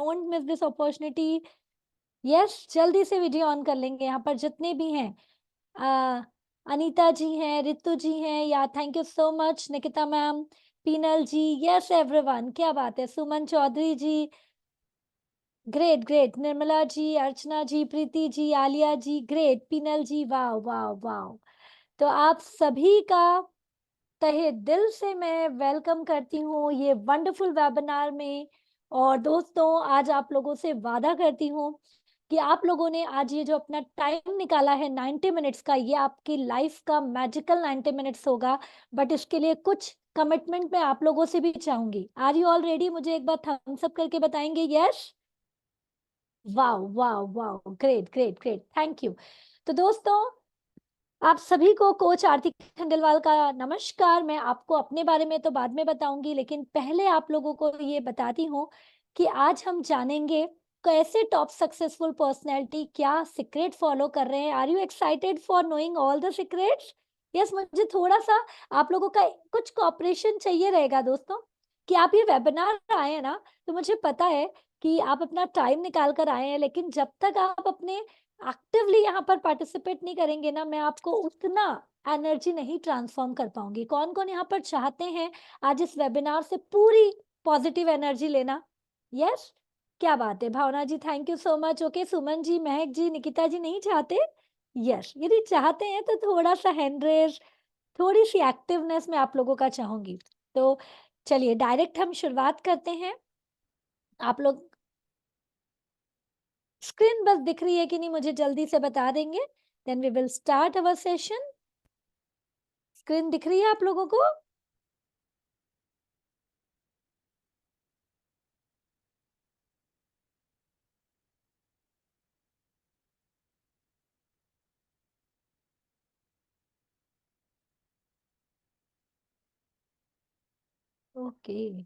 Don't miss this opportunity. Yes, जल्दी से video on कर लेंगे यहाँ पर जितने भी हैं। अनीता जी हैं, रितु जी हैं, या thank you so much Nikita ma'am, Pinal ji, yes everyone, क्या बात है, Suman Chaudhary ji, great great, Nirmala ji, Archana ji, Preeti ji, Aaliya ji, great, Pinal ji, wow wow wow. तो आप सभी का तहे दिल से मैं वेलकम करती हूँ ये वंडरफुल वेबिनार में। और दोस्तों, आज आप लोगों से वादा करती हूँ कि आप लोगों ने आज ये जो अपना टाइम निकाला है 90 मिनट्स का, ये आपकी लाइफ का मैजिकल 90 मिनट्स होगा। बट इसके लिए कुछ कमिटमेंट मैं आप लोगों से भी चाहूंगी। Are you all ready? मुझे एक बार थम्स अप करके बताएंगे yes? Wow wow wow, great great great, thank you. तो दोस्तों, आप सभी को कोच आरती खंडेलवाल का नमस्कार। मैं आपको अपने बारे में तो बाद में बताऊंगी, लेकिन पहले आप लोगों को ये बताती हूँ कि आज हम जानेंगे कैसे टॉप सक्सेसफुल पर्सनैलिटी क्या सीक्रेट फॉलो कर रहे हैं। Are you excited for knowing all the secrets? Yes, मुझे थोड़ा सा आप लोगों का कुछ कोऑपरेशन चाहिए रहेगा दोस्तों, कि आप ये वेबिनार आए हैं ना, तो मुझे पता है कि आप अपना टाइम निकाल कर आए हैं, लेकिन जब तक आप अपने एक्टिवली यहाँ पर पार्टिसिपेट नहीं करेंगे ना, मैं आपको उतना एनर्जी नहीं ट्रांसफॉर्म कर पाऊंगी। कौन कौन यहाँ पर चाहते हैं आज इस वेबिनार से पूरी पॉजिटिव एनर्जी लेना? यस, क्या बात है, Bhavna ji thank you so much. Okay, Suman ji, Mahak ji, Nikita जी नहीं चाहते? यस, यदि चाहते हैं तो थोड़ा सा हैंड रेज, थोड़ी सी एक्टिवनेस मैं आप लोगों का चाहूंगी। तो चलिए डायरेक्ट हम शुरुआत करते हैं। आप लोग स्क्रीन बस दिख रही है कि नहीं मुझे जल्दी से बता देंगे, then we will start our session. Screen दिख रही है आप लोगों को? ओके,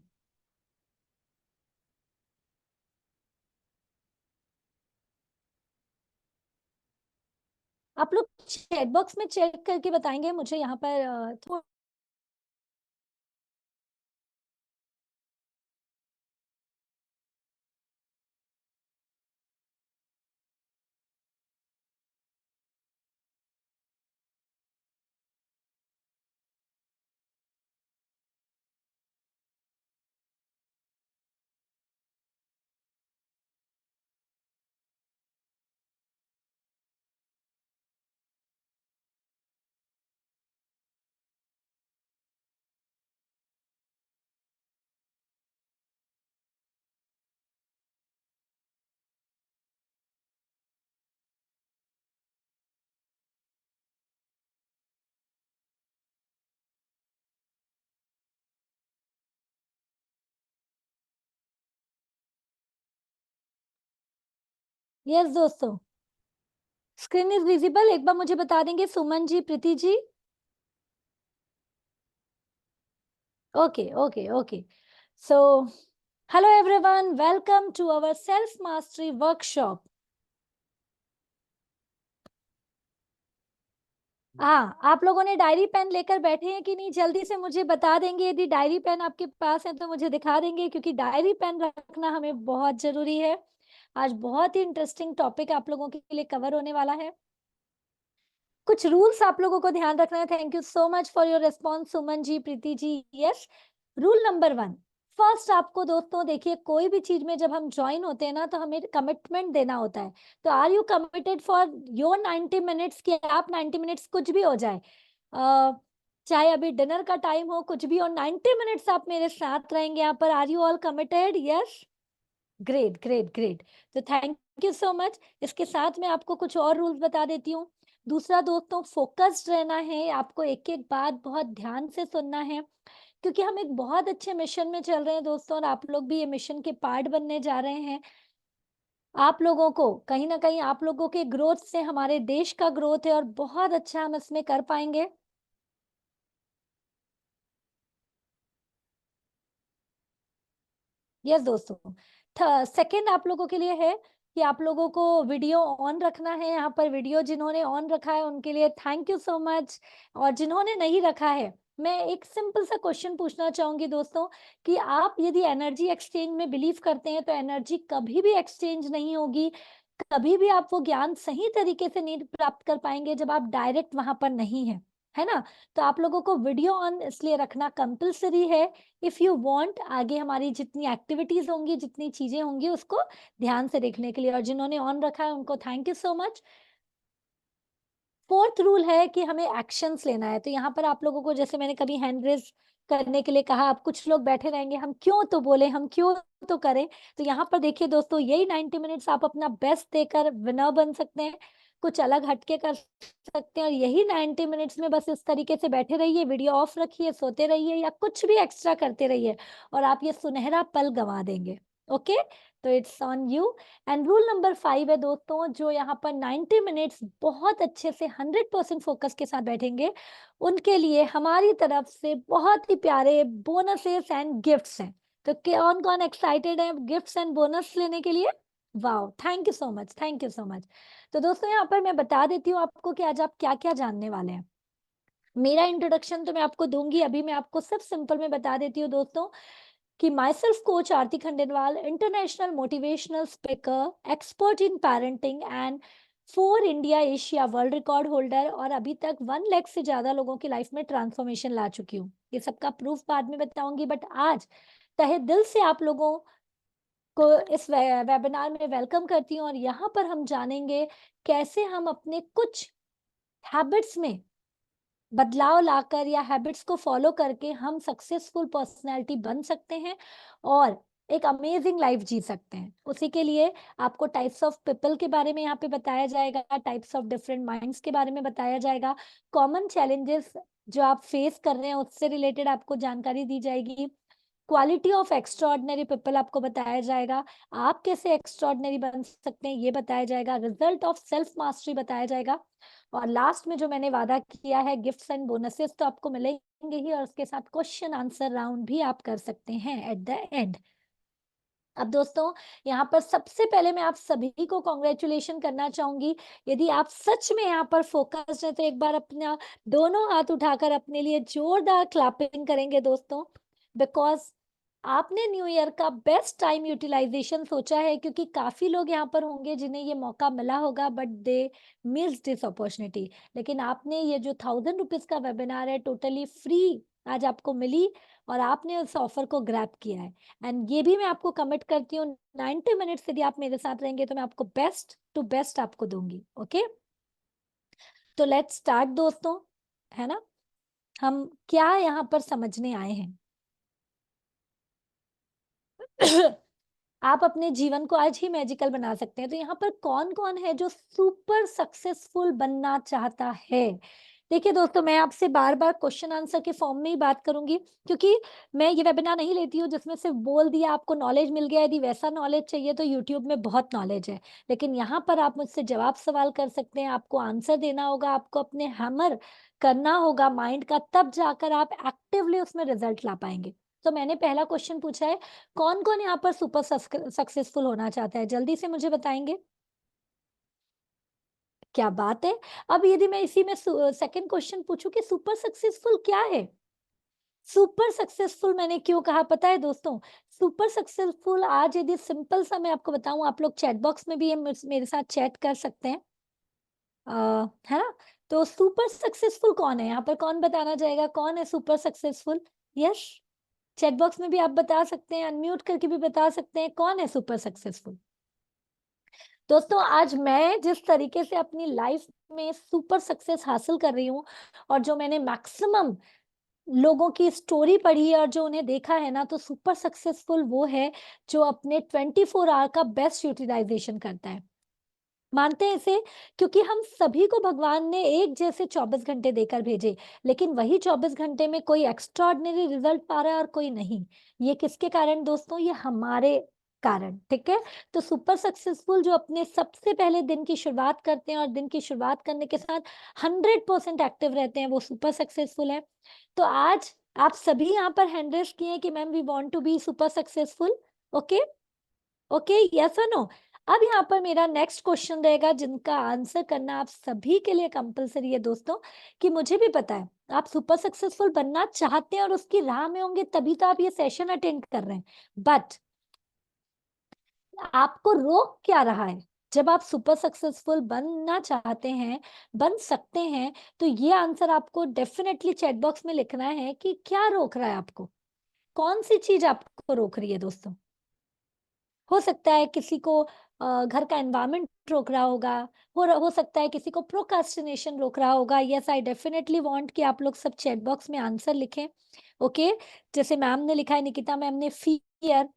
आप लोग चैट बॉक्स में चेक करके बताएंगे मुझे यहाँ पर थोड़ा। यस दोस्तों, स्क्रीन इज विजिबल, एक बार मुझे बता देंगे Suman ji, Preeti ji? Okay okay okay, so hello everyone, welcome to our self mastery workshop. हाँ, आप लोगों ने डायरी पेन लेकर बैठे हैं कि नहीं? जल्दी से मुझे बता देंगे। यदि डायरी पेन आपके पास है तो मुझे दिखा देंगे, क्योंकि डायरी पेन रखना हमें बहुत जरूरी है। आज बहुत ही इंटरेस्टिंग टॉपिक आप लोगों के लिए कवर होने वाला है। कुछ रूल्स आप लोगों को ध्यान रखना है। Thank you so much for your response Suman ji, Preeti ji. Yes, rule number 1, first आपको दोस्तों देखिए, कोई भी चीज में जब हम ज्वाइन होते हैं ना, तो हमें कमिटमेंट देना होता है। तो are you committed for your 90 minutes? की आप 90 मिनट्स कुछ भी हो जाए, चाहे अभी डिनर का टाइम हो, कुछ भी, और 90 मिनट्स आप मेरे साथ रहेंगे यहाँ पर। Are you all committed? Yes, great great great. तो थैंक यू सो मच। इसके साथ में आपको कुछ और रूल्स बता देती हूँ। दूसरा दोस्तों, फोकस्ड रहना है, आपको एक एक बात बहुत ध्यान से सुनना है, क्योंकि हम एक बहुत अच्छे मिशन में चल रहे हैं दोस्तों, और आप लोग भी ये मिशन के पार्ट बनने जा रहे हैं। आप लोगों को कहीं ना कहीं, आप लोगों के ग्रोथ से हमारे देश का ग्रोथ है, और बहुत अच्छा हम इसमें कर पाएंगे। यस दोस्तों, सेकंड आप लोगों के लिए है कि आप लोगों को वीडियो ऑन रखना है। यहाँ पर वीडियो जिन्होंने ऑन रखा है उनके लिए थैंक यू सो मच, और जिन्होंने नहीं रखा है, मैं एक सिंपल सा क्वेश्चन पूछना चाहूंगी दोस्तों कि आप यदि एनर्जी एक्सचेंज में बिलीव करते हैं तो एनर्जी कभी भी एक्सचेंज नहीं होगी, कभी भी आप वो ज्ञान सही तरीके से नहीं प्राप्त कर पाएंगे जब आप डायरेक्ट वहां पर नहीं है ना। तो आप लोगों को वीडियो ऑन इसलिए रखना कंपलसरी है। इफ यू वांट आगे हमारी जितनी एक्टिविटीज होंगी, जितनी चीजें होंगी, उसको ध्यान से देखने के लिए, और जिन्होंने ऑन रखा है उनको thank you so much. Fourth rule है कि हमें एक्शंस लेना है। तो यहाँ पर आप लोगों को, जैसे मैंने कभी हैंड रेज करने के लिए कहा, अब कुछ लोग बैठे रहेंगे हम क्यों तो बोले, हम क्यों तो करें। तो यहाँ पर देखिए दोस्तों, यही 90 मिनट्स आप अपना बेस्ट देकर विनर बन सकते हैं, कुछ अलग हटके कर सकते हैं। और यही 90 मिनट्स में बस इस तरीके से बैठे रहिए, वीडियो ऑफ रखिए, सोते रहिए या कुछ भी एक्स्ट्रा करते रहिए, और आप ये सुनहरा पल गंवा देंगे। ओके, तो it's on you. And rule number 5 है दोस्तों, जो यहाँ पर 90 मिनट्स बहुत अच्छे से 100% फोकस के साथ बैठेंगे, उनके लिए हमारी तरफ से बहुत ही प्यारे बोनसेस एंड गिफ्ट्स हैं। तो कौन कौन एक्साइटेड है गिफ्ट्स एंड बोनस लेने के लिए? Wow, thank you so much, thank you so much. तो दोस्तों यहाँ पर मैं बता देती हूँ आपको कि आज आप क्या क्या जानने वाले हैं। मेरा इंट्रोडक्शन तो मैं आपको दूंगी, अभी मैं आपको सिर्फ सिंपल में बता देती हूँ दोस्तों कि my self coach Aarti Khandelwal, international motivational speaker, expert in parenting and 4 India Asia world record holder, और अभी तक 1 लाख से ज्यादा लोगों की लाइफ में ट्रांसफॉर्मेशन ला चुकी हूँ। ये सबका प्रूफ बाद में बताऊंगी, बट आज तहे दिल से आप लोगों को इस वेबिनार में वेलकम करती हूँ। और यहाँ पर हम जानेंगे कैसे हम अपने कुछ हैबिट्स में बदलाव लाकर या हैबिट्स को फॉलो करके हम सक्सेसफुल पर्सनालिटी बन सकते हैं और एक अमेजिंग लाइफ जी सकते हैं। उसी के लिए आपको टाइप्स ऑफ पीपल के बारे में यहाँ पे बताया जाएगा, टाइप्स ऑफ डिफरेंट माइंड्स के बारे में बताया जाएगा, कॉमन चैलेंजेस जो आप फेस कर रहे हैं उससे रिलेटेड आपको जानकारी दी जाएगी, क्वालिटी ऑफ एक्स्ट्रॉर्डिनरी पीपल आपको बताया जाएगा, आप कैसे एक्स्ट्रॉर्डिनरी बन सकते हैं ये बताया जाएगा, रिजल्ट ऑफ सेल्फ मास्टरी बताया जाएगा, और लास्ट में जो मैंने वादा किया है गिफ्ट्स एंड बोनसेस तो आपको मिलेंगे ही, और उसके साथ क्वेश्चन आंसर राउंड भी आप कर सकते हैं एट द एंड। अब दोस्तों यहाँ पर सबसे पहले मैं आप सभी को कॉन्ग्रेचुलेशन करना चाहूंगी। यदि आप सच में यहाँ पर फोकस्ड है तो एक बार अपना दोनों हाथ उठाकर अपने लिए जोरदार क्लैपिंग करेंगे दोस्तों, बिकॉज आपने न्यू ईयर का बेस्ट टाइम यूटिलाइजेशन सोचा है, क्योंकि काफी लोग यहाँ पर होंगे जिन्हें ये मौका मिला होगा but they miss this opportunity, लेकिन आपने ये जो 1000 रुपीज का वेबिनार है टोटली फ्री आज आपको मिली, और आपने उस ऑफर को ग्रैब किया है। एंड ये भी मैं आपको कमिट करती हूँ 90 मिनट्स यदि आप मेरे साथ रहेंगे तो मैं आपको बेस्ट टू बेस्ट आपको दूंगी। ओके, तो लेट्स स्टार्ट दोस्तों, है ना। हम क्या यहाँ पर समझने आए हैं आप अपने जीवन को आज ही मैजिकल बना सकते हैं। तो यहाँ पर कौन कौन है जो सुपर सक्सेसफुल बनना चाहता है? देखिए दोस्तों, मैं आपसे बार बार क्वेश्चन आंसर के फॉर्म में ही बात करूंगी, क्योंकि मैं ये वेबिनार नहीं लेती हूँ जिसमें सिर्फ बोल दिया आपको नॉलेज मिल गया। यदि वैसा नॉलेज चाहिए तो यूट्यूब में बहुत नॉलेज है, लेकिन यहाँ पर आप मुझसे जवाब सवाल कर सकते हैं, आपको आंसर देना होगा, आपको अपने हैमर करना होगा माइंड का, तब जाकर आप एक्टिवली उसमें रिजल्ट ला पाएंगे। तो मैंने पहला क्वेश्चन पूछा है, कौन कौन यहाँ पर सुपर सक्सेसफुल होना चाहता है? जल्दी से मुझे बताएंगे। क्या बात है। अब यदि मैं इसी में सेकंड क्वेश्चन पूछूं कि सुपर सक्सेसफुल क्या है? सुपर सक्सेसफुल मैंने क्यों कहा पता है दोस्तों? सुपर सक्सेसफुल आज यदि सिंपल सा मैं आपको बताऊं, आप लोग चैट बॉक्स में भी ये मेरे साथ चैट कर सकते हैं, है ना। तो सुपर सक्सेसफुल कौन है यहाँ पर? कौन बताना चाहेगा कौन है super successful? Yes, chat box में भी आप बता सकते हैं, अनम्यूट करके भी बता सकते हैं कौन है सुपर सक्सेसफुल। दोस्तों आज मैं जिस तरीके से अपनी लाइफ में सुपर सक्सेस हासिल कर रही हूँ, और जो मैंने मैक्सिमम लोगों की स्टोरी पढ़ी है और जो उन्हें देखा है ना, तो सुपर सक्सेसफुल वो है जो अपने 24 आवर का बेस्ट यूटिलाइजेशन करता है। मानते हैं इसे, क्योंकि हम सभी को भगवान ने एक जैसे 24 घंटे देकर भेजे, लेकिन वही 24 घंटे में कोई एक्स्ट्रॉर्डिनरी रिजल्ट पा रहा है और कोई नहीं। ये किसके कारण दोस्तों? ये हमारे कारण, ठीक है। तो सुपर सक्सेसफुल जो अपने सबसे पहले दिन की शुरुआत करते हैं और दिन की शुरुआत करने के साथ 100% एक्टिव रहते हैं, वो सुपर सक्सेसफुल है। तो आज आप सभी यहाँ पर हैंड रेस किए कि ma'am we want to be super successful. Okay okay, yes और नो? अब यहाँ पर मेरा नेक्स्ट क्वेश्चन रहेगा जिनका आंसर करना आप सभी के लिए कंपलसरी है दोस्तों, कि मुझे भी पता है आप सुपर सक्सेसफुल बनना चाहते हैं और उसकी राह में होंगे, तभी तो आप ये सेशन अटेंड कर रहे हैं। बट आपको रोक क्या रहा है? जब आप सुपर सक्सेसफुल बनना चाहते हैं, बन सकते हैं, तो ये आंसर आपको डेफिनेटली चैट बॉक्स में लिखना है कि क्या रोक रहा है आपको, कौन सी चीज आपको रोक रही है दोस्तों। हो सकता है किसी को घर का एनवायरनमेंट रोक रहा होगा, हो सकता है किसी को प्रोक्रास्टिनेशन रोक रहा होगा। यस, आई डेफिनेटली वांट कि आप लोग सब चैट बॉक्स में आंसर लिखें। ओके, जैसे मैम ने लिखा है, निकिता मैम ने फियर,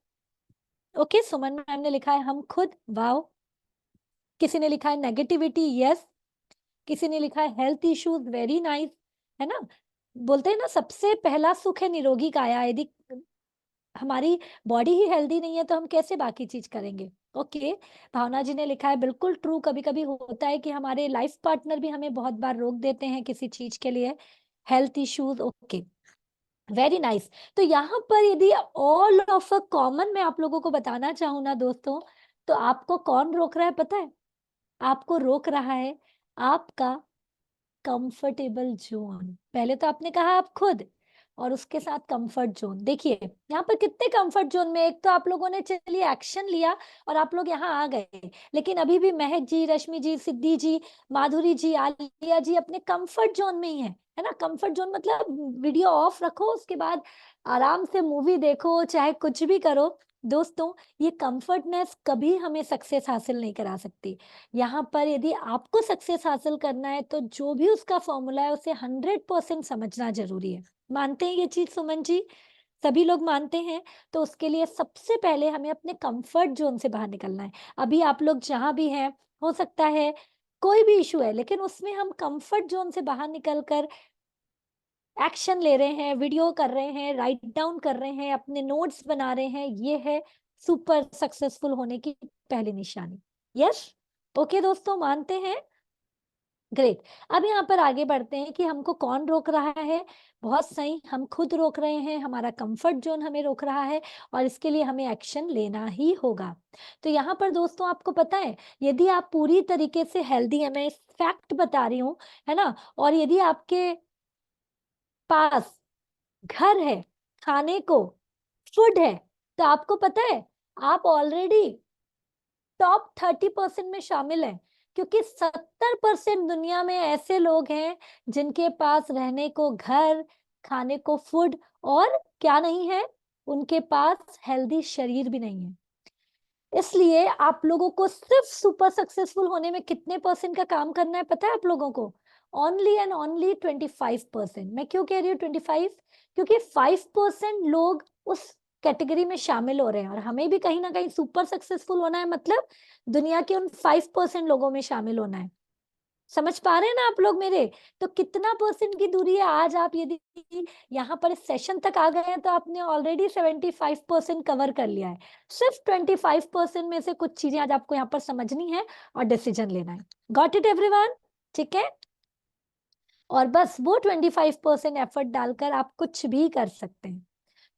ओके, सुमन मैम ने लिखा है हम खुद, वाओ। किसी ने लिखा है नेगेटिविटी, यस। किसी ने लिखा है हेल्थ इश्यूज, वेरी नाइस, है ना। बोलते हैं ना, सबसे पहला सुख है निरोगी काया। यदि हमारी बॉडी ही हेल्दी नहीं है तो हम कैसे बाकी चीज करेंगे। ओके, भावना जी ने लिखा है बिल्कुल ट्रू, कभी कभी होता है कि हमारे लाइफ पार्टनर भी हमें बहुत बार रोक देते हैं किसी चीज के लिए, health issues, okay, very nice. तो यहाँ पर यदि ऑल ऑफ अ कॉमन मैं आप लोगों को बताना चाहूँ ना दोस्तों, तो आपको कौन रोक रहा है पता है? आपको रोक रहा है आपका कंफर्टेबल जोन। पहले तो आपने कहा आप खुद, और उसके साथ कंफर्ट जोन। देखिए यहाँ पर कितने कंफर्ट जोन में, एक तो आप लोगों ने चलिए एक्शन लिया और आप लोग यहाँ आ गए, लेकिन अभी भी महक जी, रश्मि जी, सिद्धि जी, माधुरी जी, आलिया जी अपने कंफर्ट जोन में ही है ना। कंफर्ट जोन मतलब वीडियो ऑफ रखो, उसके बाद आराम से मूवी देखो, चाहे कुछ भी करो। दोस्तों, ये कंफर्टनेस कभी हमें सक्सेस हासिल नहीं करा सकती। यहाँ पर यदि आपको सक्सेस हासिल करना है तो जो भी उसका फॉर्मूला है उसे 100% समझना जरूरी है। मानते हैं ये चीज सुमन जी? सभी लोग मानते हैं। तो उसके लिए सबसे पहले हमें अपने कंफर्ट जोन से बाहर निकलना है। अभी आप लोग जहां भी हैं, हो सकता है कोई भी इशू है, लेकिन उसमें हम कंफर्ट जोन से बाहर निकलकर एक्शन ले रहे हैं, वीडियो कर रहे हैं, राइट डाउन कर रहे हैं, अपने नोट्स बना रहे हैं। ये है सुपर सक्सेसफुल होने की पहली निशानी। यस, ओके दोस्तों, मानते हैं? ग्रेट। अब यहाँ पर आगे बढ़ते हैं कि हमको कौन रोक रहा है। बहुत सही, हम खुद रोक रहे हैं, हमारा कंफर्ट जोन हमें रोक रहा है, और इसके लिए हमें एक्शन लेना ही होगा। तो यहाँ पर दोस्तों आपको पता है, यदि आप पूरी तरीके से हेल्दी है, मैं फैक्ट बता रही हूँ, है ना, और यदि आपके पास घर है, खाने को फूड है, तो आपको पता है आप ऑलरेडी टॉप 30% में शामिल है। क्योंकि 70% दुनिया में ऐसे लोग हैं जिनके पास रहने को घर, खाने को फूड, और क्या नहीं है, उनके पास हेल्दी शरीर भी नहीं है। इसलिए आप लोगों को सिर्फ सुपर सक्सेसफुल होने में कितने परसेंट का काम करना है पता है आप लोगों को? Only and only 25%। मैं क्यों कह रही हूँ 25? क्योंकि 5% लोग उस कैटेगरी में शामिल हो रहे हैं, और हमें भी कहीं ना कहीं सुपर सक्सेसफुल होना है, मतलब दुनिया के उन 5% लोगों में शामिल होना है। समझ पा रहे हैं ना आप लोग मेरे? तो कितना परसेंट की दूरी है? आज आप यदि यहाँ पर इस सेशन तक आ गए हैं तो आपने ऑलरेडी 75% कवर कर लिया है। सिर्फ 25% में से कुछ चीजें आज आपको यहाँ पर समझनी है और डिसीजन लेना है। Got it everyone? ठीक है, और बस वो 25% एफर्ट डालकर आप कुछ भी कर सकते हैं।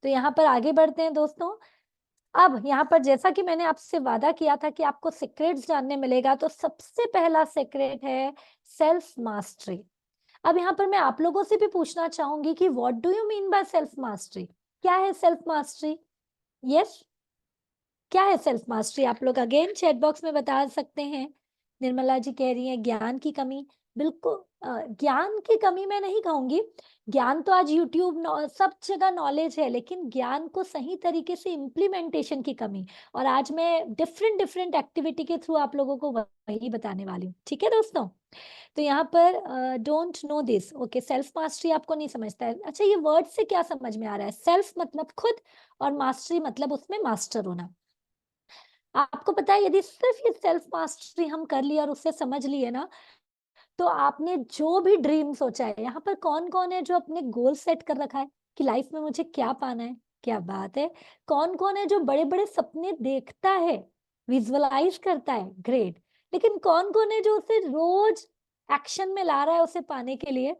तो यहाँ पर आगे बढ़ते हैं दोस्तों। अब यहाँ पर जैसा कि मैंने आपसे वादा किया था कि आपको सीक्रेट्स जानने मिलेगा, तो सबसे पहला सीक्रेट है सेल्फ मास्टरी। अब यहाँ पर मैं आप लोगों से भी पूछना चाहूंगी कि what do you mean by self mastery? क्या है सेल्फ मास्टरी? यस, क्या है सेल्फ मास्टरी? आप लोग अगेन चैट बॉक्स में बता सकते हैं। निर्मला जी कह रही है ज्ञान की कमी। बिल्कुल, ज्ञान की कमी मैं नहीं कहूंगी। ज्ञान तो आज यूट्यूब सब जगह नॉलेज है, लेकिन ज्ञान को सही तरीके से इम्प्लीमेंटेशन की कमी। और आज मैं डिफरेंट डिफरेंट एक्टिविटी के थ्रू आप लोगों को वही बताने वाली हूँ। ठीक है दोस्तों? तो यहाँ पर don't know this, okay, self mastery आपको नहीं समझता है। अच्छा, ये वर्ड से क्या समझ में आ रहा है? सेल्फ मतलब खुद, और मास्टरी मतलब उसमें मास्टर होना। आपको पता है, यदि सिर्फ ये सेल्फ मास्टरी हम कर लिए और उससे समझ लिए ना, तो आपने जो भी ड्रीम सोचा है, यहाँ पर कौन कौन है जो अपने गोल सेट कर रखा है कि लाइफ में मुझे क्या पाना है? क्या बात है! कौन कौन है जो बड़े बड़े सपने देखता है, विजुअलाइज करता है? ग्रेट। लेकिन कौन कौन है जो उसे रोज एक्शन में ला रहा है उसे पाने के लिए?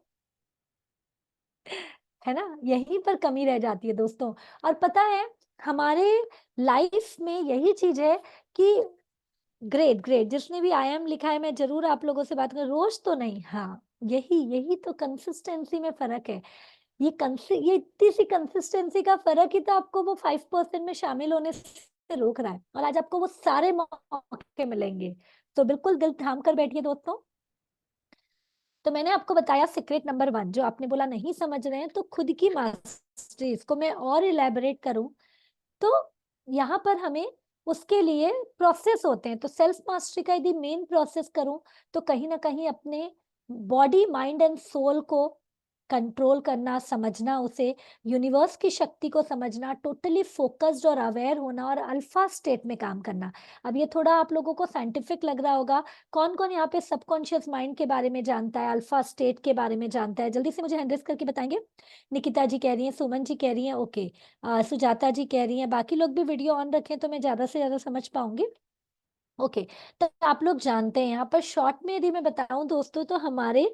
है ना, यहीं पर कमी रह जाती है दोस्तों। और पता है, हमारे लाइफ में यही चीज है कि ग्रेट ग्रेट, जिसने भी आई एम लिखा है मैं जरूर आप लोगों से बात करूं, रोज तो नहीं। हाँ, यही यही तो कंसिस्टेंसी में फर्क है। ये इतनी सी कंसिस्टेंसी का फर्क ही तो आपको वो 5% में शामिल होने से रोक रहा है, और आज आपको वो सारे मौके मिलेंगे। तो बिल्कुल दिल थाम कर बैठिए दोस्तों। तो मैंने आपको बताया सीक्रेट नंबर 1, जो आपने बोला नहीं समझ रहे हैं, तो खुद की मास्टरी, इसको मैं और इलेबोरेट करूं तो यहाँ पर हमें उसके लिए प्रोसेस होते हैं। तो सेल्फ मास्टरी का यदि मेन प्रोसेस करूं तो कहीं ना कहीं अपने बॉडी माइंड एंड सोल को कंट्रोल करना, समझना, उसे यूनिवर्स की शक्ति को समझना, टोटली फोकस्ड और अवेयर होना और अल्फा स्टेट में काम करना। अब ये थोड़ा आप लोगों को साइंटिफिक लग रहा होगा। कौन कौन यहाँ पे सबकॉन्शियस माइंड के बारे में जानता है, अल्फा स्टेट के बारे में जानता है? जल्दी से मुझे हैंड रेज करके बताएंगे। निकिता जी कह रही हैं, सुमन जी कह रही हैं, ओके। सुजाता जी कह रही हैं, बाकी लोग भी वीडियो ऑन रखें तो मैं ज्यादा से ज्यादा समझ पाऊंगी। ओके, तो आप लोग जानते हैं, यहाँ पर शॉर्ट में यदि मैं बताऊं दोस्तों, तो हमारे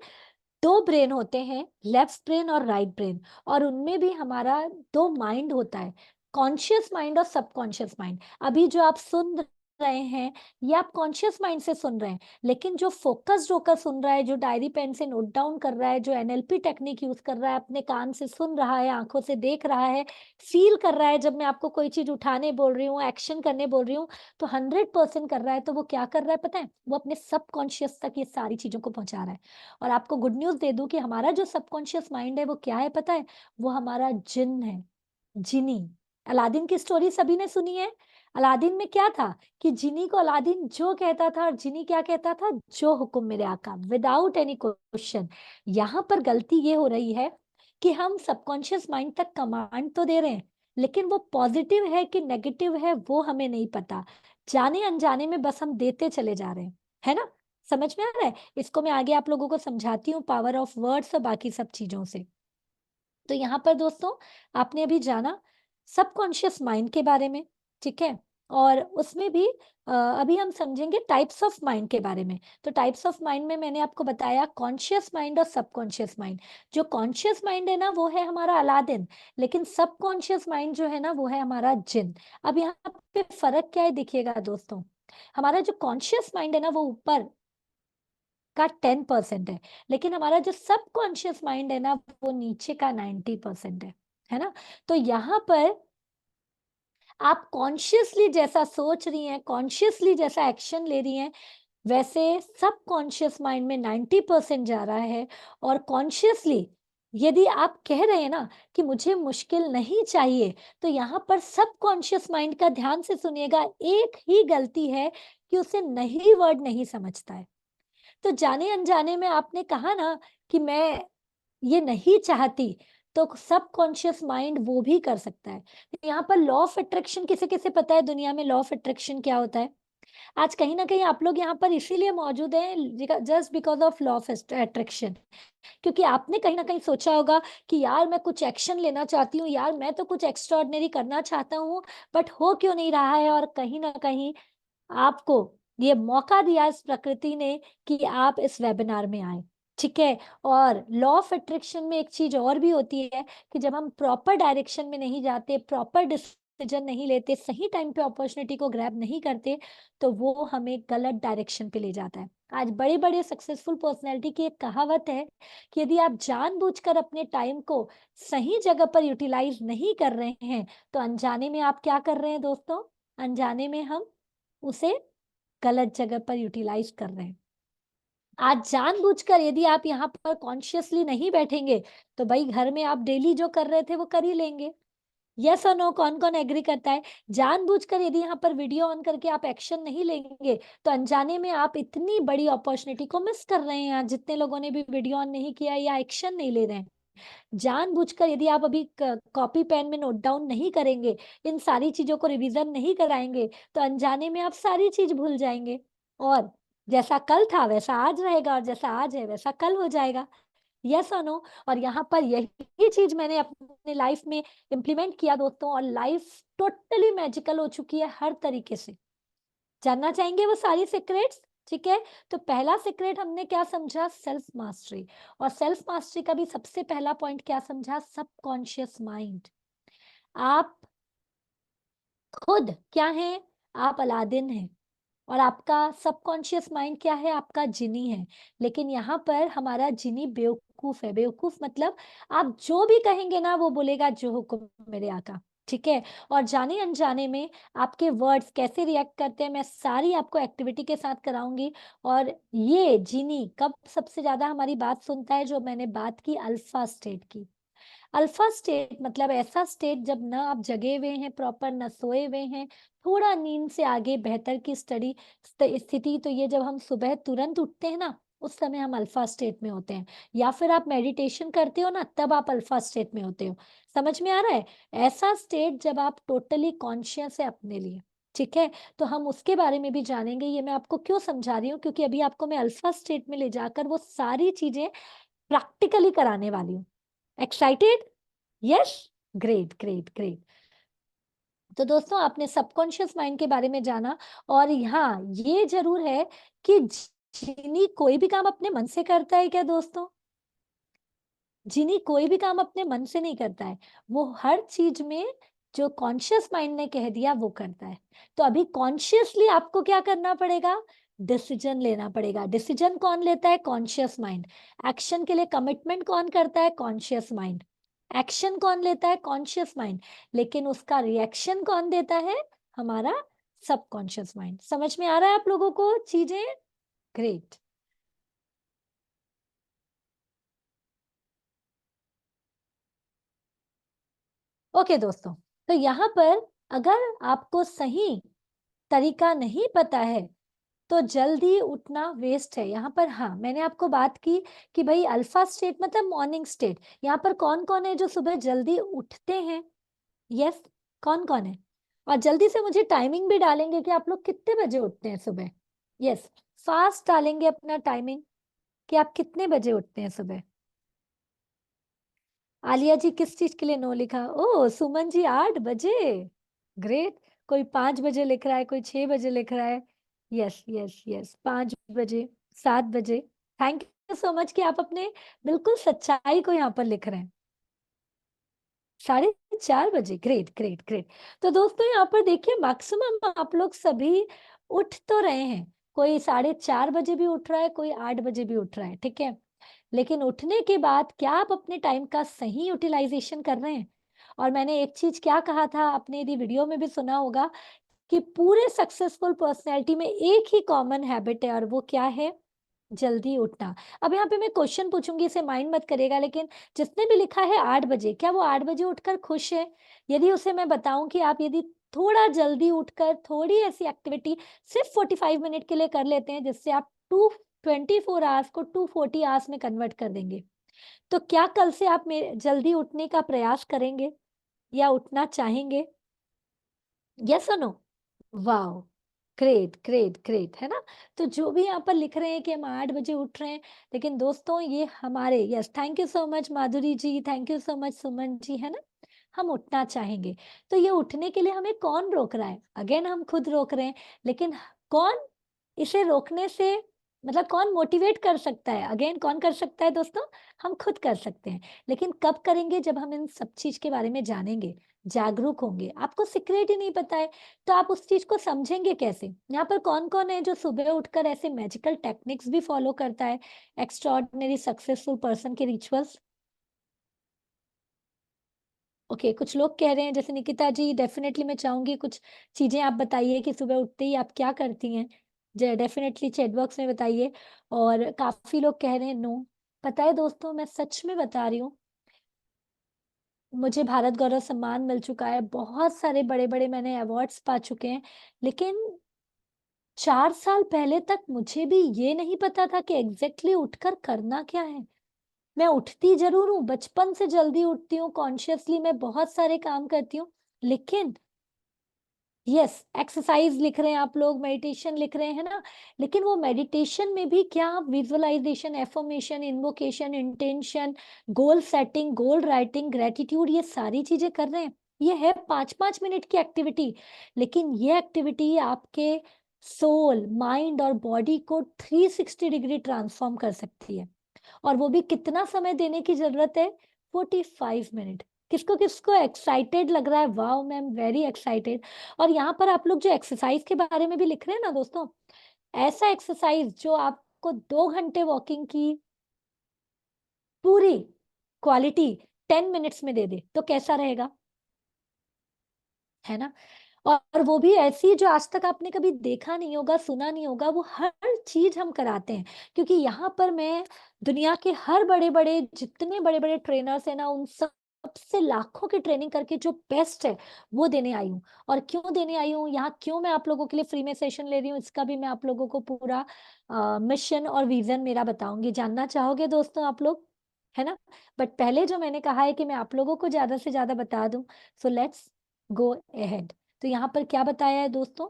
दो ब्रेन होते हैं, लेफ्ट ब्रेन और राइट ब्रेन, और उनमें भी हमारा दो माइंड होता है, कॉन्शियस माइंड और सबकॉन्शियस माइंड। अभी जो आप सुन रहे हैं ये आप कॉन्शियस माइंड से सुन रहे हैं, लेकिन जो फोकस्ड होकर सुन रहा है, जो डायरी पेन से नोट डाउन कर रहा है, जो एनएलपी टेक्निक यूज कर रहा है, अपने कान से सुन रहा है, आंखों से देख रहा है, फील कर रहा है, जब मैं आपको कोई चीज उठाने बोल रही हूँ, एक्शन करने बोल रही हूँ, तो 100% कर रहा है। तो वो क्या कर रहा है पता है? वो अपने सबकॉन्शियस तक ये सारी चीजों को पहुंचा रहा है। और आपको गुड न्यूज दे दूं कि हमारा जो सबकॉन्शियस माइंड है वो क्या है पता है? वो हमारा जिन है, जिनी। अलादीन की स्टोरी सभी ने सुनी है। अलादीन में क्या था कि जिनी को अलादीन जो कहता था, और जिनी क्या कहता था? जो हुक्म मेरे आका, विदाउट एनी क्वेश्चन। यहाँ पर गलती ये हो रही है कि हम सबकॉन्शियस माइंड तक कमांड तो दे रहे हैं, लेकिन वो पॉजिटिव है कि नेगेटिव है वो हमें नहीं पता। जाने अनजाने में बस हम देते चले जा रहे हैं, है ना? समझ में आ रहा है? इसको मैं आगे आप लोगों को समझाती हूँ, पावर ऑफ वर्ड्स और बाकी सब चीजों से। तो यहाँ पर दोस्तों आपने अभी जाना सबकॉन्शियस माइंड के बारे में, ठीक है? और उसमें भी अभी हम समझेंगे टाइप्स ऑफ माइंड के बारे में। तो टाइप्स ऑफ माइंड में मैंने आपको बताया कॉन्शियस माइंड और सबकॉन्शियस माइंड। जो कॉन्शियस माइंड है ना वो है हमारा अलादीन, लेकिन सबकॉन्शियस माइंड जो है ना वो है हमारा जिन। अब यहाँ पे फर्क क्या है देखिएगा दोस्तों। हमारा जो कॉन्शियस माइंड है ना वो ऊपर का 10% है, लेकिन हमारा जो सबकॉन्शियस माइंड है ना वो नीचे का 90% है ना? तो यहाँ पर आप कॉन्शियसली जैसा सोच रही हैं, कॉन्शियसली जैसा एक्शन ले रही हैं, वैसे सबकॉन्शियस माइंड में 90% जा रहा है। और कॉन्शियसली यदि आप कह रहे हैं ना कि मुझे मुश्किल नहीं चाहिए, तो यहाँ पर सबकॉन्शियस माइंड का ध्यान से सुनिएगा, एक ही गलती है कि उसे नहीं वर्ड नहीं समझता है। तो जाने अनजाने में आपने कहा ना कि मैं ये नहीं चाहती, तो सबकॉन्शियस माइंड वो भी कर सकता है। यहाँ पर लॉ ऑफ अट्रैक्शन किसे किसे पता है दुनिया में लॉ ऑफ अट्रैक्शन क्या होता है? आज कहीं ना कहीं आप लोग यहाँ पर इसीलिए मौजूद हैं, just because of law of attraction. क्योंकि आपने कहीं ना कहीं सोचा होगा कि यार मैं कुछ एक्शन लेना चाहती हूँ, यार मैं तो कुछ एक्स्ट्राऑर्डिनरी करना चाहता हूँ, बट हो क्यों नहीं रहा है? और कहीं ना कहीं आपको ये मौका दिया इस प्रकृति ने कि आप इस वेबिनार में आए, ठीक है? और लॉ ऑफ अट्रैक्शन में एक चीज और भी होती है कि जब हम प्रॉपर डायरेक्शन में नहीं जाते, प्रॉपर डिसीजन नहीं लेते, सही टाइम पे अपॉर्चुनिटी को ग्रैब नहीं करते, तो वो हमें गलत डायरेक्शन पे ले जाता है। आज बड़े बड़े सक्सेसफुल पर्सनैलिटी की एक कहावत है कि यदि आप जानबूझकर अपने टाइम को सही जगह पर यूटिलाइज नहीं कर रहे हैं, तो अनजाने में आप क्या कर रहे हैं दोस्तों? अनजाने में हम उसे गलत जगह पर यूटिलाइज कर रहे हैं। आज जानबूझकर यदि आप यहाँ पर कॉन्शियसली नहीं बैठेंगे, तो भाई घर में आप डेली जो कर रहे थे वो कर ही लेंगे। यस और नो, कौन कौन एग्री करता है? जानबूझकर यदि यहाँ पर वीडियो ऑन करके आप एक्शन नहीं लेंगे, तो अनजाने में आप इतनी बड़ी अपॉर्चुनिटी को मिस कर रहे हैं। आज जितने लोगों ने भी वीडियो ऑन नहीं किया या एक्शन नहीं ले रहे हैं, जानबूझकर यदि आप अभी कॉपी पेन में नोट डाउन नहीं करेंगे, इन सारी चीजों को रिवीजन नहीं कराएंगे, तो अनजाने में आप सारी चीज भूल जाएंगे। और जैसा कल था वैसा आज रहेगा, और जैसा आज है वैसा कल हो जाएगा। यस और नो? और यहाँ पर यही चीज मैंने अपने लाइफ में इम्प्लीमेंट किया दोस्तों, और लाइफ टोटली मैजिकल हो चुकी है हर तरीके से। जानना चाहेंगे वो सारी सीक्रेट्स? ठीक है, तो पहला सीक्रेट हमने क्या समझा? Self mastery. और सेल्फ मास्टरी का भी सबसे पहला पॉइंट क्या समझा? Subconscious mind. आप खुद क्या हैं? आप अलादीन हैं। और आपका सबकॉन्शियस माइंड क्या है? आपका जिनी है। लेकिन यहाँ पर हमारा जिनी बेवकूफ है। बेवकूफ मतलब आप जो भी कहेंगे ना वो बोलेगा जो हुक्म मेरे आका, ठीक है। और जाने अनजाने में आपके वर्ड्स कैसे रिएक्ट करते हैं मैं सारी आपको एक्टिविटी के साथ कराऊंगी। और ये जिनी कब सबसे ज्यादा हमारी बात सुनता है? जो मैंने बात की अल्फा स्टेट की। अल्फा स्टेट मतलब ऐसा स्टेट जब ना आप जगे हुए हैं प्रॉपर, ना सोए हुए हैं, थोड़ा नींद से आगे बेहतर की स्थिति। तो ये जब हम सुबह तुरंत उठते हैं ना, उस समय हम अल्फा स्टेट में होते हैं। या फिर आप मेडिटेशन करते हो ना, तब आप अल्फा स्टेट में होते हो। समझ में आ रहा है? ऐसा स्टेट जब आप टोटली कॉन्शियस है अपने लिए, ठीक है। तो हम उसके बारे में भी जानेंगे। ये मैं आपको क्यों समझा रही हूँ? क्योंकि अभी आपको मैं अल्फा स्टेट में ले जाकर वो सारी चीजें प्रैक्टिकली कराने वाली हूँ। Excited? Yes. Great great great. तो दोस्तों आपने सबकॉन्शियस माइंड के बारे में जाना। और हाँ, ये जरूर है कि जिनी कोई भी काम अपने मन से करता है क्या दोस्तों? जिनी कोई भी काम अपने मन से नहीं करता है। वो हर चीज में जो कॉन्शियस माइंड ने कह दिया वो करता है। तो अभी कॉन्शियसली आपको क्या करना पड़ेगा? डिसीजन लेना पड़ेगा। डिसीजन कौन लेता है? Conscious mind. एक्शन के लिए कमिटमेंट कौन करता है? Conscious mind. एक्शन कौन लेता है? Conscious mind. लेकिन उसका रिएक्शन कौन देता है? हमारा सबकॉन्शियस माइंड। समझ में आ रहा है आप लोगों को चीजें? ग्रेट। ओके दोस्तों, तो यहाँ पर अगर आपको सही तरीका नहीं पता है तो जल्दी उठना वेस्ट है। यहाँ पर हाँ, मैंने आपको बात की कि भाई अल्फा स्टेट मतलब मॉर्निंग स्टेट। यहाँ पर कौन कौन है जो सुबह जल्दी उठते हैं? यस, कौन कौन है? और जल्दी से मुझे टाइमिंग भी डालेंगे कि आप लोग कितने बजे उठते हैं सुबह। यस, फास्ट डालेंगे अपना टाइमिंग कि आप कितने बजे उठते हैं सुबह। आलिया जी किस चीज के लिए नो लिखा? ओ सुमन जी 8 बजे। ग्रेट। कोई 5 बजे लिख रहा है, कोई 6 बजे लिख रहा है। यस यस यस, 5 बजे, 7 बजे। थैंक यू सो मच कि आप अपने बिल्कुल सच्चाई को यहाँ पर लिख रहे हैं। 4:30 बजे। Great great great. तो दोस्तों यहाँ पर देखिए मैक्सिमम आप लोग सभी उठ तो रहे हैं। कोई 4:30 बजे भी उठ रहा है, कोई 8 बजे भी उठ रहा है, ठीक है। लेकिन उठने के बाद क्या आप अपने टाइम का सही यूटिलाइजेशन कर रहे हैं? और मैंने एक चीज क्या कहा था, आपने यदि वीडियो में भी सुना होगा, कि पूरे सक्सेसफुल पर्सनैलिटी में एक ही कॉमन हैबिट है और वो क्या है? जल्दी उठना। अब यहाँ पे मैं क्वेश्चन पूछूंगी, इसे माइंड मत करिएगा, लेकिन जिसने भी लिखा है 8 बजे, क्या वो 8 बजे उठकर खुश है? यदि उसे मैं बताऊं कि आप यदि थोड़ा जल्दी उठकर थोड़ी ऐसी एक्टिविटी सिर्फ 45 मिनट के लिए कर लेते हैं जिससे आप 224 आवर्स को 240 आवर्स में कन्वर्ट कर देंगे, तो क्या कल से आप मेरे जल्दी उठने का प्रयास करेंगे या उठना चाहेंगे? यस और no? Wow, great great great, है ना। तो जो भी यहाँ पर लिख रहे हैं कि हम 8 बजे उठ रहे हैं, लेकिन दोस्तों ये हमारे, yes thank you so much Madhuri ji, thank you so much Suman ji, है ना। हम उठना चाहेंगे। तो ये उठने के लिए हमें कौन रोक रहा है? अगेन हम खुद रोक रहे हैं। लेकिन कौन इसे रोकने से मतलब कौन मोटिवेट कर सकता है? अगेन कौन कर सकता है दोस्तों? हम खुद कर सकते हैं। लेकिन कब करेंगे? जब हम इन सब चीज के बारे में जानेंगे, जागरूक होंगे। आपको सीक्रेट ही नहीं पता है तो आप उस चीज को समझेंगे कैसे? यहाँ पर कौन कौन है जो सुबह उठकर ऐसे मैजिकल टेक्निक्स भी फॉलो करता है, एक्स्ट्रॉर्डिनरी सक्सेसफुल पर्सन के रिचुअल्स? ओके, कुछ लोग कह रहे हैं जैसे निकिता जी, डेफिनेटली मैं चाहूंगी कुछ चीजें आप बताइए कि सुबह उठते ही आप क्या करती हैं। डेफिनेटली चैट बॉक्स में बताइए। और काफी लोग कह रहे हैं नो। पता है दोस्तों, मैं सच में बता रही हूँ, मुझे भारत गौरव सम्मान मिल चुका है, बहुत सारे बड़े बड़े मैंने अवार्ड्स पा चुके हैं, लेकिन 4 साल पहले तक मुझे भी ये नहीं पता था कि एग्जैक्टली उठकर करना क्या है। मैं उठती जरूर हूँ, बचपन से जल्दी उठती हूँ, कॉन्शियसली मैं बहुत सारे काम करती हूँ, लेकिन यस एक्सरसाइज लिख रहे हैं आप लोग, मेडिटेशन लिख रहे हैं ना, लेकिन वो मेडिटेशन में भी क्या आप visualisation, affirmation, invocation, intention, goal setting, goal writing, gratitude, ये सारी चीजें कर रहे हैं? ये है 5-5 मिनट की एक्टिविटी, लेकिन ये एक्टिविटी आपके सोल, माइंड और बॉडी को 360 डिग्री ट्रांसफॉर्म कर सकती है। और वो भी कितना समय देने की जरूरत है? 45 मिनट। किसको किसको एक्साइटेड लग रहा है? Wow ma'am, very excited. और यहाँ पर आप लोग जो एक्सरसाइज के बारे में भी लिख रहे हैं ना दोस्तों, ऐसा एक्सरसाइज जो आपको 2 घंटे वॉकिंग की पूरी क्वालिटी 10 मिनट्स में दे दे, तो कैसा रहेगा? है ना? और वो भी ऐसी जो आज तक आपने कभी देखा नहीं होगा, सुना नहीं होगा। वो हर चीज हम कराते हैं, क्योंकि यहाँ पर मैं दुनिया के हर बड़े बड़े जितने बड़े बड़े ट्रेनर्स है ना, उन सबसे लाखों की ट्रेनिंग करके जो बेस्ट है वो देने आई हूँ। और क्यों देने आई हूँ यहाँ, क्यों मैं आप लोगों के लिए फ्री में सेशन ले रही हूँ, इसका भी मैं आप लोगों को पूरा मिशन और विजन मेरा बताऊंगी। जानना चाहोगे दोस्तों आप लोग? है ना? बट पहले जो मैंने कहा है कि मैं आप लोगों को ज्यादा से ज्यादा बता दूं, सो लेट्स गो अहेड। तो यहाँ पर क्या बताया है दोस्तों,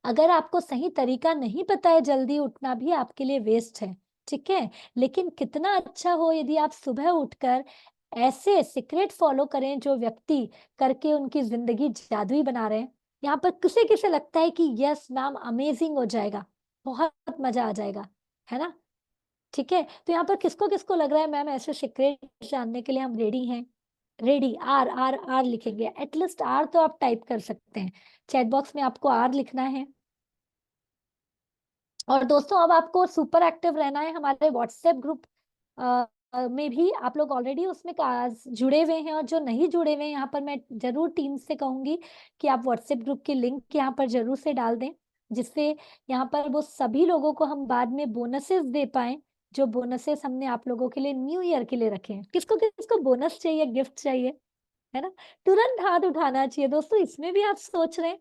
अगर आपको सही तरीका नहीं पता है, जल्दी उठना भी आपके लिए वेस्ट है, ठीक है। लेकिन कितना अच्छा हो यदि आप सुबह उठकर ऐसे सीक्रेट फॉलो करें जो व्यक्ति करके उनकी जिंदगी जादुई बना रहे हैं। यहाँ पर किसे किसे लगता है कि यस मैम अमेजिंग हो जाएगा, बहुत मजा आ जाएगा, है ना? ठीक है, तो यहाँ पर किसको किसको लग रहा है मैम ऐसे सीक्रेट जानने के लिए हम रेडी हैं? रेडी, आर आर आर लिखेंगे, एटलीस्ट आर तो आप टाइप कर सकते हैं। चैट बॉक्स में आपको आर लिखना है। और दोस्तों अब आपको सुपर एक्टिव रहना है हमारे व्हाट्सएप ग्रुप में भी। आप लोग ऑलरेडी उसमें जुड़े हुए हैं, और जो नहीं जुड़े हुए हैं यहाँ पर मैं जरूर टीम से कहूंगी कि आप व्हाट्सएप ग्रुप की लिंक यहाँ पर जरूर से डाल दें, जिससे यहाँ पर वो सभी लोगों को हम बाद में बोनसेस दे पाए, जो बोनसेस हमने आप लोगों के लिए न्यू ईयर के लिए रखे हैं। किसको किसको बोनस चाहिए, गिफ्ट चाहिए? है ना? तुरंत हाथ उठाना चाहिए दोस्तों। इसमें भी आप सोच रहे हैं,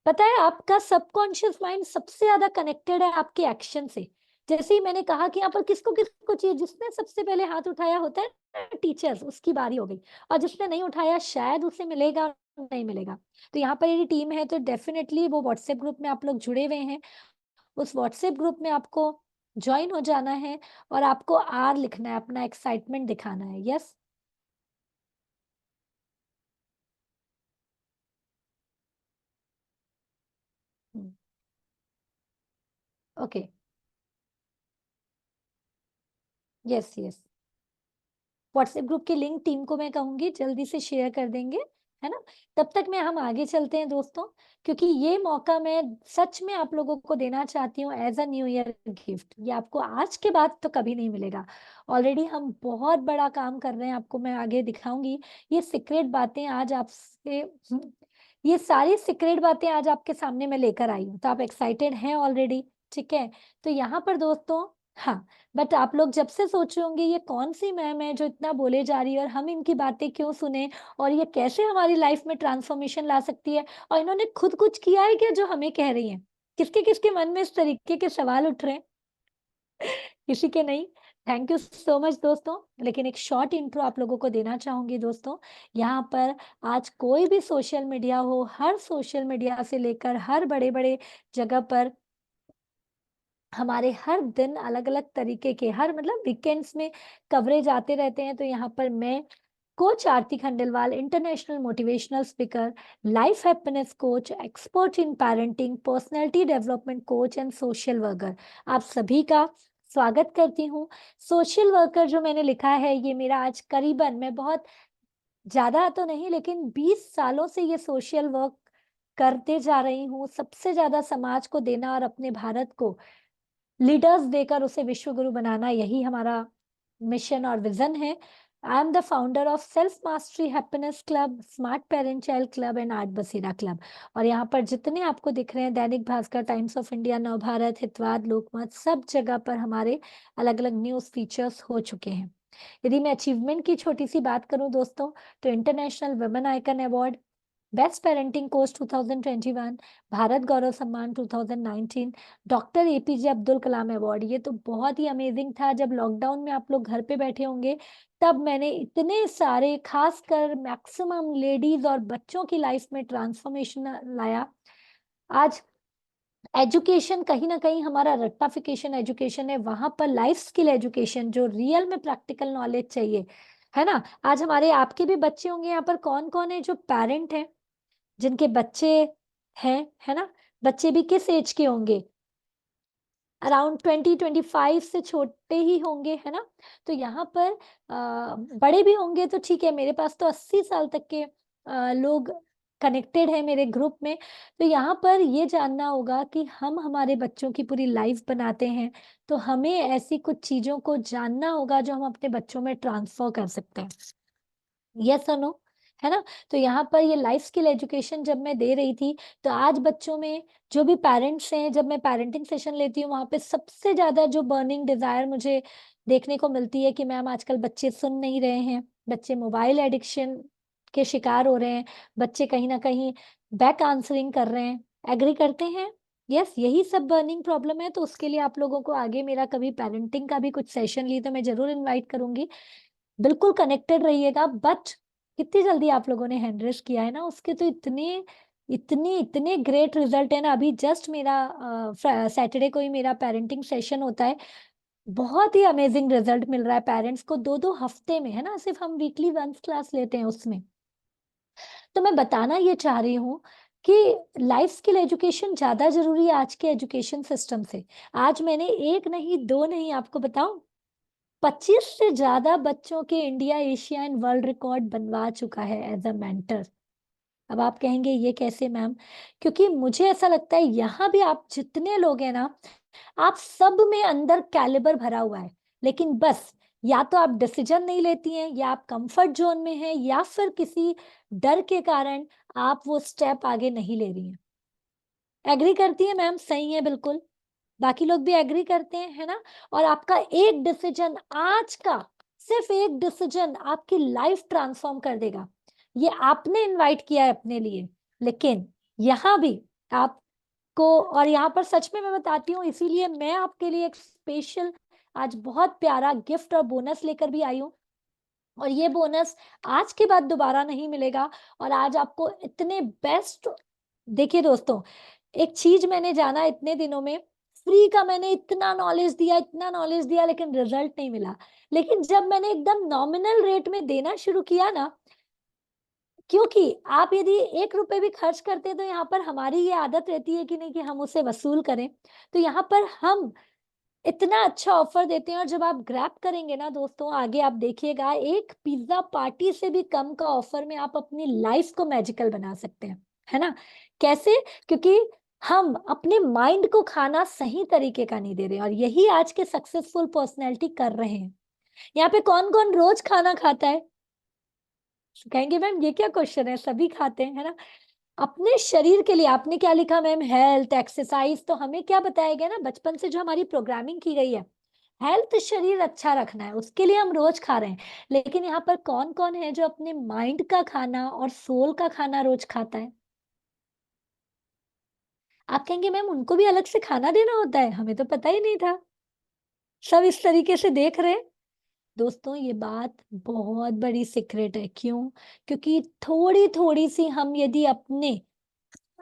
पता है आपका सबकॉन्शियस माइंड सबसे ज्यादा कनेक्टेड है आपके एक्शन से। जैसे ही मैंने कहा कि यहाँ पर किसको किसको चाहिए, जिसने सबसे पहले हाथ उठाया होता है टीचर्स, उसकी बारी हो गई। और जिसने नहीं उठाया शायद उसे मिलेगा, नहीं मिलेगा। तो यहाँ पर यदि टीम है तो डेफिनेटली वो व्हाट्सएप ग्रुप में आप लोग जुड़े हुए हैं, उस व्हाट्सएप ग्रुप में आपको ज्वाइन हो जाना है, और आपको आर लिखना है, अपना एक्साइटमेंट दिखाना है। Yes, okay, yes yes. WhatsApp group की लिंक टीम को मैं कहूंगी जल्दी से शेयर कर देंगे, है ना? तब तक में हम आगे चलते हैं दोस्तों, क्योंकि ये मौका मैं सच में आप लोगों को देना चाहती हूँ as a new year gift. ये आपको आज के बाद तो कभी नहीं मिलेगा। ऑलरेडी हम बहुत बड़ा काम कर रहे हैं, आपको मैं आगे दिखाऊंगी। ये सीक्रेट बातें आज आपसे ये सारी सीक्रेट बातें आज आपके सामने मैं लेकर आई हूँ, तो आप एक्साइटेड हैं ऑलरेडी? ठीक है, तो यहाँ पर दोस्तों, हाँ, बट आप लोग जब से सोच रहे होंगे ये कौन सी मैम है जो इतना बोले जा रही है, और हम इनकी बातें क्यों सुने, और ये कैसे हमारी लाइफ में ट्रांसफॉर्मेशन ला सकती है, और इन्होंने खुद कुछ किया है क्या जो हमें कह रही हैं? किसके किसके मन में इस तरीके के सवाल उठ रहे हैं? किसी के नहीं? थैंक यू सो मच दोस्तों। लेकिन एक शॉर्ट इंट्रो आप लोगों को देना चाहूंगी दोस्तों। यहाँ पर आज कोई भी सोशल मीडिया हो, हर सोशल मीडिया से लेकर हर बड़े बड़े जगह पर हमारे हर दिन अलग अलग तरीके के, हर मतलब वीकेंड्स में कवरेज आते रहते हैं। तो यहाँ पर मैं coach Aarti Khandelwal, international motivational speaker, life happiness coach, expert in parenting, personality development coach and social worker, आप सभी का स्वागत करती हूँ। सोशल वर्कर जो मैंने लिखा है, ये मेरा आज करीबन, मैं बहुत ज्यादा तो नहीं लेकिन 20 सालों से ये सोशल वर्क करते जा रही हूँ। सबसे ज्यादा समाज को देना और अपने भारत को लीडर्स देकर उसे विश्व गुरु बनाना, यही हमारा मिशन और विजन है। I am the founder of self mastery happiness club, smart parent child club and art Basera club. और यहाँ पर जितने आपको दिख रहे हैं, Dainik Bhaskar, Times of India, Navbharat, Hitavada, Lokmat, सब जगह पर हमारे अलग अलग न्यूज फीचर्स हो चुके हैं। यदि मैं अचीवमेंट की छोटी सी बात करूं दोस्तों, तो international women icon award, best parenting coach 2021, Bharat Gaurav Samman 2019, doctor APJ Abdul Kalam award. ये तो बहुत ही अमेजिंग था। जब लॉकडाउन में आप लोग घर पे बैठे होंगे, तब मैंने इतने सारे, खासकर मैक्सिमम लेडीज और बच्चों की लाइफ में ट्रांसफॉर्मेशन लाया। आज एजुकेशन कहीं ना कहीं हमारा रट्टाफिकेशन एजुकेशन है, वहां पर लाइफ स्किल एजुकेशन जो रियल में प्रैक्टिकल नॉलेज चाहिए, है ना? आज हमारे आपके भी बच्चे होंगे यहाँ पर, कौन कौन है जो पेरेंट हैं जिनके बच्चे हैं, है ना? बच्चे भी किस एज के होंगे? अराउंड 20-25 से छोटे ही होंगे, है ना। तो यहाँ पर बड़े भी होंगे तो ठीक है, मेरे पास तो 80 साल तक के लोग कनेक्टेड है मेरे ग्रुप में। तो यहाँ पर ये जानना होगा कि हम हमारे बच्चों की पूरी लाइफ बनाते हैं, तो हमें ऐसी कुछ चीजों को जानना होगा जो हम अपने बच्चों में ट्रांसफर कर सकते हैं। यस और नो, है ना। तो यहाँ पर ये लाइफ स्किल एजुकेशन जब मैं दे रही थी, तो आज बच्चों में जो भी पेरेंट्स हैं, जब मैं पेरेंटिंग सेशन लेती हूँ, वहां पे सबसे ज्यादा जो बर्निंग डिजायर मुझे देखने को मिलती है कि मैम आजकल बच्चे सुन नहीं रहे हैं, बच्चे मोबाइल एडिक्शन के शिकार हो रहे हैं, बच्चे कहीं ना कहीं बैक आंसरिंग कर रहे हैं। एग्री करते हैं? यस, यही सब बर्निंग प्रॉब्लम है। तो उसके लिए आप लोगों को आगे मेरा कभी पेरेंटिंग का भी कुछ सेशन ली तो मैं जरूर इन्वाइट करूंगी। बिल्कुल कनेक्टेड रहिएगा। बट कितनी जल्दी आप लोगों ने हैंड रेस किया है ना, उसके तो इतने इतने इतने ग्रेट रिजल्ट है ना। अभी जस्ट मेरा सैटरडे को ही मेरा पेरेंटिंग सेशन होता है, बहुत ही अमेजिंग रिजल्ट मिल रहा है पेरेंट्स को 2-2 हफ्ते में, है ना। सिर्फ हम वीकली वंस क्लास लेते हैं उसमें। तो मैं बताना ये चाह रही हूँ कि लाइफ स्किल एजुकेशन ज्यादा जरूरी है आज के एजुकेशन सिस्टम से। आज मैंने एक नहीं, दो नहीं, आपको बताऊं, 25 से ज्यादा बच्चों के India, Asia and world record बनवा चुका है एज अ मेंटर। अब आप कहेंगे ये कैसे मैम? क्योंकि मुझे ऐसा लगता है यहाँ भी आप जितने लोग हैं ना, आप सब में अंदर कैलिबर भरा हुआ है, लेकिन बस या तो आप डिसीजन नहीं लेती हैं, या आप कंफर्ट जोन में हैं, या फिर किसी डर के कारण आप वो स्टेप आगे नहीं ले रही हैं। एग्री करती है मैम? सही है, बिल्कुल। बाकी लोग भी एग्री करते हैं, है ना। और आपका एक डिसीजन आज का, सिर्फ एक डिसीजन आपकी लाइफ ट्रांसफॉर्म कर देगा। ये आपने इनवाइट किया है अपने लिए, लेकिन यहाँ भी आपको, और यहाँ पर सच में मैं बताती हूँ, इसीलिए मैं आपके लिए एक स्पेशल आज बहुत प्यारा गिफ्ट और बोनस लेकर भी आई हूँ। और ये बोनस आज के बाद दोबारा नहीं मिलेगा। और आज आपको इतने बेस्ट, देखिए दोस्तों, एक चीज मैंने जाना इतने दिनों में, फ्री का मैंने इतना नॉलेज दिया, इतना नॉलेज दिया, लेकिन रिजल्ट नहीं मिला। लेकिन जब मैंने एकदम नॉमिनल रेट में देना शुरू किया ना, क्योंकि आप यदि 1 रुपए भी खर्च करते हैं, तो यहाँ पर हमारी ये आदत रहती है कि नहीं, कि हम उसे वसूल करें। तो यहाँ पर हम इतना अच्छा ऑफर देते हैं, और जब आप ग्रैब करेंगे ना दोस्तों, आगे आप देखिएगा, एक पिज्जा पार्टी से भी कम का ऑफर में आप अपनी लाइफ को मैजिकल बना सकते हैं, है ना। कैसे? क्योंकि हम अपने माइंड को खाना सही तरीके का नहीं दे रहे हैं, और यही आज के सक्सेसफुल पर्सनैलिटी कर रहे हैं। यहाँ पे कौन कौन रोज खाना खाता है? कहेंगे मैम ये क्या क्वेश्चन है, सभी खाते हैं, है ना। अपने शरीर के लिए आपने क्या लिखा मैम? Health, exercise. तो हमें क्या बताया गया ना बचपन से, जो हमारी प्रोग्रामिंग की गई है, हेल्थ, शरीर अच्छा रखना है, उसके लिए हम रोज खा रहे हैं। लेकिन यहाँ पर कौन कौन है जो अपने माइंड का खाना और सोल का खाना रोज खाता है? आप कहेंगे मैम उनको भी अलग से खाना देना होता है, हमें तो पता ही नहीं था। सब इस तरीके से देख रहे हैं। दोस्तों ये बात बहुत बड़ी सीक्रेट है। क्यों? क्योंकि थोड़ी थोड़ी सी हम यदि अपने,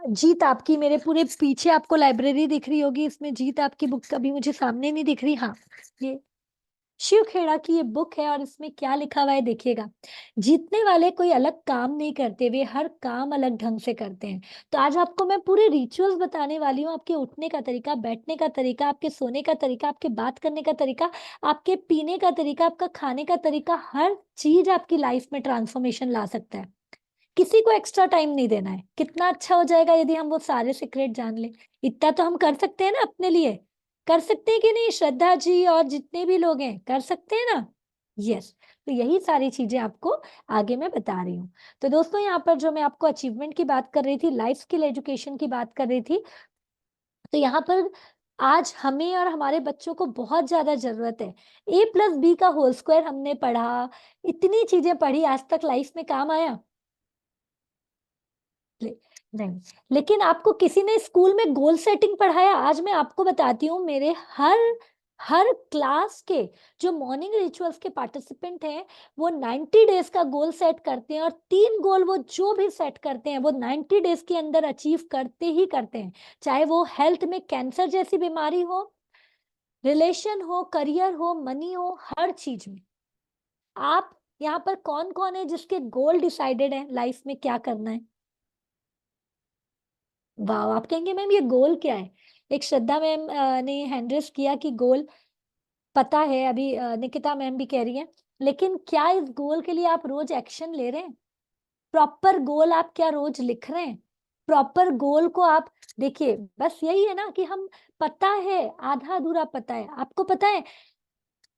जीत आपकी, मेरे पूरे पीछे आपको लाइब्रेरी दिख रही होगी, इसमें जीत आपकी बुक कभी मुझे सामने नहीं दिख रही। हाँ, ये शिव खेड़ा की ये बुक है, और इसमें क्या लिखा हुआ है देखिएगा। जीतने वाले कोई अलग काम नहीं करते, वे हर काम अलग ढंग से करते हैं। तो आज आपको मैं पूरे रिचुअल्स बताने वाली हूँ, आपके उठने का तरीका, बैठने का तरीका, आपके सोने का तरीका, आपके बात करने का तरीका, आपके पीने का तरीका, आपका खाने का तरीका, हर चीज आपकी लाइफ में ट्रांसफॉर्मेशन ला सकता है। किसी को एक्स्ट्रा टाइम नहीं देना है। कितना अच्छा हो जाएगा यदि हम वो सारे सीक्रेट जान ले। इतना तो हम कर सकते हैं ना अपने लिए। कर सकते हैं कि नहीं? श्रद्धा जी और जितने भी लोग हैं, कर सकते हैं ना? यस। तो यही सारी चीजें आपको आगे मैं बता रही हूँ। तो दोस्तों यहाँ पर जो मैं आपको अचीवमेंट की बात कर रही थी, लाइफ स्किल एजुकेशन की बात कर रही थी, तो यहाँ पर आज हमें और हमारे बच्चों को बहुत ज्यादा जरूरत है। A+B का होल स्क्वायर हमने पढ़ा, इतनी चीजें पढ़ी, आज तक लाइफ में काम आया? ले- नहीं। लेकिन आपको किसी ने स्कूल में गोल सेटिंग पढ़ाया? आज मैं आपको बताती हूँ, मेरे हर हर क्लास के जो मॉर्निंग रिचुअल्स के पार्टिसिपेंट हैं, वो 90 डेज का गोल सेट करते हैं, और 3 गोल वो जो भी सेट करते हैं, वो 90 डेज के अंदर अचीव करते ही करते हैं। चाहे वो हेल्थ में कैंसर जैसी बीमारी हो, रिलेशन हो, करियर हो, मनी हो, हर चीज में। आप यहाँ पर कौन कौन है जिसके गोल डिसाइडेड है लाइफ में क्या करना है? वाह, आप कहेंगे मैम ये गोल क्या है? एक श्रद्धा मैम ने हैंड रेस किया कि गोल पता है, अभी निकिता मैम भी कह रही है, लेकिन क्या इस गोल के लिए आप रोज एक्शन ले रहे हैं? प्रॉपर गोल आप क्या रोज लिख रहे हैं? प्रॉपर गोल को आप देखिए, बस यही है ना कि हम, पता है आधा अधूरा पता है। आपको पता है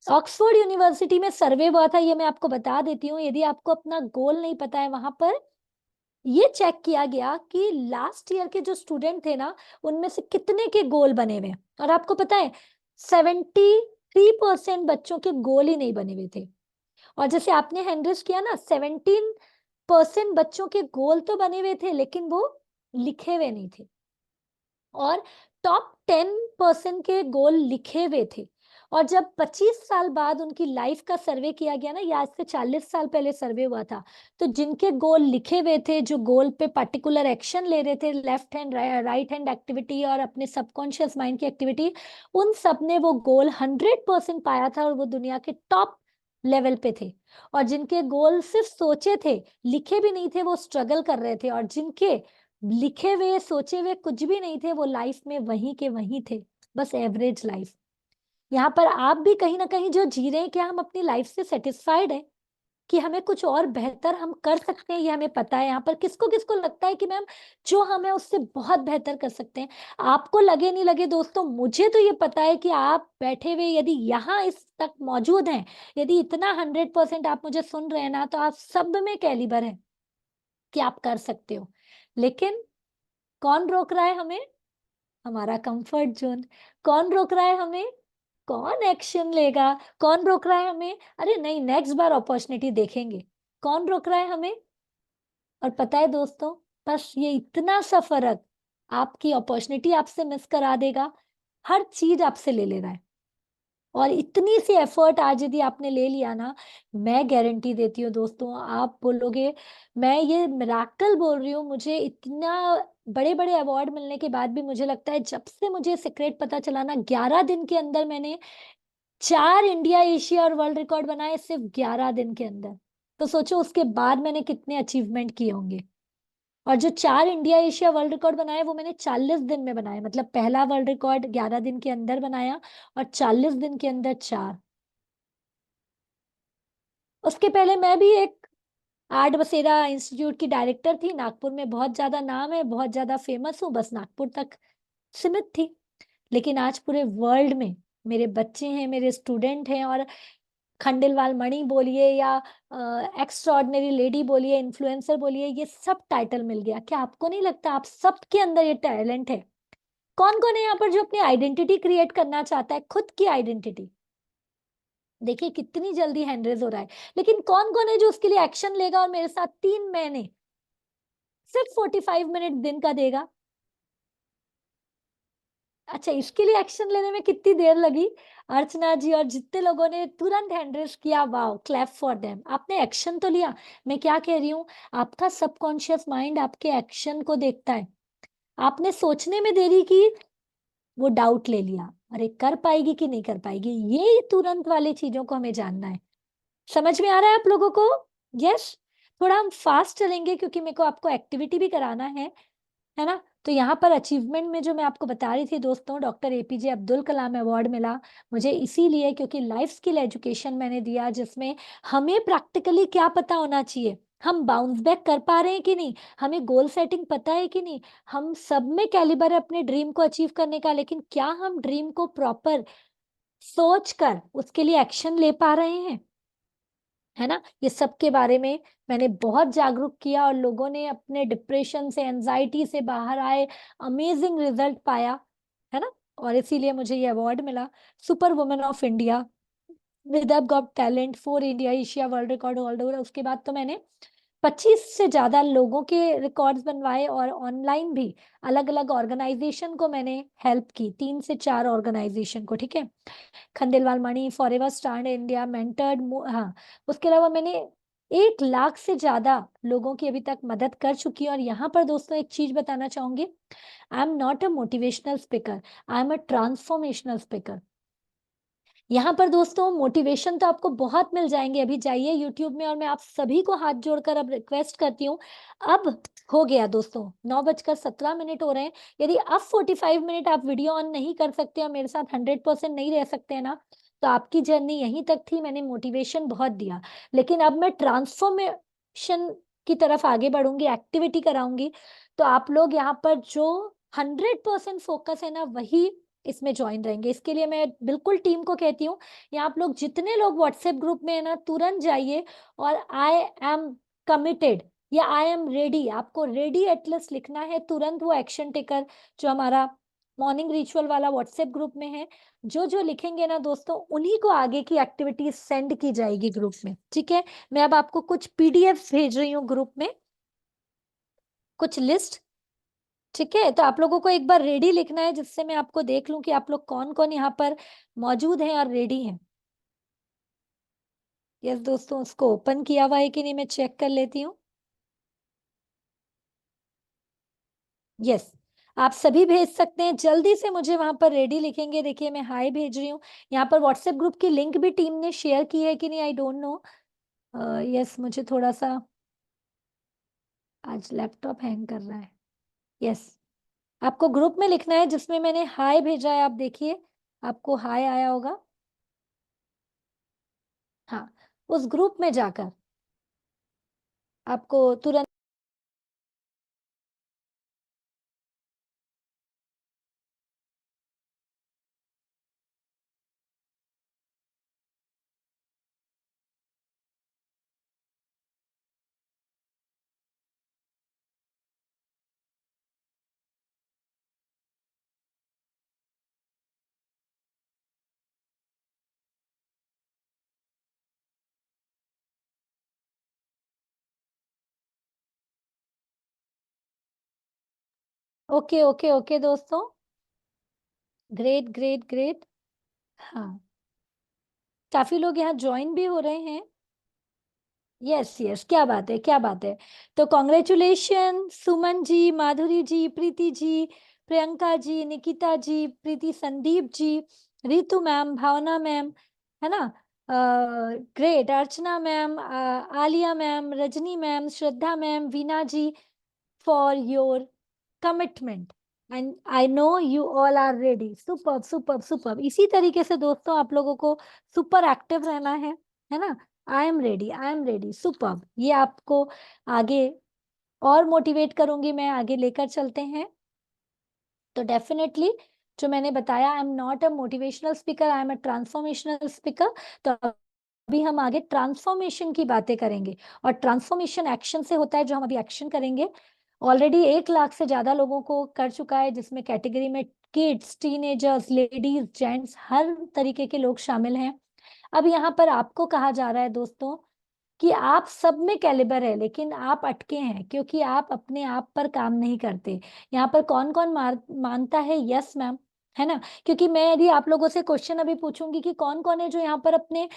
ऑक्सफोर्ड यूनिवर्सिटी में सर्वे हुआ था, ये मैं आपको बता देती हूँ, यदि आपको अपना गोल नहीं पता है, वहां पर ये चेक किया गया कि लास्ट ईयर के जो स्टूडेंट थे ना, उनमें से कितने के गोल बने हुए हैं। और आपको पता है 73% बच्चों के गोल ही नहीं बने हुए थे। और जैसे आपने हैंडरेस किया ना, 17% बच्चों के गोल तो बने हुए थे, लेकिन वो लिखे हुए नहीं थे। और टॉप 10% के गोल लिखे हुए थे। और जब 25 साल बाद उनकी लाइफ का सर्वे किया गया ना, या आज से 40 साल पहले सर्वे हुआ था, तो जिनके गोल लिखे हुए थे, जो गोल पे पर्टिकुलर एक्शन ले रहे थे, left hand right hand activity और अपने सबकॉन्शियस माइंड की एक्टिविटी, उन सब ने वो गोल 100% पाया था, और वो दुनिया के टॉप लेवल पे थे। और जिनके गोल सिर्फ सोचे थे, लिखे भी नहीं थे, वो स्ट्रगल कर रहे थे। और जिनके लिखे हुए सोचे हुए कुछ भी नहीं थे, वो लाइफ में वहीं के वहीं थे, बस एवरेज लाइफ। यहाँ पर आप भी कहीं ना कहीं जो जी रहे हैं, क्या हम अपनी लाइफ से सेटिस्फाइड है कि हमें कुछ और बेहतर हम कर सकते हैं, ये हमें पता है? यहाँ पर किसको किसको लगता है कि मैम जो हम है उससे बहुत बेहतर कर सकते हैं? आपको लगे नहीं लगे दोस्तों, मुझे तो ये पता है कि आप बैठे हुए यदि यहाँ इस तक मौजूद हैं, यदि इतना 100% आप मुझे सुन रहे हैं ना, तो आप सब में कैलिबर है कि आप कर सकते हो। लेकिन कौन रोक रहा है हमें? हमारा कंफर्ट जोन। कौन रोक रहा है हमें? कौन एक्शन लेगा? कौन रोक रहा है हमें? अरे नहीं, नेक्स्ट बार अपॉर्चुनिटी देखेंगे। कौन रोक रहा है हमें? और पता है दोस्तों, बस ये इतना सा फर्क आपकी अपॉर्चुनिटी आपसे मिस करा देगा। हर चीज आपसे ले ले रहा है। और इतनी सी एफर्ट आज यदि आपने ले लिया ना, मैं गारंटी देती हूँ दोस्तों, आप बोलोगे, मैं ये मिराकल बोल रही हूँ, मुझे इतना बड़े बड़े अवार्ड मिलने के बाद भी मुझे लगता है, जब से मुझे सीक्रेट पता चला ना, 11 दिन के अंदर मैंने 4 इंडिया एशिया और वर्ल्ड रिकॉर्ड बनाए, सिर्फ 11 दिन के अंदर। तो सोचो उसके बाद मैंने कितने अचीवमेंट किए होंगे। और जो 4 इंडिया एशिया वर्ल्ड रिकॉर्ड बनाए, वो मैंने 40 दिन में बनाए। मतलब पहला वर्ल्ड रिकॉर्ड 11 दिन के अंदर बनाया, और 40 दिन के अंदर 4। उसके पहले मैं भी एक आर्ट बसेरा इंस्टीट्यूट की डायरेक्टर थी, नागपुर में बहुत ज्यादा नाम है, बहुत ज्यादा फेमस हूँ, बस नागपुर तक सीमित थी। लेकिन आज पूरे वर्ल्ड में मेरे बच्चे हैं, मेरे स्टूडेंट हैं। और खंडेलवाल मणि बोलिए, या एक्स्ट्रॉर्डिनरी लेडी बोलिए, इन्फ्लुएंसर बोलिए, ये सब टाइटल मिल गया। क्या आपको नहीं लगता आप सबके अंदर ये टैलेंट है? कौन कौन है यहाँ पर जो अपनी आइडेंटिटी क्रिएट करना चाहता है, खुद की आइडेंटिटी? देखिए कितनी जल्दी हैंडरेज हो रहा है। लेकिन कौन कौन है जो उसके लिए एक्शन लेगा और मेरे साथ 3 महीने, सिर्फ 45 मिनट दिन का देगा? अच्छा, इसके लिए एक्शन लेने में कितनी देर लगी? अर्चना जी और जितने लोगों ने तुरंत हैंडरेज किया, वाओ, क्लैप फॉर देम। आपने एक्शन तो लिया। मैं क्या कह रही हूँ, आपका सबकॉन्शियस माइंड आपके एक्शन को देखता है। आपने सोचने में देरी की, वो डाउट ले लिया, अरे कर पाएगी कि नहीं कर पाएगी। ये तुरंत वाली चीजों को हमें जानना है। समझ में आ रहा है आप लोगों को? यस। थोड़ा हम फास्ट चलेंगे, क्योंकि मेरे को आपको एक्टिविटी भी कराना है ना? तो यहाँ पर अचीवमेंट में जो मैं आपको बता रही थी दोस्तों, doctor APJ Abdul Kalam award मिला मुझे इसीलिए क्योंकि लाइफ स्किल एजुकेशन मैंने दिया, जिसमें हमें प्रैक्टिकली क्या पता होना चाहिए, हम बाउंस बैक कर पा रहे हैं कि नहीं, हमें गोल सेटिंग पता है कि नहीं, हम सब में कैलिबर है अपने ड्रीम को अचीव करने का, लेकिन क्या हम ड्रीम को प्रॉपर सोच कर उसके लिए एक्शन ले पा रहे हैं, है ना? ये सब के बारे में मैंने बहुत जागरूक किया, और लोगों ने अपने डिप्रेशन से, एंजाइटी से बाहर आए, अमेजिंग रिजल्ट पाया, है ना? और इसीलिए मुझे ये अवार्ड मिला, super women of India, with got talent, 4 India Asia world record holder. उसके बाद तो मैंने 25 से ज्यादा लोगों के रिकॉर्ड्स बनवाए, और ऑनलाइन भी अलग अलग ऑर्गेनाइजेशन को मैंने हेल्प की, 3 से 4 ऑर्गेनाइजेशन को, ठीक है? खंडेलवाल मणि, फॉरएवर स्टैंड इंडिया, मेंटर्ड, हाँ। उसके अलावा मैंने 1 लाख से ज्यादा लोगों की अभी तक मदद कर चुकी हूँ। और यहाँ पर दोस्तों एक चीज बताना चाहूंगी, I am not a motivational speaker, I am a transformational speaker. यहाँ पर दोस्तों मोटिवेशन तो आपको बहुत मिल जाएंगे। अभी जाइए यूट्यूब में और मैं आप सभी को हाथ जोड़कर अब रिक्वेस्ट करती हूँ। अब हो गया दोस्तों, 9:17 हो रहे हैं। यदि अब 45 मिनट आप वीडियो ऑन नहीं कर सकते और मेरे साथ 100% नहीं रह सकते हैं ना, तो आपकी जर्नी यहीं तक थी। मैंने मोटिवेशन बहुत दिया, लेकिन अब मैं ट्रांसफॉर्मेशन की तरफ आगे बढ़ूंगी, एक्टिविटी कराऊंगी। तो आप लोग यहाँ पर जो 100% फोकस है ना, वही इसमें ज्वाइन रहेंगे। इसके लिए मैं बिल्कुल टीम को कहती हूँ, या आप लोग जितने लोग व्हाट्सएप ग्रुप में है ना, तुरंत जाइए और आई एम कमिटेड या आई एम रेडी, आपको रेडी एटलस लिखना है। तुरंत वो एक्शन टेकर जो हमारा मॉर्निंग रिचुअल वाला व्हाट्सएप ग्रुप में है, जो जो लिखेंगे ना दोस्तों, उन्हीं को आगे की एक्टिविटीज सेंड की जाएगी ग्रुप में। ठीक है, मैं अब आपको कुछ पीडीएफ भेज रही हूँ ग्रुप में, कुछ लिस्ट। ठीक है, तो आप लोगों को एक बार रेडी लिखना है, जिससे मैं आपको देख लूं कि आप लोग कौन कौन यहाँ पर मौजूद हैं और रेडी हैं। यस दोस्तों, उसको ओपन किया हुआ है कि नहीं मैं चेक कर लेती हूँ। यस, आप सभी भेज सकते हैं। जल्दी से मुझे वहां पर रेडी लिखेंगे। देखिए मैं हाय भेज रही हूँ। यहाँ पर व्हाट्सएप ग्रुप की लिंक भी टीम ने शेयर की है कि नहीं, आई डोंट नो। यस, मुझे थोड़ा सा आज लैपटॉप हैंग कर रहा है। यस, आपको ग्रुप में लिखना है जिसमें मैंने हाय भेजा है। आप देखिए, आपको हाय आया होगा। हाँ, उस ग्रुप में जाकर आपको तुरंत ओके ओके ओके दोस्तों, ग्रेट ग्रेट ग्रेट। हाँ, काफी लोग यहाँ ज्वाइन भी हो रहे हैं। यस यस, क्या बात है, क्या बात है। तो congratulation Suman ji, Madhuri ji, Preeti ji, Priyanka ji, Nikita ji, Preeti, Sandeep ji, Ritu ma'am, Bhavna ma'am, है ना, great, Archana ma'am, Aliya ma'am, Rajni ma'am, Shraddha ma'am, Veena ji, for your commitment and I know you all are ready. Superb, superb, superb. इसी तरीके से दोस्तों आप लोगों को सुपर एक्टिव रहना है ना। I am ready, I am ready, superb. ये आपको आगे और मोटिवेट करूंगी मैं, आगे लेकर चलते हैं। तो डेफिनेटली जो मैंने बताया, I am not a motivational speaker, I am a transformational speaker. तो अभी हम आगे ट्रांसफॉर्मेशन की बातें करेंगे, और ट्रांसफॉर्मेशन एक्शन से होता है, जो हम अभी एक्शन करेंगे। ऑलरेडी 1 लाख से ज्यादा लोगों को कर चुका है, जिसमें कैटेगरी में किड्स, टीनेजर्स, लेडीज, जेंट्स, हर तरीके के लोग शामिल हैं। अब यहाँ पर आपको कहा जा रहा है दोस्तों कि आप सब में कैलिबर है, लेकिन आप अटके हैं क्योंकि आप अपने आप पर काम नहीं करते। यहाँ पर कौन कौन मानता है यस मैम, है ना। क्योंकि मैं यदि आप लोगों से क्वेश्चन अभी पूछूंगी कि कौन कौन है जो यहाँ पर अपने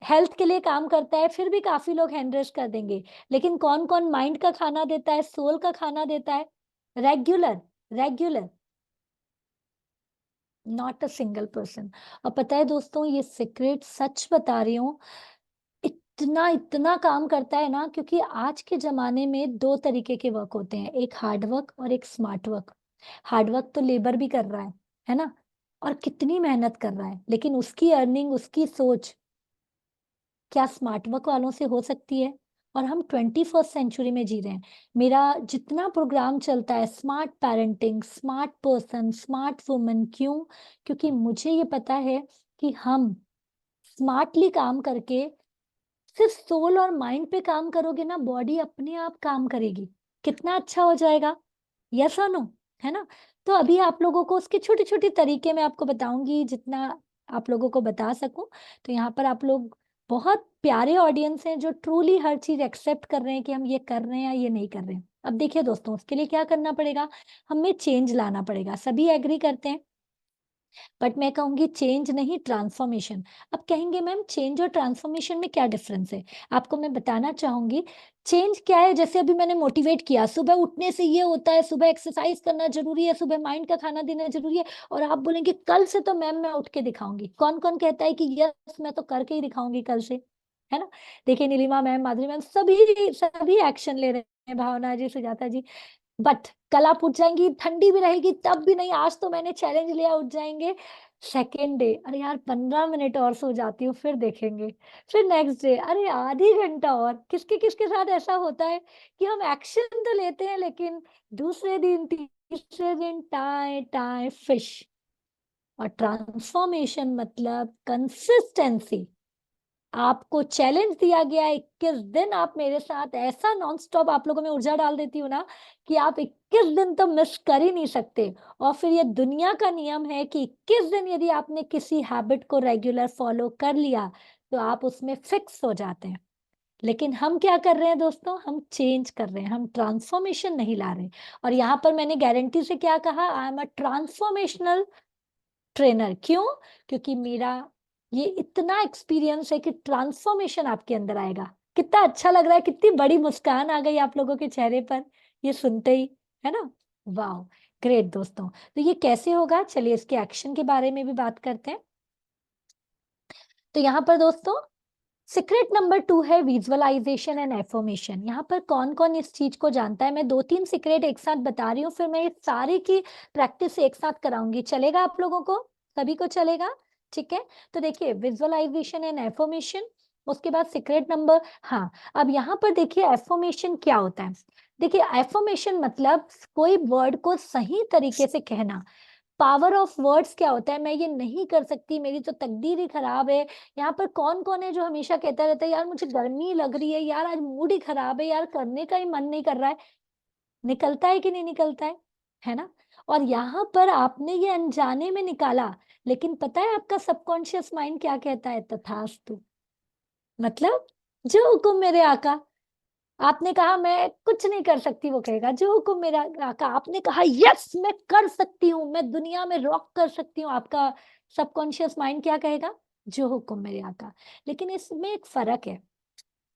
हेल्थ के लिए काम करता है, फिर भी काफी लोग हैंड रेज कर देंगे। लेकिन कौन कौन माइंड का खाना देता है, सोल का खाना देता है, regular, regular, not a single person. और पता है दोस्तों, ये सीक्रेट सच बता रही हूँ, इतना इतना काम करता है ना, क्योंकि आज के जमाने में दो तरीके के वर्क होते हैं, एक हार्ड वर्क और एक स्मार्ट वर्क। हार्ड वर्क तो लेबर भी कर रहा है ना, और कितनी मेहनत कर रहा है, लेकिन उसकी अर्निंग, उसकी सोच क्या स्मार्ट वर्क वालों से हो सकती है। और हम 21st सेंचुरी में जी रहे हैं। मेरा जितना प्रोग्राम चलता है, smart parenting, smart person, smart woman, क्यों? क्योंकि मुझे ये पता है कि हम स्मार्टली काम करके, सिर्फ सोल और माइंड पे काम करोगे ना, बॉडी अपने आप काम करेगी, कितना अच्छा हो जाएगा। यस और नो, है ना। तो अभी आप लोगों को उसके छोटे छोटे तरीके मैं आपको बताऊंगी, जितना आप लोगों को बता सकूं। तो यहाँ पर आप लोग बहुत प्यारे ऑडियंस हैं, जो ट्रूली हर चीज एक्सेप्ट कर रहे हैं कि हम ये कर रहे हैं या ये नहीं कर रहे हैं। अब देखिए दोस्तों, उसके लिए क्या करना पड़ेगा, हमें चेंज लाना पड़ेगा। सभी एग्री करते हैं बट मैं कहूंगी चेंज नहीं, ट्रांसफॉर्मेशन। अब कहेंगे मैम चेंज और ट्रांसफॉर्मेशन में क्या डिफरेंस है? आपको मैं बताना चाहूंगी चेंज क्या है। जैसे अभी मैंने मोटिवेट किया, सुबह उठने से ये होता है, सुबह एक्सरसाइज करना जरूरी है, सुबह माइंड का खाना देना जरूरी है, और आप बोलेंगे कल से तो मैम मैं उठ के दिखाऊंगी। कौन कौन कहता है कि यस मैं तो करके ही दिखाऊंगी कल से, है ना? देखिए नीलिमा मैम, माधुरी मैम, सभी सभी एक्शन ले रहे हैं, भावना जी, सुजाता जी। बट कल आप उठ जाएंगी, ठंडी भी रहेगी तब भी नहीं, आज तो मैंने चैलेंज लिया, उठ जाएंगे। सेकेंड डे अरे यार 15 मिनट और सो जाती हूँ, फिर देखेंगे। फिर नेक्स्ट डे अरे आधी घंटा और। किसके किसके साथ ऐसा होता है कि हम एक्शन तो लेते हैं लेकिन दूसरे दिन तीसरे दिन टाए टाए फिश। और ट्रांसफॉर्मेशन मतलब कंसिस्टेंसी। आपको चैलेंज दिया गया 21 दिन, आप मेरे साथ ऐसा नॉन स्टॉप आप लोगों में ऊर्जा डाल देती हूँ ना कि आप 21 दिन तो मिस कर ही नहीं सकते। और फिर ये दुनिया का नियम है कि 21 दिन यदि आपने किसी हैबिट को रेगुलर फॉलो कर लिया तो आप उसमें फिक्स हो जाते हैं। लेकिन हम क्या कर रहे हैं दोस्तों, हम चेंज कर रहे हैं, हम ट्रांसफॉर्मेशन नहीं ला रहे। और यहाँ पर मैंने गारंटी से क्या कहा, I am a transformational trainer. क्यों? क्योंकि मेरा ये इतना एक्सपीरियंस है कि ट्रांसफॉर्मेशन आपके अंदर आएगा। कितना अच्छा लग रहा है, कितनी बड़ी मुस्कान आ गई आप लोगों के चेहरे पर ये सुनते ही, है ना? वाह, ग्रेट दोस्तों। तो ये कैसे होगा, चलिए इसके एक्शन के बारे में भी बात करते हैं। तो यहाँ पर दोस्तों सीक्रेट नंबर 2 है विजुअलाइजेशन एंड एफर्मेशन। यहाँ पर कौन कौन इस चीज को जानता है? मैं 2-3 सीक्रेट एक साथ बता रही हूँ, फिर मैं इस सारी की प्रैक्टिस एक साथ कराऊंगी। चलेगा आप लोगों को? सभी को चलेगा? ठीक है। तो देखिए विजुअलाइजेशन एंड एफर्मेशन, उसके बाद सीक्रेट नंबर। हाँ, अब यहाँ पर देखिए एफर्मेशन क्या होता है। देखिए एफर्मेशन मतलब कोई वर्ड को सही तरीके से कहना। पावर ऑफ वर्ड्स क्या होता है, मैं ये नहीं कर सकती, मेरी तो तकदीर ही खराब है। यहाँ पर कौन कौन है जो हमेशा कहता रहता है यार मुझे गर्मी लग रही है, यार आज मूड ही खराब है, यार करने का ही मन नहीं कर रहा है? निकलता है कि नहीं निकलता है ना? और यहाँ पर आपने ये अनजाने में निकाला, लेकिन पता है आपका सबकॉन्शियस माइंड क्या कहता है? तथास्तु। मतलब जो हुक्म मेरे आका। आपने कहा मैं कुछ नहीं कर सकती, वो कहेगा जो हुक्म मेरा आका। आपने कहा यस मैं कर सकती हूँ, मैं दुनिया में रॉक कर सकती हूँ, आपका सबकॉन्शियस माइंड क्या कहेगा? जो हुक्म मेरे आका। लेकिन इसमें एक फर्क है।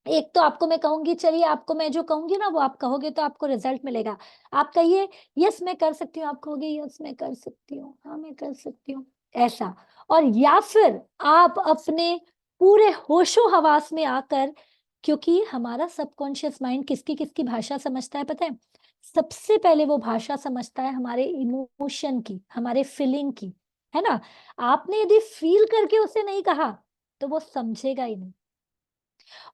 एक तो आपको मैं कहूंगी, चलिए आपको मैं जो कहूंगी ना वो आप कहोगे तो आपको रिजल्ट मिलेगा। आप कहिए यस मैं कर सकती हूँ, आप कहोगे यस मैं कर सकती हूँ, हाँ मैं कर सकती हूँ, ऐसा। और या फिर आप अपने पूरे होशो हवास में आकर, क्योंकि हमारा सबकॉन्शियस माइंड किसकी किसकी भाषा समझता है पता है? सबसे पहले वो भाषा समझता है हमारे इमोशन की, हमारे फीलिंग की, है ना? आपने यदि फील करके उसे नहीं कहा तो वो समझेगा ही नहीं।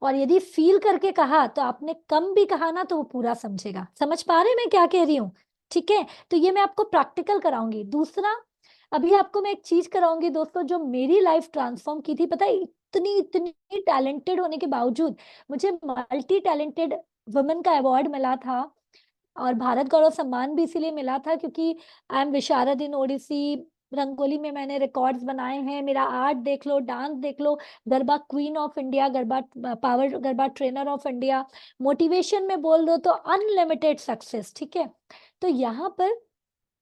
और यदि फील करके कहा तो आपने कम भी कहा ना तो वो पूरा समझेगा। समझ पा रहे हैं मैं क्या कह रही हूँ? ठीक है। तो ये मैं आपको प्रैक्टिकल कराऊंगी। दूसरा, अभी आपको मैं एक चीज कराऊंगी दोस्तों जो मेरी लाइफ ट्रांसफॉर्म की थी। पता है इतनी इतनी टैलेंटेड होने के बावजूद मुझे मल्टी टैलेंटेड वुमेन का अवार्ड मिला था, और भारत गौरव सम्मान भी इसीलिए मिला था क्योंकि आई एम विशारद इन ओडिसी। रंगोली में मैंने रिकॉर्ड्स बनाए हैं, मेरा आर्ट देख लो, डांस देख लो, garba queen of India, garba power garba trainer of India, motivation में बोल दो तो अनलिमिटेड सक्सेस। ठीक है। तो यहाँ पर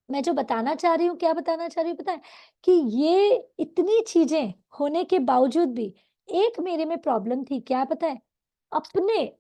मैं जो बताना चाह रही हूँ, क्या बताना चाह रही हूँ पता है? कि ये इतनी चीजें होने के बावजूद भी एक मेरे में प्रॉब्लम थी, क्या पता है? अपने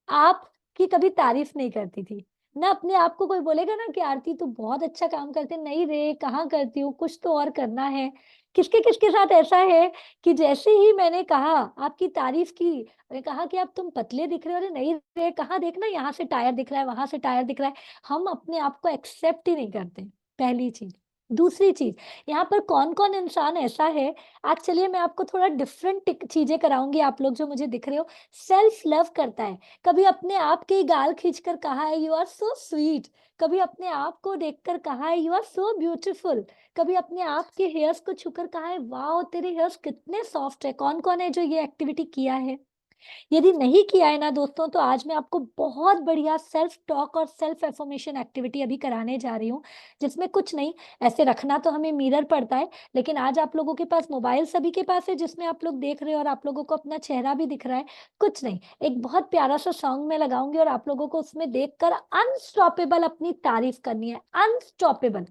आप की कभी तारीफ नहीं करती थी ना। अपने आप को कोई बोलेगा ना कि आरती तू बहुत अच्छा काम करती है, नहीं रे कहाँ करती हूँ, कुछ तो और करना है। किसके किसके साथ ऐसा है कि जैसे ही मैंने कहा, आपकी तारीफ की, मैंने कहा कि आप तुम पतले दिख रहे हो, अरे नहीं रे कहाँ, देखना यहाँ से टायर दिख रहा है, वहां से टायर दिख रहा है। हम अपने आप को एक्सेप्ट ही नहीं करते, पहली चीज। दूसरी चीज, यहाँ पर कौन कौन इंसान ऐसा है, आज चलिए मैं आपको थोड़ा डिफरेंट चीजें कराऊंगी। आप लोग जो मुझे दिख रहे हो, सेल्फ लव करता है। कभी अपने आप के गाल खींचकर कहा है यू आर सो स्वीट, कभी अपने आप को देखकर कहा है यू आर सो ब्यूटीफुल, कभी अपने आप के हेयर्स को छूकर कहा है वाह तेरे हेयर्स कितने सॉफ्ट है। कौन कौन है जो ये एक्टिविटी किया है? यदि नहीं किया है ना दोस्तों, तो आज मैं आपको बहुत बढ़िया सेल्फ टॉक और सेल्फ एफर्मेशन एक्टिविटी अभी कराने जा रही हूँ, जिसमें कुछ नहीं, ऐसे रखना तो हमें मिरर पड़ता है, लेकिन आज आप लोगों के पास मोबाइल सभी के पास है जिसमें आप लोग देख रहे हो और आप लोगों को अपना चेहरा भी दिख रहा है। कुछ नहीं, एक बहुत प्यारा सा सॉन्ग मैं लगाऊंगी और आप लोगों को उसमें देखकर अनस्टॉपेबल अपनी तारीफ करनी है, अनस्टॉपेबल।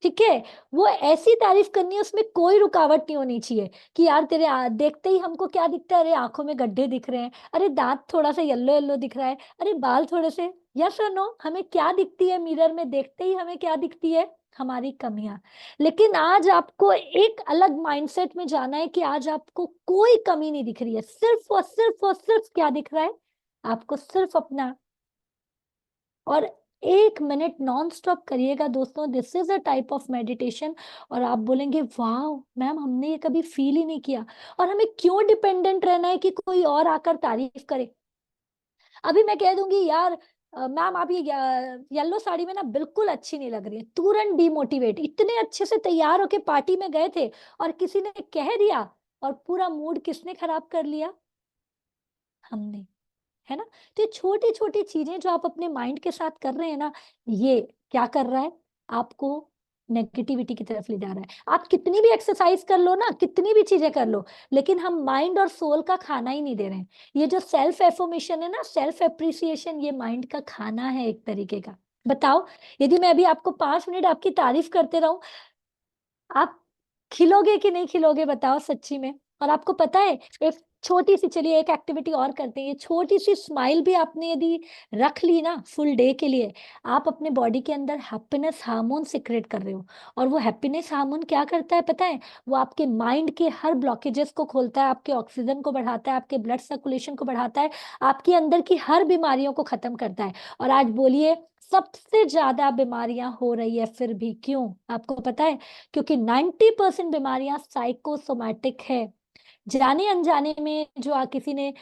ठीक है, वो ऐसी तारीफ करनी है, उसमें कोई रुकावट नहीं होनी चाहिए कि यार तेरे देखते ही हमको क्या दिखता है, अरे आंखों में गड्ढे दिख रहे हैं, अरे दांत थोड़ा सा येलो येलो दिख रहा है, अरे बाल थोड़े से। यस और नो, हमें क्या दिखती है मिरर में, देखते ही हमें क्या दिखती है, हमारी कमियां। लेकिन आज आपको एक अलग माइंडसेट में जाना है कि आज आपको कोई कमी नहीं दिख रही है, सिर्फ और सिर्फ और सिर्फ क्या दिख रहा है आपको, सिर्फ अपना। और 1 मिनट नॉन स्टॉप करिएगा दोस्तों, this is a type of meditation. और आप बोलेंगे वाह मैम, हमने ये कभी फील ही नहीं किया। और हमें क्यों डिपेंडेंट रहना है कि कोई और आकर तारीफ करे। अभी मैं कह दूंगी यार मैम आप ये येलो साड़ी में ना बिल्कुल अच्छी नहीं लग रही है, तुरंत डिमोटिवेट। इतने अच्छे से तैयार होके पार्टी में गए थे और किसी ने कह दिया, और पूरा मूड किसने खराब कर लिया, हमने, है ना। तो ये छोटी छोटी चीजें जो आप अपने माइंड के साथ कर रहे हैं ना, ये क्या कर रहा है, आपको नेगेटिविटी की तरफ ले जा रहा है। आप कितनी भी एक्सरसाइज कर लो ना, कितनी भी चीजें कर लो, लेकिन हम माइंड और सोल का खाना ही नहीं दे रहे हैं। ये जो सेल्फ एफर्मेशन है ना, सेल्फ एप्रिसिएशन, ये माइंड का खाना है एक तरीके का। बताओ, यदि मैं अभी आपको 5 मिनट आपकी तारीफ करते रहूं, आप खिलोगे कि नहीं खिलोगे, बताओ सच्ची में। और आपको पता है, एक छोटी सी, चलिए एक एक्टिविटी और करते हैं, ये छोटी सी स्माइल भी आपने यदि रख ली ना फुल डे के लिए, आप अपने बॉडी के अंदर हैप्पीनेस हार्मोन सिक्रेट कर रहे हो। और वो हैप्पीनेस हार्मोन क्या करता है पता है, वो आपके माइंड के हर ब्लॉकेजेस को खोलता है, आपके ऑक्सीजन को बढ़ाता है, आपके ब्लड सर्कुलेशन को बढ़ाता है, आपके अंदर की हर बीमारियों को खत्म करता है। और आज बोलिए, सबसे ज्यादा बीमारियां हो रही है फिर भी क्यों, आपको पता है? क्योंकि 90% बीमारियां साइकोसोमैटिक है। जाने अनजाने में जो किसी ने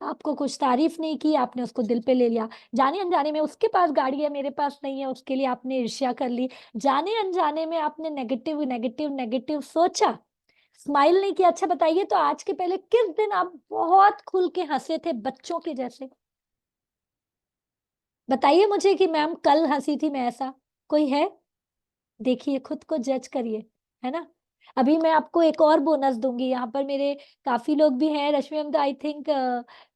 आपको कुछ तारीफ नहीं की, आपने उसको दिल पे ले लिया। जाने अनजाने में उसके पास गाड़ी है मेरे पास नहीं है, उसके लिए आपने ईर्ष्या कर ली। जाने अनजाने में आपने नेगेटिव नेगेटिव नेगेटिव सोचा, स्माइल नहीं किया। अच्छा बताइए, तो आज के पहले किस दिन आप बहुत खुल के हंसे थे बच्चों के जैसे? बताइए मुझे कि मैम कल हंसी थी मैं, ऐसा कोई है? देखिए, खुद को जज करिए, है ना। अभी मैं आपको एक और बोनस दूंगी, यहाँ पर मेरे काफी लोग भी हैं। रश्मि, हम तो आई थिंक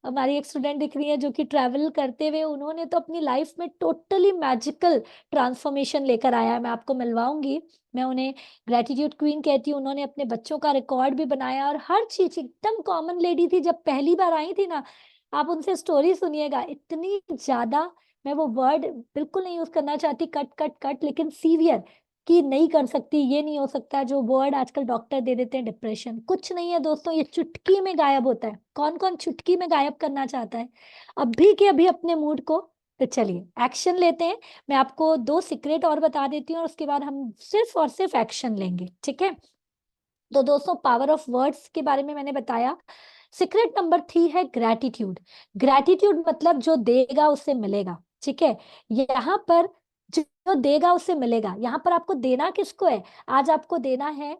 हमारी एक स्टूडेंट दिख रही है जो कि ट्रैवल करते हुए, उन्होंने तो अपनी लाइफ में टोटली मैजिकल ट्रांसफॉर्मेशन लेकर आया है। मैं आपको मिलवाऊंगी, मैं उन्हें ग्रेटिट्यूड क्वीन कहती हूँ। उन्होंने अपने बच्चों का रिकॉर्ड भी बनाया, और हर चीज एकदम कॉमन लेडी थी, जब पहली बार आई थी ना। आप उनसे स्टोरी सुनिएगा, इतनी ज्यादा, मैं वो वर्ड बिल्कुल नहीं यूज करना चाहती, कट कट कट, लेकिन सीवियर, कि नहीं कर सकती, ये नहीं हो सकता, जो वर्ड आजकल डॉक्टर दे देते हैं डिप्रेशन, कुछ नहीं है दोस्तों, ये चुटकी में गायब होता है। कौन कौन चुटकी में गायब करना चाहता है अभी के अभी अपने मूड को? तो चलिए एक्शन लेते हैं। मैं आपको 2 सीक्रेट और बता देती हूँ, और उसके बाद हम सिर्फ और सिर्फ एक्शन लेंगे, ठीक है। तो दोस्तों, पावर ऑफ वर्ड्स के बारे में मैंने बताया। सीक्रेट नंबर 3 है ग्रैटिट्यूड। ग्रैटिट्यूड मतलब जो देगा उससे मिलेगा, ठीक है। यहाँ पर जो देगा उससे मिलेगा, यहाँ पर आपको देना किसको है? आज आपको देना है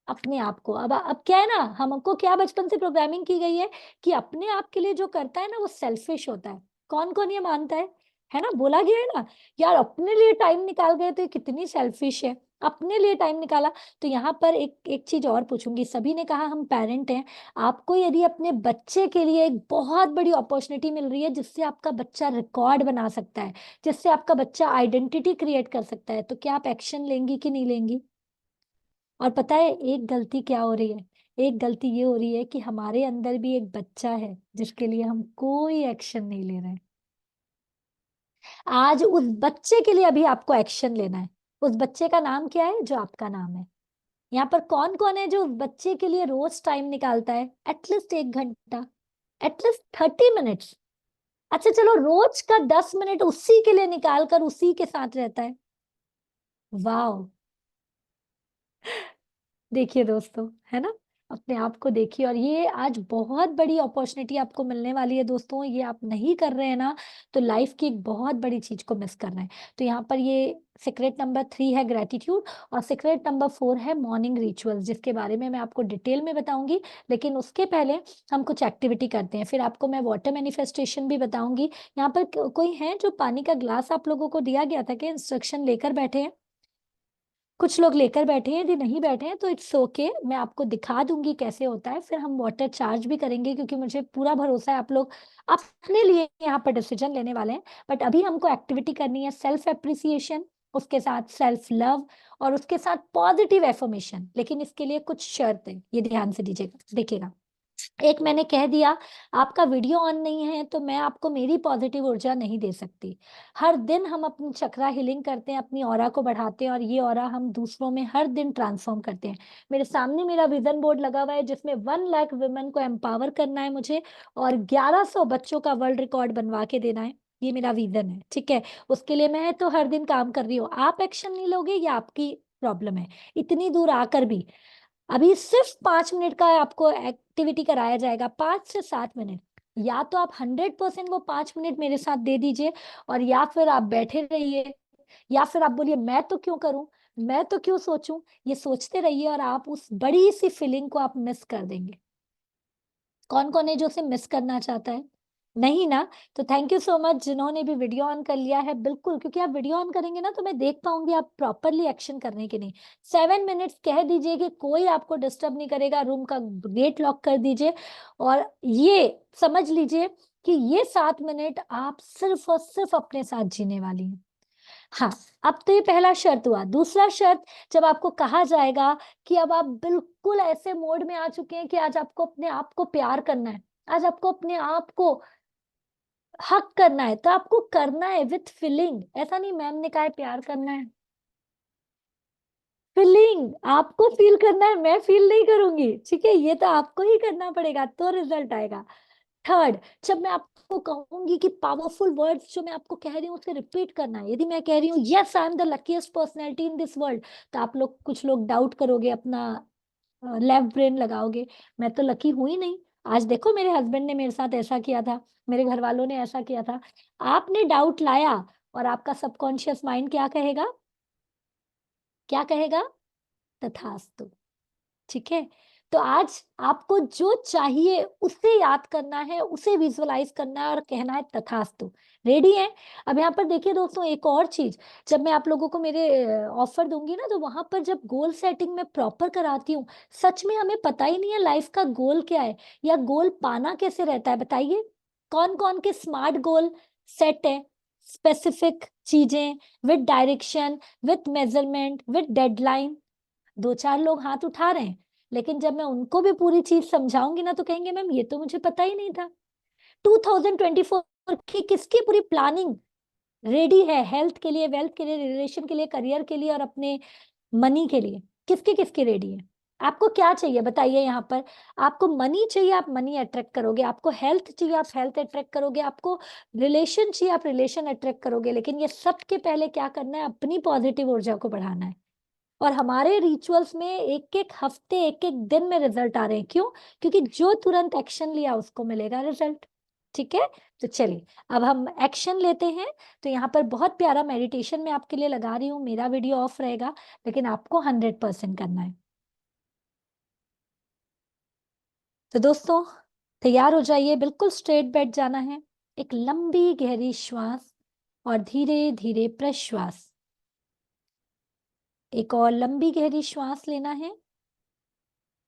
अपने आप को। अब क्या है ना, हमको क्या बचपन से प्रोग्रामिंग की गई है कि अपने आप के लिए जो करता है ना वो सेल्फिश होता है। कौन कौन ये मानता है ना, बोला गया है ना, यार अपने लिए टाइम निकाल गए तो ये कितनी सेल्फिश है, अपने लिए टाइम निकाला। तो यहाँ पर एक एक चीज और पूछूंगी, सभी ने कहा हम पेरेंट हैं, आपको यदि अपने बच्चे के लिए एक बहुत बड़ी अपॉर्चुनिटी मिल रही है जिससे आपका बच्चा रिकॉर्ड बना सकता है, जिससे आपका बच्चा आइडेंटिटी क्रिएट कर सकता है, तो क्या आप एक्शन लेंगी कि नहीं लेंगी? और पता है एक गलती क्या हो रही है? एक गलती ये हो रही है कि हमारे अंदर भी एक बच्चा है जिसके लिए हम कोई एक्शन नहीं ले रहे हैं। आज उस बच्चे के लिए अभी आपको एक्शन लेना है। उस बच्चे का नाम क्या है? जो आपका नाम है। यहाँ पर कौन कौन है जो उस बच्चे के लिए रोज टाइम निकालता है, एटलीस्ट 1 घंटा, एटलीस्ट 30 मिनट्स? अच्छा चलो, रोज का 10 मिनट उसी के लिए निकाल कर उसी के साथ रहता है। वाह, देखिए दोस्तों, है ना, अपने आप को देखिए। और ये आज बहुत बड़ी अपॉर्चुनिटी आपको मिलने वाली है दोस्तों, ये आप नहीं कर रहे हैं ना, तो लाइफ की एक बहुत बड़ी चीज को मिस कर रहे हैं। तो यहाँ पर ये सीक्रेट नंबर 3 है ग्रेटिट्यूड, और सीक्रेट नंबर 4 है मॉर्निंग रिचुअल्स, जिसके बारे में मैं आपको डिटेल में बताऊंगी। लेकिन उसके पहले हम कुछ एक्टिविटी करते हैं, फिर आपको मैं वाटर मैनिफेस्टेशन भी बताऊंगी। यहाँ पर कोई है जो पानी का ग्लास आप लोगों को दिया गया था कि इंस्ट्रक्शन लेकर बैठे हैं? कुछ लोग लेकर बैठे हैं, यदि नहीं बैठे हैं तो इट्स ओके, मैं आपको दिखा दूंगी कैसे होता है, फिर हम वाटर चार्ज भी करेंगे, क्योंकि मुझे पूरा भरोसा है आप लोग अपने लिए यहाँ पर डिसीजन लेने वाले हैं। बट अभी हमको एक्टिविटी करनी है सेल्फ एप्रिसिएशन, उसके साथ सेल्फ लव और उसके साथ पॉजिटिव एफर्मेशन। लेकिन इसके लिए कुछ शर्त है, ये ध्यान से दीजिएगा, देखिएगा। एक मैंने कह दिया, आपका वीडियो ऑन नहीं है तो मैं आपको मेरी पॉजिटिव ऊर्जा नहीं दे सकती। हर दिन हम अपनी चक्रा हीलिंग करते हैं, अपनी ऑरा को बढ़ाते हैं, और ये ऑरा हम दूसरों में हर दिन ट्रांसफॉर्म करते हैं। मेरे सामने मेरा विजन बोर्ड लगा हुआ है जिसमें 1 लाख वुमेन को एम्पावर करना है मुझे, और 1100 बच्चों का वर्ल्ड रिकॉर्ड बनवा के देना है। ये मेरा विजन है, ठीक है। उसके लिए मैं तो हर दिन काम कर रही हूँ। आप एक्शन नहीं लोगे, ये आपकी प्रॉब्लम है। इतनी दूर आकर भी अभी सिर्फ 5 मिनट का आपको एक्टिविटी कराया जाएगा, 5 से 7 मिनट। या तो आप 100% वो 5 मिनट मेरे साथ दे दीजिए, और या फिर आप बैठे रहिए, या फिर आप बोलिए मैं तो क्यों करूं, मैं तो क्यों सोचूं। ये सोचते रहिए और आप उस बड़ी सी फीलिंग को आप मिस कर देंगे। कौन कौन है जो उसे मिस करना चाहता है? नहीं ना? तो थैंक यू सो मच जिन्होंने भी वीडियो ऑन कर लिया है। बिल्कुल, क्योंकि आप वीडियो ऑन करेंगे ना तो मैं देख पाऊंगी आप प्रॉपरली एक्शन करने के नहीं। 7 मिनट्स कह दीजिए कि कोई आपको डिस्टर्ब नहीं करेगा, रूम का गेट लॉक कर दीजिए, और ये समझ लीजिए कि ये 7 मिनट आप सिर्फ और सिर्फ अपने साथ जीने वाली हैं। हाँ, अब तो ये पहला शर्त हुआ। दूसरा शर्त, जब आपको कहा जाएगा कि अब आप बिल्कुल ऐसे मोड में आ चुके हैं कि आज आपको अपने आप को प्यार करना है, आज आपको अपने आप को हक करना है, तो आपको करना है विथ फीलिंग। ऐसा नहीं मैम ने कहा है प्यार करना है, फीलिंग आपको फील करना है, मैं फील नहीं करूंगी, ठीक है। ये तो आपको ही करना पड़ेगा तो रिजल्ट आएगा। थर्ड, जब मैं आपको कहूंगी कि पावरफुल वर्ड्स जो मैं आपको कह रही हूँ उसे रिपीट करना है। यदि मैं कह रही हूँ yes I am the luckiest personality in this world, तो आप लोग, कुछ लोग डाउट करोगे, अपना लेफ्ट ब्रेन लगाओगे, मैं तो लकी हूं ही नहीं। आज देखो मेरे हस्बैंड ने मेरे साथ ऐसा किया था, मेरे घर वालों ने ऐसा किया था। आपने डाउट लाया, और आपका सबकॉन्शियस माइंड क्या कहेगा? क्या कहेगा? तथास्तु। ठीक है। तो आज आपको जो चाहिए उसे याद करना है, उसे विजुअलाइज करना है, और कहना है तथास्तु। रेडी है? अब यहाँ पर देखिए दोस्तों, एक और चीज, जब मैं आप लोगों को मेरे ऑफर दूंगी ना, तो वहां पर जब गोल सेटिंग में प्रॉपर कराती हूँ, सच में हमें पता ही नहीं है लाइफ का गोल क्या है, या गोल पाना कैसे रहता है। बताइए, कौन कौन के स्मार्ट गोल सेट है? स्पेसिफिक चीजें, with direction, with measurement, with deadline. 2-4 लोग हाथ उठा रहे हैं, लेकिन जब मैं उनको भी पूरी चीज समझाऊंगी ना, तो कहेंगे मैम ये तो मुझे पता ही नहीं था। 2024 की किसकी पूरी प्लानिंग रेडी है? हेल्थ के लिए, वेल्थ के लिए, रिलेशन के लिए, करियर के लिए, और अपने मनी के लिए। किसकी किसकी रेडी है? आपको क्या चाहिए बताइए यहाँ पर? आपको मनी चाहिए, आप मनी अट्रैक्ट करोगे। आपको हेल्थ चाहिए, आप हेल्थ अट्रैक्ट करोगे। आपको रिलेशन चाहिए, आप रिलेशन अट्रैक्ट करोगे। लेकिन ये सबके पहले क्या करना है? अपनी पॉजिटिव ऊर्जा को बढ़ाना है। और हमारे रिचुअल्स में एक एक हफ्ते, एक एक दिन में रिजल्ट आ रहे हैं। क्यों? क्योंकि जो तुरंत एक्शन लिया उसको मिलेगा रिजल्ट। ठीक है। तो चलिए अब हम एक्शन लेते हैं। तो यहाँ पर बहुत प्यारा मेडिटेशन मैं आपके लिए लगा रही हूँ। मेरा वीडियो ऑफ रहेगा, लेकिन आपको 100% करना है। तो दोस्तों, तैयार हो जाइए, बिल्कुल स्ट्रेट बैठ जाना है। एक लंबी गहरी श्वास, और धीरे धीरे प्रश्वास। एक और लंबी गहरी श्वास लेना है,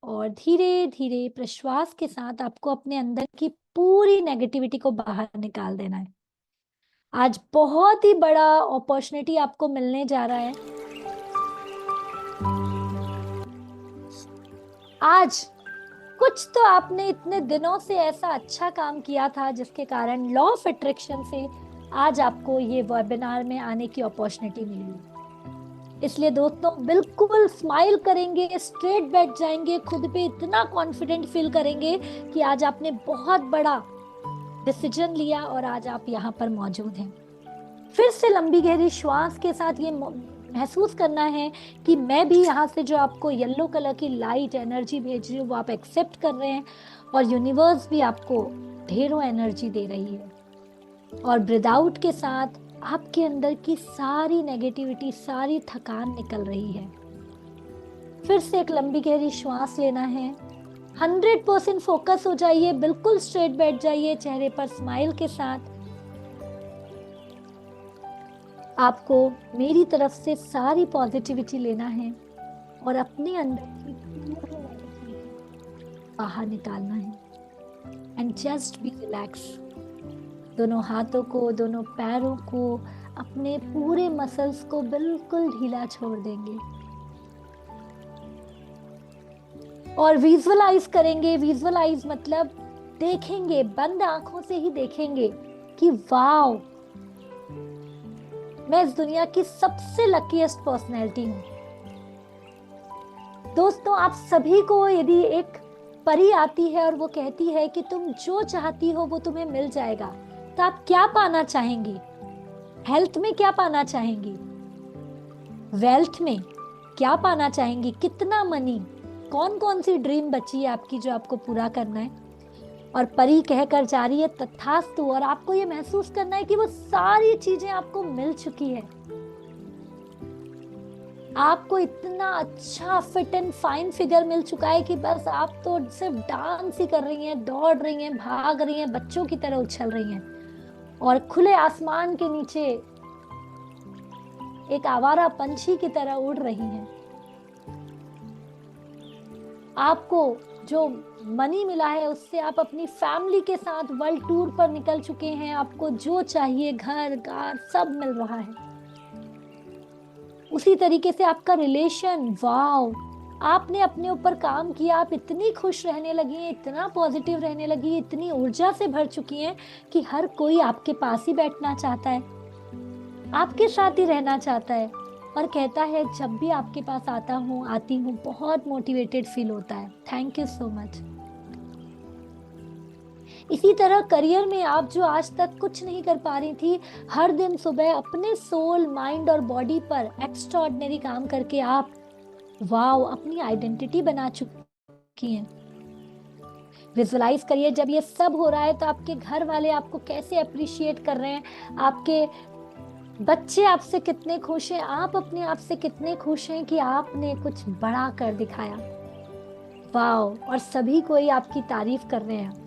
और धीरे धीरे प्रश्वास के साथ आपको अपने अंदर की पूरी नेगेटिविटी को बाहर निकाल देना है। आज बहुत ही बड़ा अपॉर्चुनिटी आपको मिलने जा रहा है। आज कुछ तो आपने इतने दिनों से ऐसा अच्छा काम किया था जिसके कारण लॉ ऑफ अट्रैक्शन से आज आपको ये वेबिनार में आने की अपॉर्चुनिटी मिली। इसलिए दोस्तों, बिल्कुल स्माइल करेंगे, स्ट्रेट बैठ जाएंगे, खुद पे इतना कॉन्फिडेंट फील करेंगे कि आज आपने बहुत बड़ा डिसीजन लिया और आज आप यहाँ पर मौजूद हैं। फिर से लंबी गहरी श्वास के साथ ये महसूस करना है कि मैं भी यहाँ से जो आपको येलो कलर की लाइट एनर्जी भेज रही हूँ वो आप एक्सेप्ट कर रहे हैं, और यूनिवर्स भी आपको ढेरों एनर्जी दे रही है। और ब्रीद आउट के साथ आपके अंदर की सारी नेगेटिविटी, सारी थकान निकल रही है। फिर से एक लंबी गहरी श्वास लेना है। 100% फोकस हो जाइए, बिल्कुल स्ट्रेट बैठ जाइए, चेहरे पर स्माइल के साथ। आपको मेरी तरफ से सारी पॉजिटिविटी लेना है, और अपने अंदर की पूरी नेगेटिविटी बाहर निकालना है। And just be relax. दोनों हाथों को, दोनों पैरों को अपने पूरे मसल्स को बिल्कुल ढीला छोड़ देंगे और विजुअलाइज करेंगे। विजुअलाइज मतलब देखेंगे, बंद आंखों से ही देखेंगे कि वाओ, मैं इस दुनिया की सबसे लकीएस्ट पर्सनैलिटी हूं। दोस्तों, आप सभी को यदि एक परी आती है और वो कहती है कि तुम जो चाहती हो वो तुम्हें मिल जाएगा, तो आप क्या पाना चाहेंगी? हेल्थ में क्या पाना चाहेंगी? वेल्थ में क्या पाना चाहेंगी? कितना मनी? कौन कौन सी ड्रीम बची है आपकी जो आपको पूरा करना है? और परी कहकर जा रही है तथास्तु, और आपको ये महसूस करना है कि वो सारी चीजें आपको मिल चुकी है। आपको इतना अच्छा फिट एंड फाइन फिगर मिल चुका है कि बस आप तो सिर्फ डांस ही कर रही हैं, दौड़ रही हैं, भाग रही हैं, बच्चों की तरह उछल रही हैं और खुले आसमान के नीचे एक आवारा पंछी की तरह उड़ रही हैं। आपको जो मनी मिला है उससे आप अपनी फैमिली के साथ वर्ल्ड टूर पर निकल चुके हैं। आपको जो चाहिए, घर कार सब मिल रहा है। उसी तरीके से आपका रिलेशन, वाओ, आपने अपने ऊपर काम किया, आप इतनी खुश रहने लगी हैं, इतना पॉजिटिव रहने लगी, इतनी ऊर्जा से भर चुकी हैं कि हर कोई आपके पास ही बैठना चाहता है, आपके साथ ही रहना चाहता है और कहता है जब भी आपके पास आता हूँ, आती हूँ, बहुत मोटिवेटेड फील होता है। Thank you so much. इसी तरह करियर में आप जो आज तक कुछ नहीं कर पा रही थी, हर दिन सुबह अपने सोल, माइंड और बॉडी पर एक्स्ट्राऑर्डिनरी काम करके आप वाओ अपनी आइडेंटिटी बना चुकी हैं। विजुअलाइज करिए जब ये सब हो रहा है तो आपके घर वाले आपको कैसे अप्रिशिएट कर रहे हैं, आपके बच्चे आपसे कितने खुश हैं, आप अपने आप से कितने खुश हैं कि आपने कुछ बड़ा कर दिखाया। वाओ, और सभी कोई आपकी तारीफ कर रहे हैं,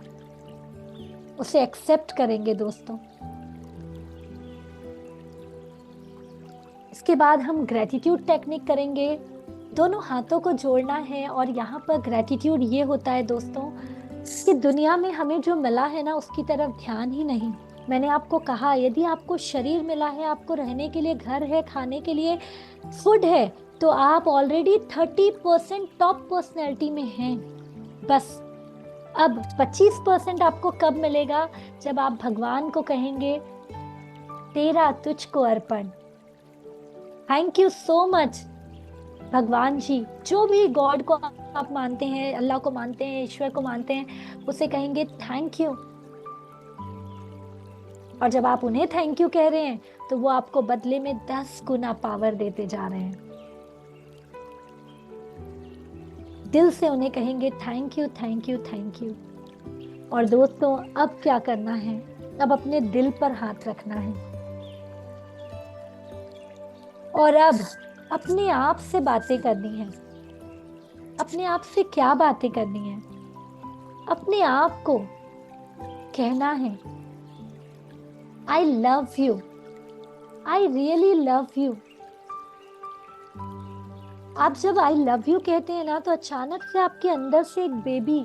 उसे एक्सेप्ट करेंगे दोस्तों। इसके बाद हम ग्रेटिट्यूड टेक्निक करेंगे। दोनों हाथों को जोड़ना है और यहाँ पर ग्रेटिट्यूड ये होता है दोस्तों कि दुनिया में हमें जो मिला है ना उसकी तरफ ध्यान ही नहीं। मैंने आपको कहा यदि आपको शरीर मिला है, आपको रहने के लिए घर है, खाने के लिए फूड है, तो आप ऑलरेडी 30% टॉप पर्सनैलिटी में हैं। बस अब 25% आपको कब मिलेगा? जब आप भगवान को कहेंगे तेरा तुझको अर्पण। थैंक यू सो मच भगवान जी। जो भी गॉड को आप मानते हैं, अल्लाह को मानते हैं, ईश्वर को मानते हैं, उसे कहेंगे थैंक यू। और जब आप उन्हें थैंक यू कह रहे हैं तो वो आपको बदले में 10 गुना पावर देते जा रहे हैं। दिल से उन्हें कहेंगे thank you, thank you, thank you. और दोस्तों अब क्या करना है? अब अपने दिल पर हाथ रखना है और अब अपने आप से बातें करनी है। अपने आप से क्या बातें करनी है? अपने आप को कहना है I love you, I really love you. आप जब आई लव यू कहते हैं ना तो अचानक से आपके अंदर से एक बेबी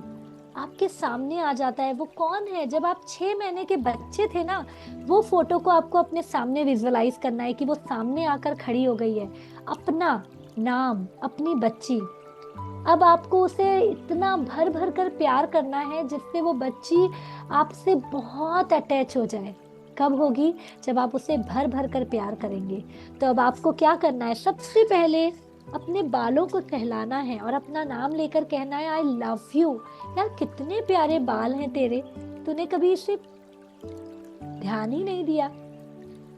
आपके सामने आ जाता है। वो कौन है? जब आप 6 महीने के बच्चे थे ना, वो फोटो को आपको अपने सामने विजुअलाइज करना है कि वो सामने आकर खड़ी हो गई है। अपना नाम, अपनी बच्ची। अब आपको उसे इतना भर भर कर प्यार करना है जिससे वो बच्ची आपसे बहुत अटैच हो जाए। कब होगी? जब आप उसे भर भर कर प्यार करेंगे। तो अब आपको क्या करना है? सबसे पहले अपने बालों को सहलाना है और अपना नाम लेकर कहना है आई लव यू। यार कितने प्यारे बाल हैं तेरे, तूने कभी इसे ध्यान ही नहीं दिया।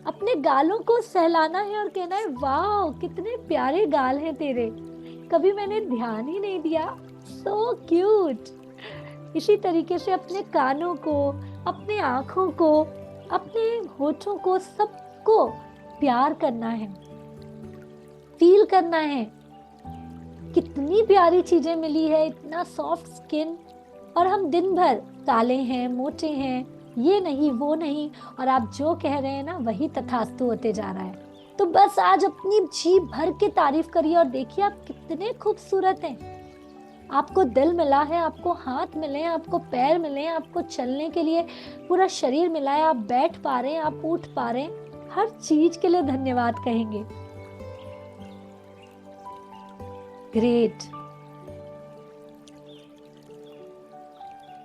अपने गालों को सहलाना है और कहना है वाह कितने प्यारे गाल हैं तेरे, कभी मैंने ध्यान ही नहीं दिया, सो क्यूट। इसी तरीके से अपने कानों को, अपने आंखों को, अपने होठों को, सबको प्यार करना है, फील करना है कितनी प्यारी चीजें मिली है, इतना सॉफ्ट स्किन। और हम दिन भर काले हैं, मोटे हैं, ये नहीं वो नहीं, और आप जो कह रहे हैं ना वही तथास्तु होते जा रहा है। तो बस आज अपनी जी भर के तारीफ करिए और देखिए आप कितने खूबसूरत हैं। आपको दिल मिला है, आपको हाथ मिले हैं, आपको पैर मिले हैं, आपको चलने के लिए पूरा शरीर मिला है, आप बैठ पा रहे हैं, आप उठ पा रहे हैं, हर चीज के लिए धन्यवाद कहेंगे। ग्रेट।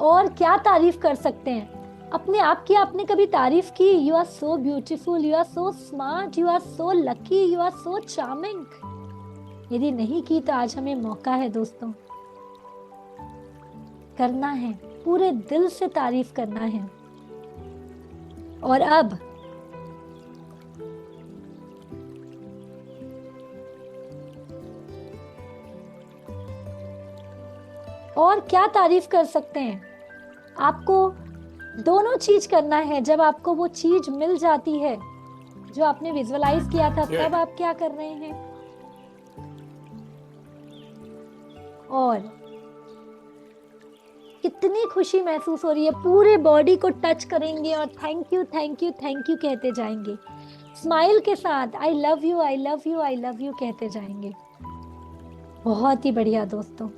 और क्या तारीफ कर सकते हैं अपने आप की? आपने कभी तारीफ की? You are so beautiful, you are so smart, you are so lucky, you are so charming. यदि नहीं की तो आज हमें मौका है दोस्तों, करना है, पूरे दिल से तारीफ करना है। और अब और क्या तारीफ कर सकते हैं? आपको दोनों चीज करना है। जब आपको वो चीज मिल जाती है जो आपने विजुअलाइज किया था, तब आप क्या कर रहे हैं? और कितनी खुशी महसूस हो रही है, पूरे बॉडी को टच करेंगे और thank you thank you thank you कहते जाएंगे। स्माइल के साथ I love you I love you I love you कहते जाएंगे। बहुत ही बढ़िया दोस्तों,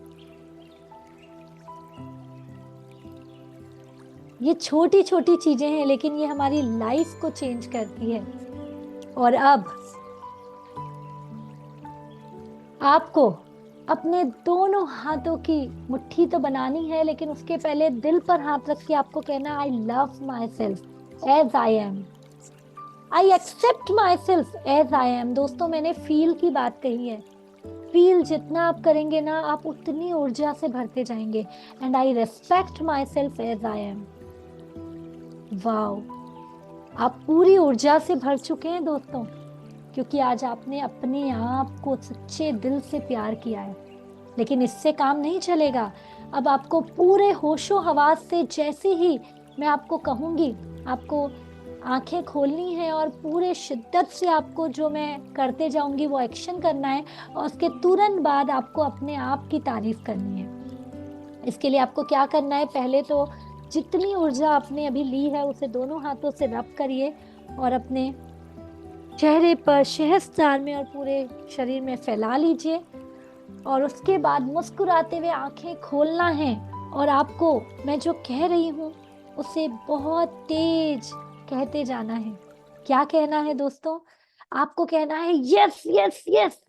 ये छोटी छोटी चीजें हैं लेकिन ये हमारी लाइफ को चेंज करती है। और अब आपको अपने दोनों हाथों की मुट्ठी तो बनानी है, लेकिन उसके पहले दिल पर हाथ रख के आपको कहना, I love my self as I am, I accept my self as I am. दोस्तों, मैंने फील की बात कही है। फील जितना आप करेंगे ना, आप उतनी ऊर्जा से भरते जाएंगे। And I respect my self as I am. Wow, आप पूरी ऊर्जा से भर चुके हैं दोस्तों, क्योंकि आज आपने अपने आप को सच्चे दिल से प्यार किया है। लेकिन इससे काम नहीं चलेगा। अब आपको पूरे होशो हवास से, जैसे ही मैं आपको कहूंगी, आपको आंखें खोलनी है और पूरे शिद्दत से आपको जो मैं करते जाऊंगी वो एक्शन करना है। और उसके तुरंत बाद आपको अपने आप की तारीफ करनी है। इसके लिए आपको क्या करना है? पहले तो जितनी ऊर्जा आपने अभी ली है उसे दोनों हाथों से रब करिए और अपने चेहरे पर, सहस्त्रार में और पूरे शरीर में फैला लीजिए। और उसके बाद मुस्कुराते हुए आंखें खोलना है और आपको मैं जो कह रही हूँ उसे बहुत तेज कहते जाना है। क्या कहना है दोस्तों? आपको कहना है, yes yes yes,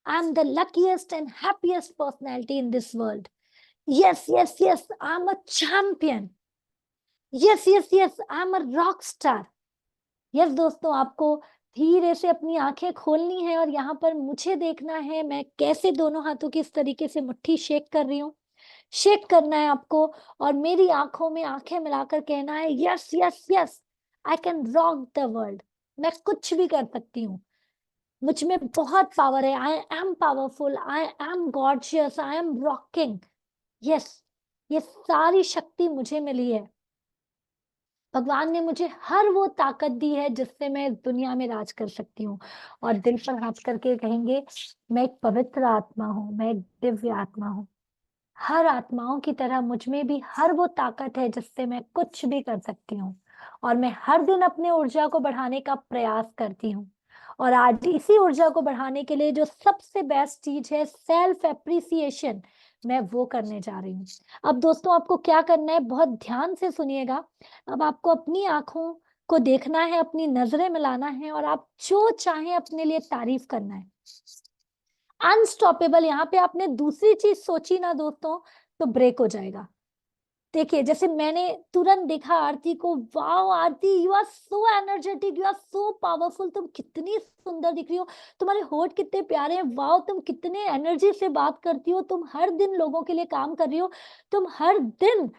I am the luckiest and happiest personality in this world. Yes yes yes, I am a champion. Yes yes yes, I am a rock star. Yes दोस्तों, आपको धीरे से अपनी आंखें खोलनी है और यहाँ पर मुझे देखना है मैं कैसे दोनों हाथों की इस तरीके से मुट्ठी शेक कर रही हूँ। शेक करना है आपको और मेरी आंखों में आंखें मिलाकर कहना है, yes yes yes, I can rock the world. मैं कुछ भी कर सकती हूँ, मुझ में बहुत पावर है। I M powerful, I am gorgeous, I am rocking. Yes, ये सारी शक्ति मुझे मिली है। भगवान ने मुझे हर वो ताकत दी है जिससे मैं इस दुनिया में राज कर सकती हूँ। और दिल पर हाथ करके कहेंगे, मैं एक पवित्र आत्मा हूँ, मैं एक दिव्य आत्मा हूँ। हर आत्माओं की तरह मुझ में भी हर वो ताकत है जिससे मैं कुछ भी कर सकती हूँ। और मैं हर दिन अपने ऊर्जा को बढ़ाने का प्रयास करती हूँ। और आज इसी ऊर्जा को बढ़ाने के लिए जो सबसे बेस्ट चीज है, सेल्फ एप्रिसिएशन, मैं वो करने जा रही हूँ। अब दोस्तों, आपको क्या करना है, बहुत ध्यान से सुनिएगा। अब आपको अपनी आंखों को देखना है, अपनी नजरें मिलाना है और आप जो चाहें अपने लिए तारीफ करना है। अनस्टॉपेबल। यहाँ पे आपने दूसरी चीज सोची ना दोस्तों तो ब्रेक हो जाएगा। देखिए, जैसे मैंने तुरंत देखा आरती को, wow Aarti, you are so energetic, you are so powerful, तुम कितनी सुंदर दिख रही हो, तुम्हारे होठ कितने प्यारे हैं, वाओ तुम कितने एनर्जी से बात करती हो, तुम हर दिन लोगों के लिए काम कर रही हो, तुम हर दिन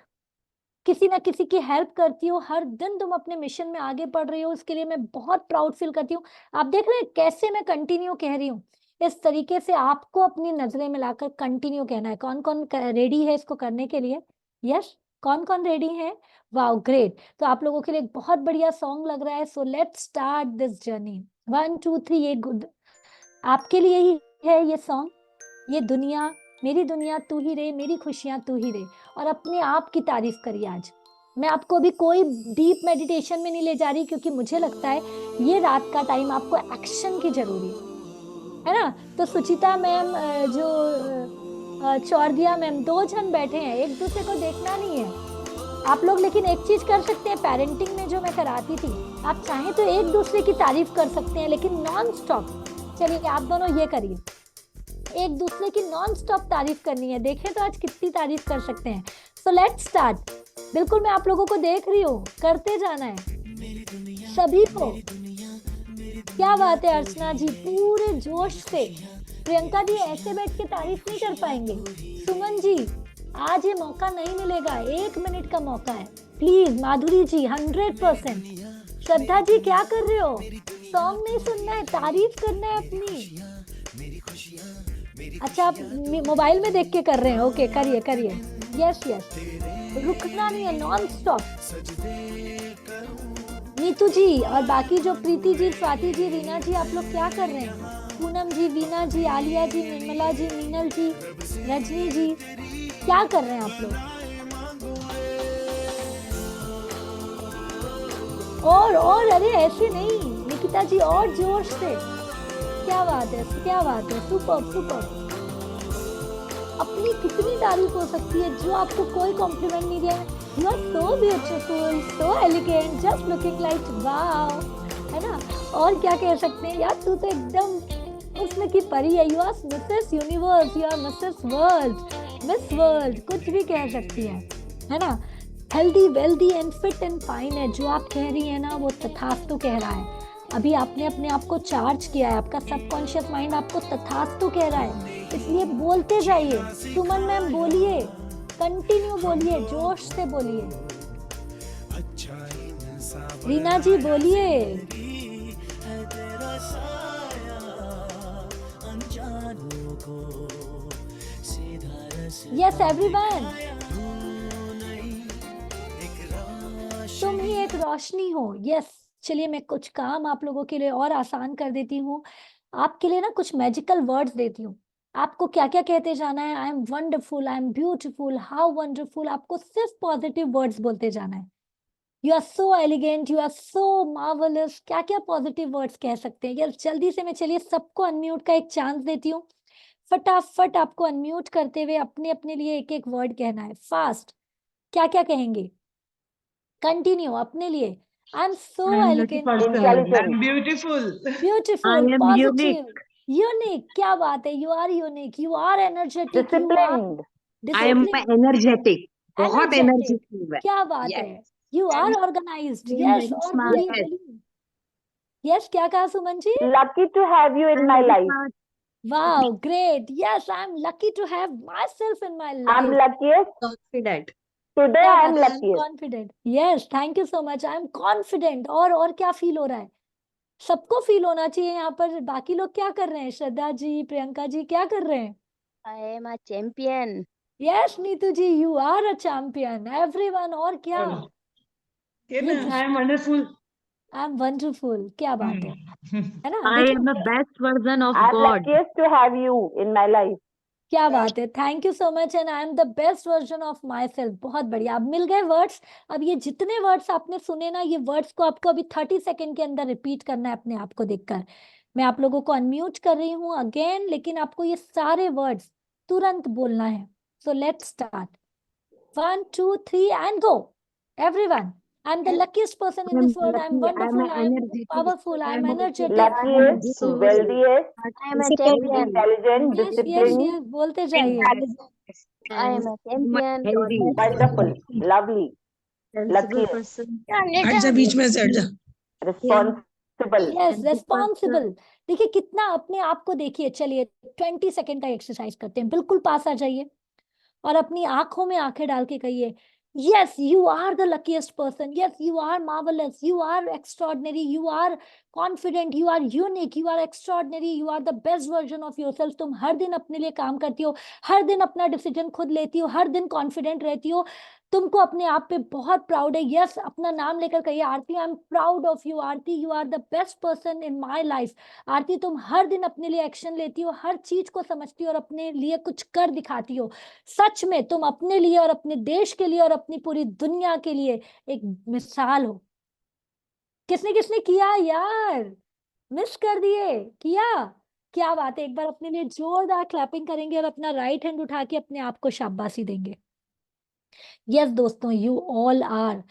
किसी ना किसी की हेल्प करती हो, हर दिन तुम अपने मिशन में आगे बढ़ रही हो, इसके लिए मैं बहुत प्राउड फील करती हूँ। आप देख रहे हैं कैसे मैं कंटिन्यू कह रही हूँ। इस तरीके से आपको अपनी नजरें मिलाकर कंटिन्यू कहना है। कौन कौन रेडी है इसको करने के लिए? यस, कौन कौन रेडी है? Wow great. तो आप लोगों के लिए एक बहुत बढ़िया सॉन्ग लग रहा है, so let's start this journey. 1 2 3, ये गुड आपके लिए ही है ये सॉन्ग। ये दुनिया मेरी दुनिया तू ही रे, मेरी खुशियां तू ही रे। और अपने आप की तारीफ करिए। आज मैं आपको अभी कोई डीप मेडिटेशन में नहीं ले जा रही, क्योंकि मुझे लगता है ये रात का टाइम आपको एक्शन की जरूरी है ना। तो सुचिता मैम, जो चौरदिया मैम, 2 जन बैठे हैं, एक दूसरे को देखना नहीं है। आप लोग लेकिन एक चीज कर सकते हैं, पेरेंटिंग में जो मैं कराती थी, आप चाहें तो एक दूसरे की तारीफ कर सकते हैं, लेकिन नॉन स्टॉप। चलिए आप दोनों ये करिए, एक दूसरे की नॉन स्टॉप तारीफ करनी है, देखें तो आज कितनी तारीफ कर सकते हैं। So let's start. बिल्कुल मैं आप लोगों को देख रही हूँ, करते जाना है सभी को। क्या बात है अर्चना जी, पूरे जोश से। प्रियंका जी ऐसे बैठ के तारीफ नहीं कर पाएंगे। सुमन जी आज ये मौका नहीं मिलेगा, 1 मिनट का मौका है, प्लीज। माधुरी जी 100%। श्रद्धा जी क्या कर रहे हो, सॉन्ग नहीं सुनना है, तारीफ करना है अपनी। अच्छा आप मोबाइल में देख के कर रहे हैं, ओके करिए करिए। यस यस, रुकना नहीं है, नॉन स्टॉप। नीतू जी और बाकी जो प्रीति जी, स्वाति जी, रीना जी, आप लोग क्या कर रहे हैं? पूनम जी, वीना जी, आलिया जी, निर्मला जी, मीनल जी, रजनी जी, क्या कर रहे हैं आप लोग? और अरे ऐसे नहीं निकिता जी, और जोश से। क्या बात है, क्या बात है, सुपर सुपर। अपनी कितनी तारीफ हो सकती है, जो आपको कोई कॉम्प्लीमेंट नहीं दिया। You are so beautiful, so elegant, just looking like wow, है ना। और क्या कह सकते हैं यार, तू तो एकदम उसमें की परी है। You are Mrs universe, you are Mrs world, miss world, कुछ भी कह सकती है ना। Healthy wealthy and fit and fine है, जो आप कह रही है ना वो तथास्तु कह रहा है। अभी आपने अपने आप को चार्ज किया है, आपका सबकॉन्शियस माइंड आपको तथास्तु कह रहा है, इसलिए बोलते जाइए। सुमन मैम बोलिए, कंटिन्यू बोलिए, जोश से बोलिए। रीना जी बोलिए। यस एवरीवन, तुम ही एक रोशनी हो। यस चलिए मैं कुछ काम आप लोगों के लिए और आसान कर देती हूँ। आपके लिए ना कुछ मैजिकल वर्ड्स देती हूँ, आपको क्या क्या कहते जाना है। I am wonderful, I am beautiful, how wonderful, आपको सिर्फ पॉजिटिव वर्ड्स बोलते जाना है। You are so elegant, you are so marvellous, क्या क्या पॉजिटिव वर्ड्स कह सकते हैं। यस जल्दी से मैं चलिए सबको अनम्यूट का एक चांस देती हूँ। फटाफट आपको अनम्यूट करते हुए अपने अपने लिए एक एक वर्ड कहना है, फास्ट। क्या क्या कहेंगे, कंटिन्यू अपने लिए। I am so I am lucky elegant, person. I Intelligent, am beautiful. Beautiful, I am positive, unique. Unique, क्या बात है, you are unique, you are energetic, you are disciplined, I am discipline, energetic. बहुत energetic, energy हूँ मैं. क्या बात Yes. है, you I are am organised. being yes very और smart. बोलिए yes, बोलिए। यस क्या कहा Suman ji? lucky to have you I in am my very life. smart. Wow great, yes I am lucky to have my self in my I'm life. luckiest. Confident. Today क्या I am बात है, I am luckiest. Confident. Yes thank you so much, I am confident. और क्या feel हो रहा है? सबको feel होना चाहिए यहाँ पर। बाकी लोग क्या कर रहे हैं, श्रद्धा जी, प्रियंका जी क्या कर रहे हैं? I am a champion. Yes Neetu ji, you are a champion, everyone. और क्या, Okay, ये I am wonderful. I am wonderful, क्या बात है ना। I am the देखिए best version of I'm God. luckiest to have you in my life. क्या बात है, thank you so much, and I am the best version of my self. बहुत बढ़िया, अब मिल गए वर्ड्स। अब ये जितने वर्ड्स आपने सुने ना, ये वर्ड्स को आपको अभी 30 सेकेंड के अंदर रिपीट करना है अपने आप को देखकर। मैं आप लोगों को अनम्यूट कर रही हूँ अगेन, लेकिन आपको ये सारे वर्ड्स तुरंत बोलना है। So let's start, 1 2 3 and go. Everyone, I am the luckiest person in I am this world. I am lucky. I am wonderful. I am energetic. powerful. I I am am energetic. Luckiest, so wealthiest, I am a disciplined. champion. intelligent, Yes, yes, disciplined, yes. बोलते जाइए। Intelligent. I am And a champion. healthy. wonderful, lovely, Sensible luckiest, person. हट जा बीच में से हट जा. responsible, Yes, Healthy person. responsible। देखिए कितना अपने आप को देखिए। चलिए 20 सेकेंड का एक्सरसाइज करते हैं, बिल्कुल पास आ जाइए और अपनी आंखों में आंखें डाल के कहिए, yes you are the luckiest person, yes you are marvelous, you are extraordinary, you are confident, you are unique, you are extraordinary, you are the best version of yourself। तुम हर दिन अपने लिए काम करती हो, हर दिन अपना डिसीजन खुद लेती हो, हर दिन कॉन्फिडेंट रहती हो, तुमको अपने आप पे बहुत प्राउड है। यस अपना नाम लेकर कहिए, Aarti I am proud of you, Aarti you are the best person in my life. Aarti तुम हर दिन अपने लिए एक्शन लेती हो, हर चीज को समझती हो और अपने लिए कुछ कर दिखाती हो। सच में तुम अपने लिए और अपने देश के लिए और अपनी पूरी दुनिया के लिए एक मिसाल हो। किसने किसने किया यार, मिस कर दिए, किया, क्या बात है। एक बार अपने लिए जोरदार क्लैपिंग करेंगे और अपना राइट हैंड उठा के अपने आप को शाबाशी देंगे। यस दोस्तों, यू ऑल आर।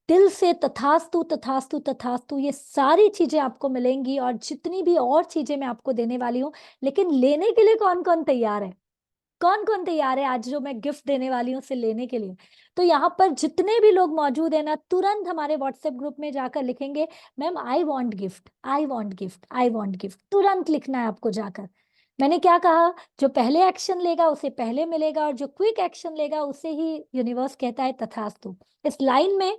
दिल से तथास्तु तथास्तु तथास्तु, ये सारी चीजें आपको मिलेंगी और जितनी भी और चीजें मैं आपको देने वाली हूँ। लेकिन लेने के लिए कौन कौन तैयार है? कौन कौन तैयार है आज जो मैं गिफ्ट देने वाली हूँ उसे लेने के लिए? तो यहाँ पर जितने भी लोग मौजूद है ना, तुरंत हमारे व्हाट्सएप ग्रुप में जाकर लिखेंगे, ma'am I want gift, I want gift, I want gift. तुरंत लिखना है आपको जाकर। मैंने क्या कहा? जो पहले एक्शन लेगा उसे पहले मिलेगा, और जो क्विक एक्शन लेगा उसे ही यूनिवर्स कहता है तथास्तु। इस लाइन में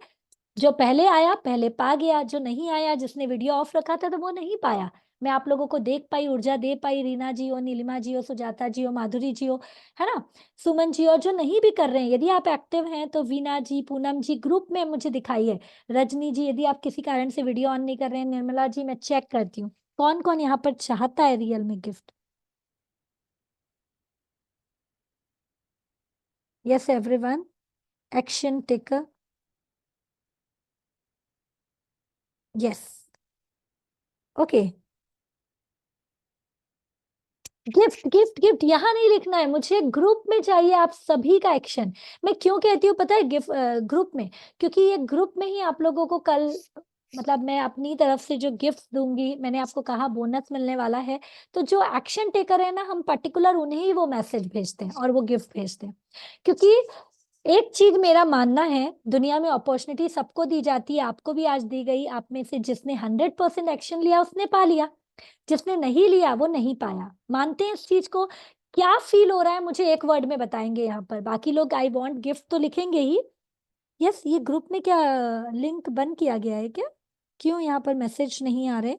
जो पहले आया पहले पा गया, जो नहीं आया, जिसने वीडियो ऑफ रखा था तो वो नहीं पाया। मैं आप लोगों को देख पाई, ऊर्जा दे पाई, रीना जी हो, नीलिमा जी हो, सुजाता जी हो, माधुरी जी हो, है ना, सुमन जी। और जो नहीं भी कर रहे हैं, यदि आप एक्टिव हैं तो वीना जी, पूनम जी ग्रुप में मुझे दिखाइए। रजनी जी, यदि आप किसी कारण से वीडियो ऑन नहीं कर रहे हैं, निर्मला जी, मैं चेक करती हूँ कौन कौन यहाँ पर चाहता है रियल में gift. Yes everyone, action taker. Yes, okay. Gift gift gift यहाँ नहीं लिखना है, मुझे ग्रुप में चाहिए आप सभी का एक्शन। मैं क्यों कहती हूँ पता है गिफ्ट ग्रुप में? क्योंकि ये ग्रुप में ही आप लोगों को कल, मतलब मैं अपनी तरफ से जो गिफ्ट दूंगी, मैंने आपको कहा बोनस मिलने वाला है। तो जो एक्शन टेकर है ना, हम पर्टिकुलर उन्हें ही वो मैसेज भेजते हैं और वो गिफ्ट भेजते हैं। क्योंकि एक चीज मेरा मानना है, दुनिया में अपॉर्चुनिटी सबको दी जाती है, आपको भी आज दी गई। आप में से जिसने 100% एक्शन लिया उसने पा लिया, जिसने नहीं लिया वो नहीं पाया। मानते हैं इस चीज को? क्या फील हो रहा है मुझे एक वर्ड में बताएंगे यहाँ पर। बाकी लोग आई वांट गिफ्ट तो लिखेंगे ही। यस, ये ग्रुप में क्या लिंक बंद किया गया है क्या? क्यों यहाँ पर मैसेज नहीं आ रहे?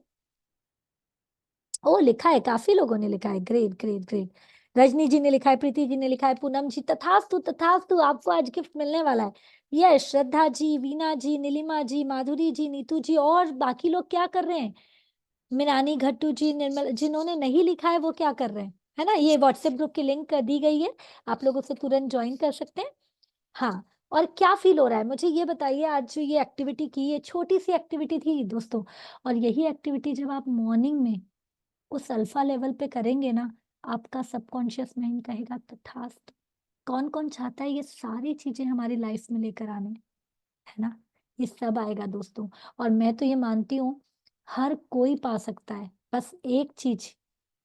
ओ, लिखा है, काफी लोगों ने लिखा है। Great great great. Rajni ji ने लिखा है, प्रीति जी ने लिखा है, पूनम जी, तथास्तु तथास्तु, आपको आज गिफ्ट मिलने वाला है। यस, श्रद्धा जी, वीना जी, नीलिमा जी, माधुरी जी, नीतू जी, और बाकी लोग क्या कर रहे हैं? मिनानी, घट्टू जी, निर्मल। जिन्होंने नहीं लिखा है वो क्या कर रहे हैं, है ना? ये व्हाट्सएप ग्रुप की लिंक दी गई है, आप लोग उसे तुरंत ज्वाइन कर सकते हैं। हाँ, और क्या फील हो रहा है मुझे ये बताइए? आज जो ये एक्टिविटी की, ये छोटी सी एक्टिविटी थी दोस्तों, और यही एक्टिविटी जब आप मॉर्निंग में उस अल्फा लेवल पे करेंगे ना, आपका सबकॉन्शियस माइंड कहेगा तथास्तु। कौन कौन चाहता है ये सारी चीजें हमारी लाइफ में लेकर आने, है ना? ये सब आएगा दोस्तों। और मैं तो ये मानती हूँ हर कोई पा सकता है, बस एक चीज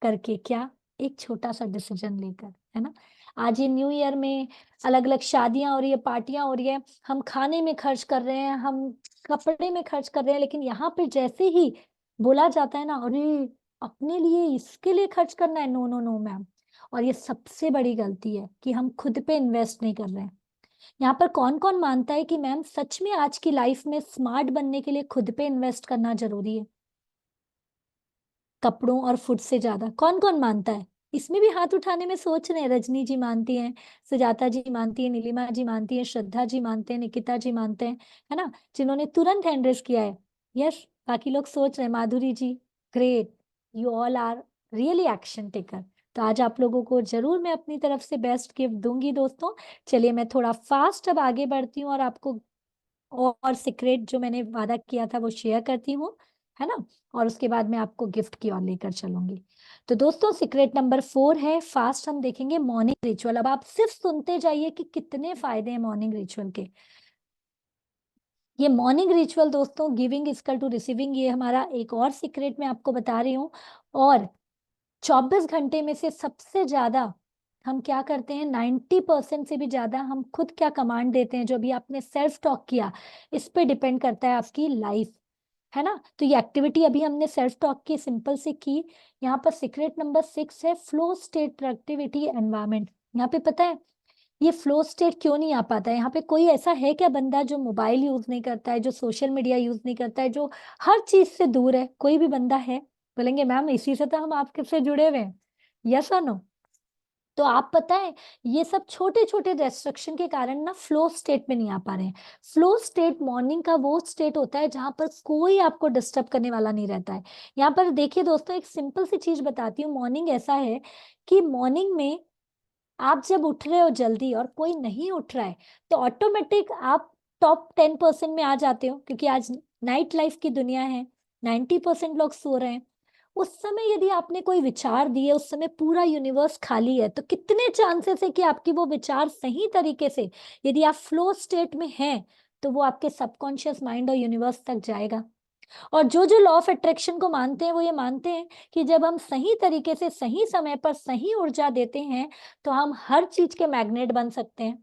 करके। क्या? एक छोटा सा डिसीजन लेकर, है ना? आज ये न्यू ईयर में अलग अलग शादियां हो रही है, पार्टियां हो रही है, हम खाने में खर्च कर रहे हैं, हम कपड़े में खर्च कर रहे हैं, लेकिन यहाँ पे जैसे ही बोला जाता है ना, अरे अपने लिए इसके लिए खर्च करना है, नो नो नो मैम। और ये सबसे बड़ी गलती है कि हम खुद पे इन्वेस्ट नहीं कर रहे हैं। यहाँ पर कौन कौन मानता है कि मैम सच में आज की लाइफ में स्मार्ट बनने के लिए खुद पे इन्वेस्ट करना जरूरी है, कपड़ों और फूड से ज्यादा? कौन कौन मानता है? इसमें भी हाथ उठाने में सोच रहे हैं। रजनी जी मानती हैं, सुजाता जी मानती है, नीलिमा जी मानती है, श्रद्धा जी मानते हैं, निकिता जी मानते हैं, है ना, जिन्होंने तुरंत हैंड रेस किया है। यस, बाकी लोग सोच रहे हैं। Madhuri ji, great, you all are really action taker. तो आज आप लोगों को जरूर मैं अपनी तरफ से बेस्ट गिफ्ट दूंगी दोस्तों। चलिए मैं थोड़ा फास्ट अब आगे बढ़ती हूँ और आपको और सीक्रेट जो मैंने वादा किया था वो शेयर करती हूँ, है ना? और उसके बाद मैं आपको गिफ्ट की ओर लेकर चलूंगी। तो दोस्तों सीक्रेट नंबर 4 है, फास्ट हम देखेंगे मॉर्निंग रिचुअल। अब आप सिर्फ सुनते जाइए कि कितने फायदे हैं मॉर्निंग रिचुअल के। ये मॉर्निंग रिचुअल दोस्तों, गिविंग इक्वल टू रिसीविंग, ये हमारा एक और सीक्रेट मैं आपको बता रही हूँ। और 24 घंटे में से सबसे ज्यादा हम क्या करते हैं? 90% से भी ज्यादा हम खुद क्या कमांड देते हैं, जो भी आपने सेल्फ टॉक किया, इस पे डिपेंड करता है आपकी लाइफ, है ना? तो ये एक्टिविटी अभी हमने सेल्फ टॉक की सिंपल से की। यहाँ पर सीक्रेट नंबर 6 है, फ्लो स्टेट प्रोडक्टिविटी एनवायरमेंट। यहाँ पे पता है ये फ्लो स्टेट क्यों नहीं आ पाता है? यहाँ पे कोई ऐसा है क्या बंदा जो मोबाइल यूज नहीं करता है, जो सोशल मीडिया यूज नहीं करता है, जो हर चीज से दूर है? कोई भी बंदा है? बोलेंगे मैम इसी से तो हम आपके जुड़े हुए हैं। यस और नो? तो आप पता है ये सब छोटे छोटे रेस्ट्रिक्शन के कारण ना फ्लो स्टेट में नहीं आ पा रहे हैं। फ्लो स्टेट मॉर्निंग का वो स्टेट होता है जहां पर कोई आपको डिस्टर्ब करने वाला नहीं रहता है। यहाँ पर देखिए दोस्तों, एक सिंपल सी चीज बताती हूँ। मॉर्निंग ऐसा है कि मॉर्निंग में आप जब उठ रहे हो जल्दी और कोई नहीं उठ रहा है, तो ऑटोमेटिक आप टॉप 10% में आ जाते हो, क्योंकि आज नाइट लाइफ की दुनिया है, 90% लोग सो रहे हैं। उस समय यदि आपने कोई विचार दिए, उस समय पूरा यूनिवर्स खाली है, तो कितने चांसेस है कि आपकी वो विचार सही तरीके से, यदि आप फ्लो स्टेट में हैं, तो वो आपके सबकॉन्शियस माइंड और यूनिवर्स तक जाएगा। और जो जो लॉ ऑफ अट्रैक्शन को मानते हैं वो ये मानते हैं कि जब हम सही तरीके से सही समय पर सही ऊर्जा देते हैं तो हम हर चीज के मैग्नेट बन सकते हैं,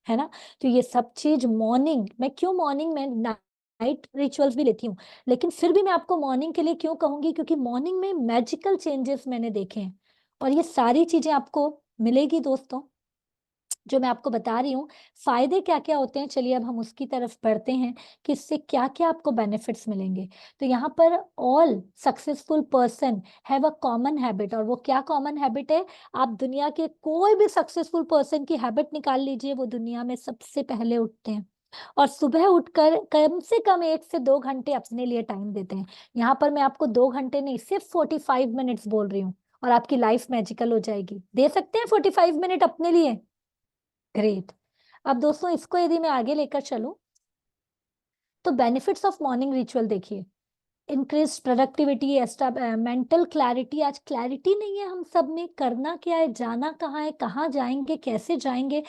है ना। तो ये सब चीज मॉर्निंग में, क्यों मॉर्निंग में नाइट रिचुअल्स भी लेती हूँ, लेकिन फिर भी मैं आपको मॉर्निंग के लिए क्यों कहूंगी, क्योंकि मॉर्निंग में मैजिकल चेंजेस मैंने देखे हैं। और ये सारी चीजें आपको मिलेगी दोस्तों, जो मैं आपको बता रही हूँ। फायदे क्या क्या होते हैं, चलिए अब हम उसकी तरफ बढ़ते हैं कि इससे क्या क्या आपको बेनिफिट्स मिलेंगे। तो यहाँ पर all successful person have a common habit, और वो क्या कॉमन हैबिट है, आप दुनिया के कोई भी सक्सेसफुल पर्सन की हैबिट निकाल लीजिए, वो दुनिया में सबसे पहले उठते हैं और सुबह उठकर कम से कम 1 से 2 घंटे अपने लिए टाइम देते हैं। यहाँ पर मैं आपको 2 घंटे नहीं, सिर्फ 45 मिनट्स बोल रही हूँ, और आपकी लाइफ मैजिकल हो जाएगी। दे सकते हैं 45 मिनट अपने लिए? ग्रेट। अब दोस्तों इसको यदि मैं आगे लेकर चलूं, तो बेनिफिट्स ऑफ मॉर्निंग रिचुअल देखिए, इंक्रीज प्रोडक्टिविटी, मेंटल क्लैरिटी। आज क्लैरिटी नहीं है हम सब में, करना क्या है, जाना कहाँ है, कहाँ जाएंगे, कैसे जाएंगे।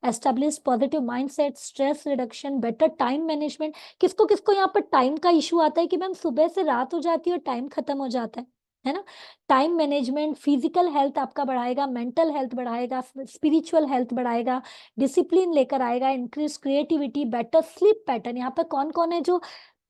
Establish positive mindset, stress reduction, better time management. किसको किसको यहाँ पर टाइम का इशू आता है कि मैम सुबह से रात हो जाती है और टाइम खत्म हो जाता है ना। टाइम मैनेजमेंट, फिजिकल हेल्थ आपका बढ़ाएगा, मेंटल हेल्थ बढ़ाएगा, स्पिरिचुअल हेल्थ बढ़ाएगा, डिसिप्लिन लेकर आएगा, increase creativity, better sleep pattern. यहाँ पर कौन कौन है जो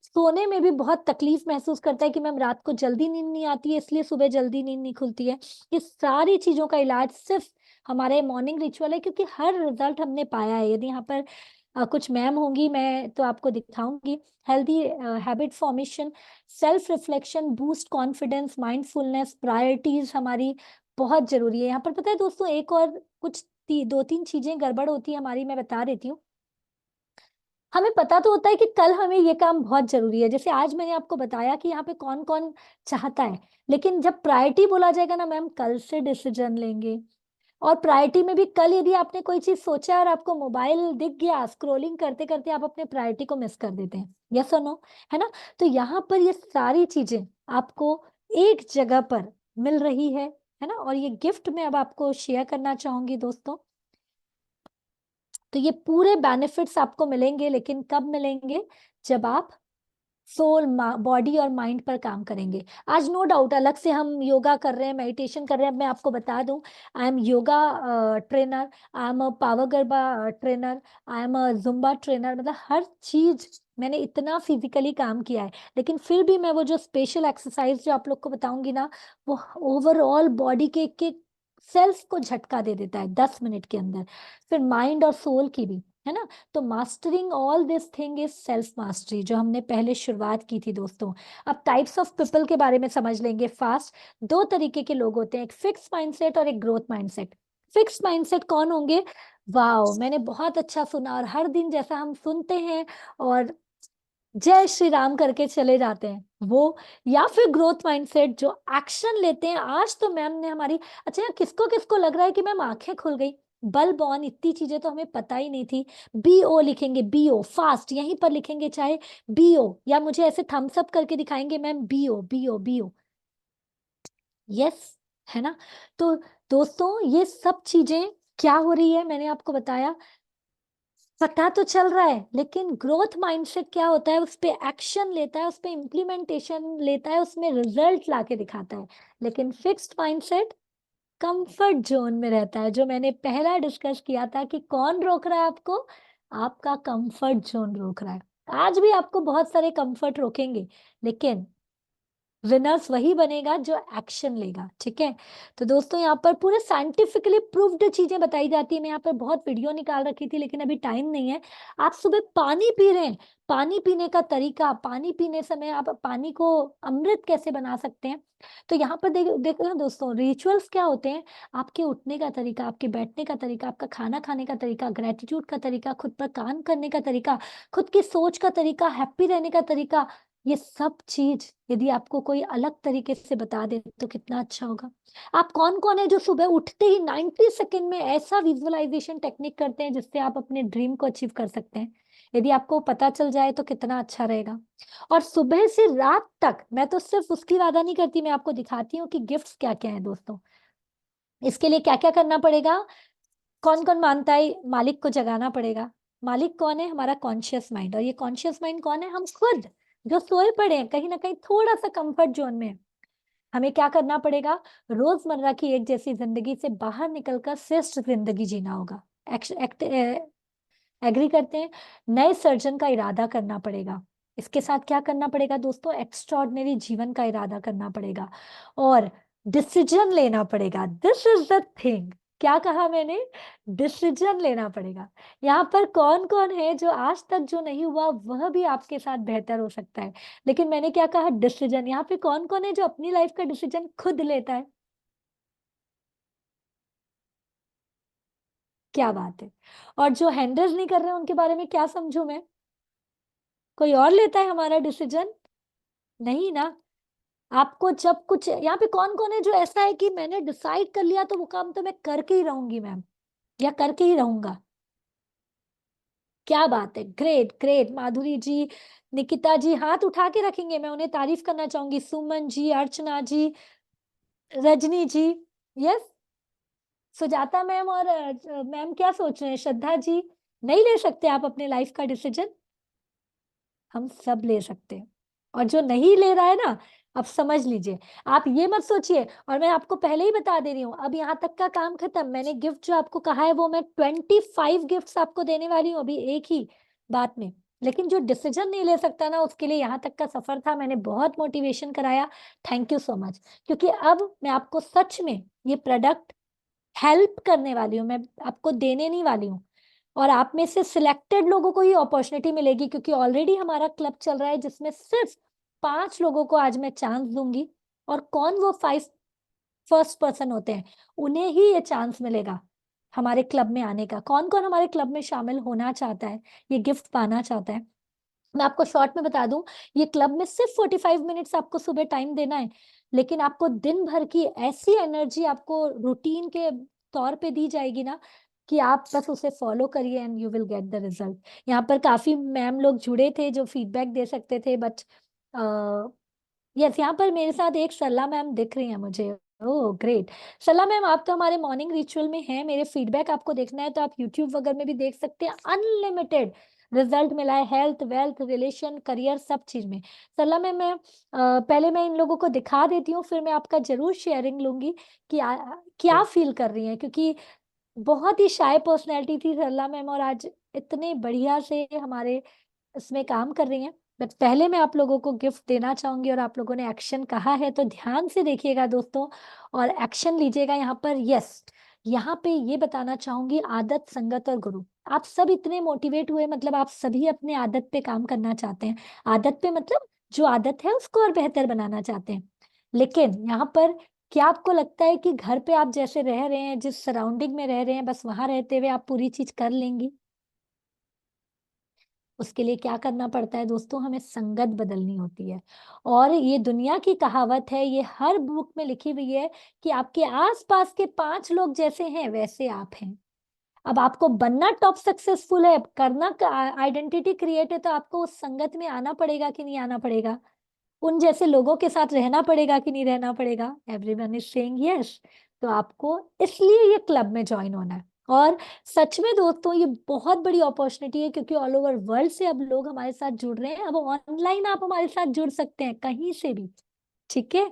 सोने में भी बहुत तकलीफ महसूस करता है कि मैम रात को जल्दी नींद नहीं आती है, इसलिए सुबह जल्दी नींद नहीं खुलती है। ये सारी चीजों का इलाज सिर्फ हमारे मॉर्निंग रिचुअल है, क्योंकि हर रिजल्ट हमने पाया है। यदि यहाँ पर कुछ मैम होंगी, मैं तो आपको दिखाऊंगी। Healthy habit formation, self reflection, boost confidence, mindfulness, priorities हमारी बहुत जरूरी है। यहाँ पर पता है दोस्तों, एक और कुछ 2-3 चीजें गड़बड़ होती है हमारी, मैं बता देती हूँ। हमें पता तो होता है कि कल हमें ये काम बहुत जरूरी है, जैसे आज मैंने आपको बताया कि यहाँ पे कौन कौन चाहता है, लेकिन जब प्रायोरिटी बोला जाएगा ना मैम, कल से डिसीजन लेंगे। और प्रायोरिटी में भी कल यदि आपने कोई चीज सोचा और आपको मोबाइल दिख गया, स्क्रोलिंग करते करते आप अपने प्रायोरिटी को मिस कर देते हैं, यस और नो, है ना। तो यहाँ पर ये सारी चीजें आपको एक जगह पर मिल रही है ना। और ये गिफ्ट मैं अब आपको शेयर करना चाहूंगी दोस्तों। तो ये पूरे बेनिफिट्स आपको मिलेंगे, लेकिन कब मिलेंगे, जब आप सोल, बॉडी और माइंड पर काम करेंगे। आज नो डाउट अलग से हम योगा कर रहे हैं, मेडिटेशन कर रहे हैं। मैं आपको बता दूं, I am yoga trainer, I am a power garba trainer, I am a Zumba trainer, मतलब हर चीज मैंने इतना फिजिकली काम किया है, लेकिन फिर भी मैं वो जो स्पेशल एक्सरसाइज जो आप लोग को बताऊंगी ना, वो ओवरऑल बॉडी के एक सेल्स को झटका दे देता है 10 मिनट के अंदर, फिर माइंड और सोल की भी, है ना। तो mastering all this thing is self mastery, जो हमने पहले शुरुआत की थी दोस्तों। अब टाइप्स ऑफ पीपल के बारे में समझ लेंगे फास्ट। 2 तरीके के लोग होते हैं, एक फिक्स माइंडसेट और एक ग्रोथ माइंडसेट। फिक्स माइंडसेट कौन होंगे, वाओ मैंने बहुत अच्छा सुना, और हर दिन जैसा हम सुनते हैं और जय श्री राम करके चले जाते हैं वो। या फिर ग्रोथ माइंडसेट जो एक्शन लेते हैं। आज तो मैम ने हमारी, अच्छा यार किसको किसको लग रहा है कि मैम आंखें खुल गई, बल्ब ऑन, इतनी चीजें तो हमें पता ही नहीं थी। BO लिखेंगे, BO फास्ट, यहीं पर लिखेंगे, चाहे BO, या मुझे ऐसे थम्स अप करके दिखाएंगे ma'am, BO BO BO, yes, है ना। तो दोस्तों ये सब चीजें क्या हो रही है, मैंने आपको बताया, पता तो चल रहा है, लेकिन ग्रोथ माइंडसेट क्या होता है, उस पे एक्शन लेता है, उस पे इम्प्लीमेंटेशन लेता है, उसमें रिजल्ट लाके दिखाता है। लेकिन फिक्स्ड माइंडसेट कंफर्ट जोन में रहता है, जो मैंने पहला डिस्कस किया था कि कौन रोक रहा है आपको, आपका कंफर्ट जोन रोक रहा है। आज भी आपको बहुत सारे कंफर्ट रोकेंगे, लेकिन विनर्स वही बनेगा जो एक्शन लेगा, ठीक है। तो दोस्तों यहाँ पर पूरे साइंटिफिकली प्रूव्ड चीजें बताई जाती है। मैं यहाँ पर बहुत वीडियो निकाल रखी थी, लेकिन अभी टाइम नहीं है। आप सुबह पानी पी रहे हैं, पानी पीने का तरीका, पानी पीने समय आप पानी को अमृत कैसे बना सकते हैं। तो यहाँ पर देखो ना दोस्तों, रिचुअल्स क्या होते हैं, आपके उठने का तरीका, आपके बैठने का तरीका, आपका खाना खाने का तरीका, ग्रेटिट्यूड का तरीका, खुद पर काम करने का तरीका, खुद की सोच का तरीका, हैप्पी रहने का तरीका, ये सब चीज यदि आपको कोई अलग तरीके से बता दे तो कितना अच्छा होगा। आप कौन कौन है जो सुबह उठते ही 90 सेकंड में ऐसा विजुअलाइजेशन टेक्निक करते हैं जिससे आप अपने ड्रीम को अचीव कर सकते हैं। यदि आपको पता चल जाए तो कितना अच्छा रहेगा। और सुबह से रात तक मैं तो सिर्फ उसकी वादा नहीं करती, मैं आपको दिखाती हूँ कि गिफ्ट्स क्या क्या है दोस्तों। इसके लिए क्या क्या करना पड़ेगा, कौन कौन मानता है मालिक को जगाना पड़ेगा। मालिक कौन है, हमारा कॉन्शियस माइंड। और ये कॉन्शियस माइंड कौन है, हम खुद जो सोए पड़े हैं कहीं ना कहीं थोड़ा सा कंफर्ट जोन में। हमें क्या करना पड़ेगा, रोजमर्रा की एक जैसी जिंदगी से बाहर निकलकर श्रेष्ठ जिंदगी जीना होगा। एग्री करते हैं, नए सर्जन का इरादा करना पड़ेगा। इसके साथ क्या करना पड़ेगा दोस्तों, एक्स्ट्रॉर्डिनरी जीवन का इरादा करना पड़ेगा और डिसीजन लेना पड़ेगा। दिस इज द थिंग, क्या कहा मैंने, डिसीजन लेना पड़ेगा। यहाँ पर कौन कौन है जो आज तक जो नहीं हुआ वह भी आपके साथ बेहतर हो सकता है, लेकिन मैंने क्या कहा, डिसीजन। यहाँ पे कौन कौन है जो अपनी लाइफ का डिसीजन खुद लेता है, क्या बात है। और जो हैंडल्स नहीं कर रहे हैं उनके बारे में क्या समझू मैं, कोई और लेता है हमारा डिसीजन, नहीं ना। आपको जब कुछ, यहाँ पे कौन कौन है जो ऐसा है कि मैंने डिसाइड कर लिया तो वो काम तो मैं करके ही रहूंगी मैम, या करके ही रहूंगा। क्या बात है, ग्रेट ग्रेट। माधुरी जी, निकिता जी हाथ उठा के रखेंगे, मैं उन्हें तारीफ करना चाहूंगी। सुमन जी, अर्चना जी, रजनी जी, यस। सुजाता मैम और मैम क्या सोच रहे हैं, श्रद्धा जी, नहीं ले सकते आप अपने लाइफ का डिसीजन, हम सब ले सकते हैं। और जो नहीं ले रहा है ना, अब समझ लीजिए, आप ये मत सोचिए। और मैं आपको पहले ही बता दे रही हूँ, अब यहाँ तक का काम खत्म। मैंने गिफ्ट जो आपको कहा है वो मैं 25 गिफ्ट्स आपको देने वाली हूँ अभी एक ही बात में। लेकिन जो डिसीजन नहीं ले सकता ना, उसके लिए यहाँ तक का सफर था, मैंने बहुत मोटिवेशन कराया। Thank you so much. क्योंकि अब मैं आपको सच में ये प्रोडक्ट हेल्प करने वाली हूँ, मैं आपको देने नहीं वाली हूँ। और आप में से सिलेक्टेड लोगों को ही अपॉर्चुनिटी मिलेगी, क्योंकि ऑलरेडी हमारा क्लब चल रहा है जिसमें सिर्फ 5 लोगों को आज मैं चांस दूंगी। और कौन वो 5 फर्स्ट पर्सन होते हैं, उन्हें ही ये चांस मिलेगा हमारे क्लब में आने का। कौन कौन हमारे क्लब में शामिल होना चाहता है, ये गिफ्ट पाना चाहता है, मैं आपको शॉर्ट में बता दूं। ये क्लब में सिर्फ 45 मिनट्स आपको सुबह टाइम देना है, लेकिन आपको दिन भर की ऐसी एनर्जी आपको रूटीन के तौर पे दी जाएगी ना, कि आप बस उसे फॉलो करिए and you will get the result. यहाँ पर काफी मैम लोग जुड़े थे जो फीडबैक दे सकते थे, बट यस, यहाँ पर मेरे साथ एक सलाह मैम दिख रही है मुझे। ओह ग्रेट, सलाह मैम आप तो हमारे मॉर्निंग रिचुअल में हैं। मेरे फीडबैक आपको देखना है तो आप यूट्यूब वगैरह में भी देख सकते हैं। अनलिमिटेड रिजल्ट मिला है, हेल्थ, वेल्थ, रिलेशन, करियर, सब चीज में। सलाह मैम मैं पहले मैं इन लोगों को दिखा देती हूँ, फिर मैं आपका जरूर शेयरिंग लूंगी कि क्या फील कर रही हैं, क्योंकि बहुत ही शाय पर्सनैलिटी थी सलाह मैम, और आज इतने बढ़िया से हमारे इसमें काम कर रही हैं। बट पहले मैं आप लोगों को गिफ्ट देना चाहूंगी, और आप लोगों ने एक्शन कहा है तो ध्यान से देखिएगा दोस्तों और एक्शन लीजिएगा यहाँ पर। यस, यहाँ पे ये बताना चाहूंगी, आदत, संगत और गुरु। आप सब इतने मोटिवेट हुए, मतलब आप सभी अपने आदत पे काम करना चाहते हैं। आदत पे मतलब जो आदत है उसको और बेहतर बनाना चाहते हैं। लेकिन यहाँ पर क्या आपको लगता है कि घर पे आप जैसे रह रहे हैं, जिस सराउंडिंग में रह रहे हैं, बस वहां रहते हुए आप पूरी चीज कर लेंगी? उसके लिए क्या करना पड़ता है दोस्तों, हमें संगत बदलनी होती है। और ये दुनिया की कहावत है, ये हर बुक में लिखी हुई है कि आपके आसपास के 5 लोग जैसे हैं वैसे आप हैं। अब आपको बनना टॉप सक्सेसफुल है, करना आइडेंटिटी क्रिएट है, तो आपको उस संगत में आना पड़ेगा कि नहीं आना पड़ेगा, उन जैसे लोगों के साथ रहना पड़ेगा कि नहीं रहना पड़ेगा। Everyone is saying yes. तो आपको इसलिए ये क्लब में ज्वाइन होना है। और सच में दोस्तों ये बहुत बड़ी अपॉर्चुनिटी है, क्योंकि ऑल ओवर वर्ल्ड से अब लोग हमारे साथ जुड़ रहे हैं। अब ऑनलाइन आप हमारे साथ जुड़ सकते हैं कहीं से भी, ठीक है।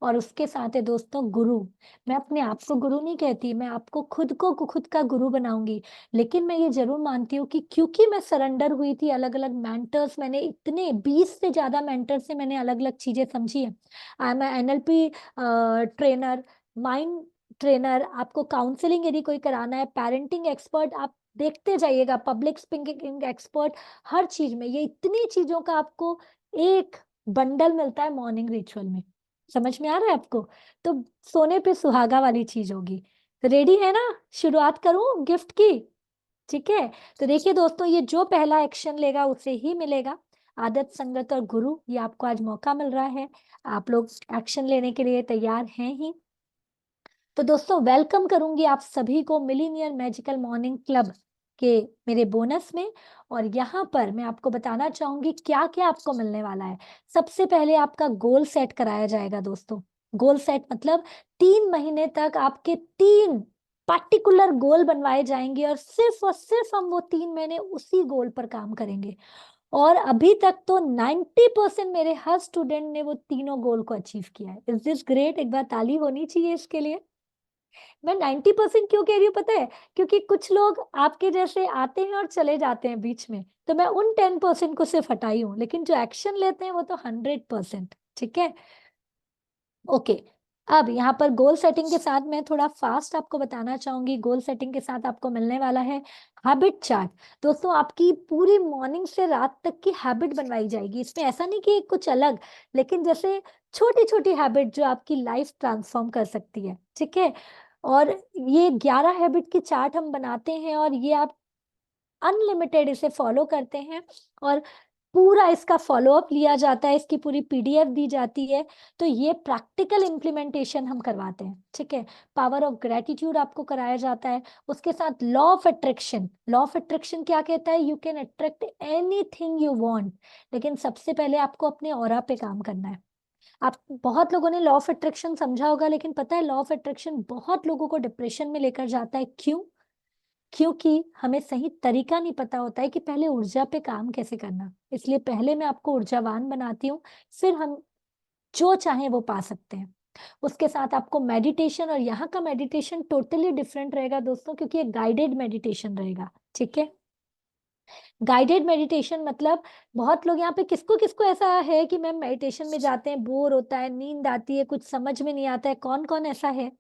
और उसके साथ है दोस्तों गुरु। मैं अपने आप को गुरु नहीं कहती, मैं आपको खुद का गुरु बनाऊंगी। लेकिन मैं ये जरूर मानती हूँ कि क्योंकि मैं सरेंडर हुई थी, अलग अलग मेंटर्स, मैंने इतने 20 से ज्यादा मेंटर से मैंने अलग अलग चीजें समझी है। I M NLP trainer, mind trainer, आपको काउंसलिंग यदि कोई कराना है, पेरेंटिंग एक्सपर्ट, आप देखते जाइएगा, पब्लिक स्पीकिंग एक्सपर्ट, हर चीज में ये इतनी चीजों का आपको एक बंडल मिलता है मॉर्निंग रिचुअल में। समझ में आ रहा है आपको? तो सोने पे सुहागा वाली चीज होगी। तो रेडी है ना, शुरुआत करूं गिफ्ट की? ठीक है, तो देखिए दोस्तों, ये जो पहला एक्शन लेगा उसे ही मिलेगा। आदत, संगत और गुरु, ये आपको आज मौका मिल रहा है। आप लोग एक्शन लेने के लिए तैयार हैं ही? तो दोस्तों वेलकम करूंगी आप सभी को मिलीनियर मैजिकल मॉर्निंग क्लब के मेरे बोनस में। और यहाँ पर मैं आपको बताना चाहूंगी क्या क्या आपको मिलने वाला है। सबसे पहले आपका गोल सेट कराया जाएगा दोस्तों। गोल सेट मतलब 3 महीने तक आपके 3 पार्टिकुलर गोल बनवाए जाएंगे और सिर्फ हम वो 3 महीने उसी गोल पर काम करेंगे। और अभी तक तो 90% मेरे हर स्टूडेंट ने वो तीनों गोल को अचीव किया है। Is this great? एक बार ताली होनी चाहिए इसके लिए। मैं 90% क्यों कह रही हूँ पता है? क्योंकि कुछ लोग आपके जैसे आते हैं और चले जाते हैं बीच में, तो मैं उन 10% को सिर्फ हटाई हूँ, लेकिन जो एक्शन लेते हैं वो तो 100%। ठीक है, ओके। अब यहाँ पर गोल सेटिंग के साथ मैं थोड़ा फास्ट आपको बताना चाहूंगी। गोल सेटिंग के साथ आपको मिलने वाला है हैबिट चार्ट। दोस्तों आपकी पूरी मॉर्निंग से रात तक की हैबिट बनवाई जाएगी। इसमें ऐसा नहीं कि कुछ अलग, लेकिन जैसे छोटी छोटी हैबिट जो आपकी लाइफ ट्रांसफॉर्म कर सकती है। ठीक है, और ये 11 हैबिट की चार्ट हम बनाते हैं और ये आप अनलिमिटेड इसे फॉलो करते हैं और पूरा इसका फॉलोअप लिया जाता है, इसकी पूरी पीडीएफ दी जाती है। तो ये प्रैक्टिकल इम्प्लीमेंटेशन हम करवाते हैं। ठीक है, पावर ऑफ ग्रेटिट्यूड आपको कराया जाता है। उसके साथ law of attraction. Law of attraction क्या कहता है? You can attract anything you want, लेकिन सबसे पहले आपको अपने ऑरा पे काम करना है। आप बहुत लोगों ने लॉ ऑफ अट्रैक्शन समझा होगा, लेकिन पता है लॉ ऑफ अट्रैक्शन बहुत लोगों को डिप्रेशन में लेकर जाता है। क्यों? क्योंकि हमें सही तरीका नहीं पता होता है कि पहले ऊर्जा पे काम कैसे करना। इसलिए पहले मैं आपको ऊर्जावान बनाती हूँ, फिर हम जो चाहें वो पा सकते हैं। उसके साथ आपको मेडिटेशन, और यहाँ का मेडिटेशन टोटली डिफरेंट रहेगा दोस्तों, क्योंकि ये गाइडेड मेडिटेशन रहेगा। ठीक है, गाइडेड मेडिटेशन मतलब बहुत लोग यहाँ पे किसको किसको ऐसा है कि मैम मेडिटेशन में जाते हैं, बोर होता है, नींद आती है, कुछ समझ में नहीं आता है। कौन कौन ऐसा है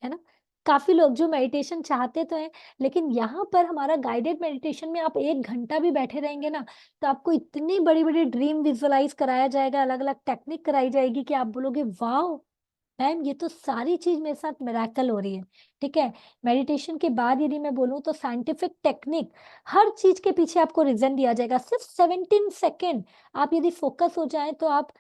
ना? काफी लोग जो मेडिटेशन चाहते तो हैं, लेकिन यहाँ पर हमारा गाइडेड मेडिटेशन में आप 1 घंटा भी बैठे रहेंगे ना, तो आपको इतनी बड़ी बड़ी ड्रीम विजुअलाइज कराया जाएगा, अलग अलग टेक्निक कराई जाएगी कि आप बोलोगे वाह मैम ये तो सारी चीज मेरे साथ मिराकल हो रही है। ठीक है, मेडिटेशन के बाद यदि मैं बोलूँ तो साइंटिफिक टेक्निक, हर चीज के पीछे आपको रीजन दिया जाएगा। सिर्फ 17 सेकेंड आप यदि फोकस हो जाए तो आप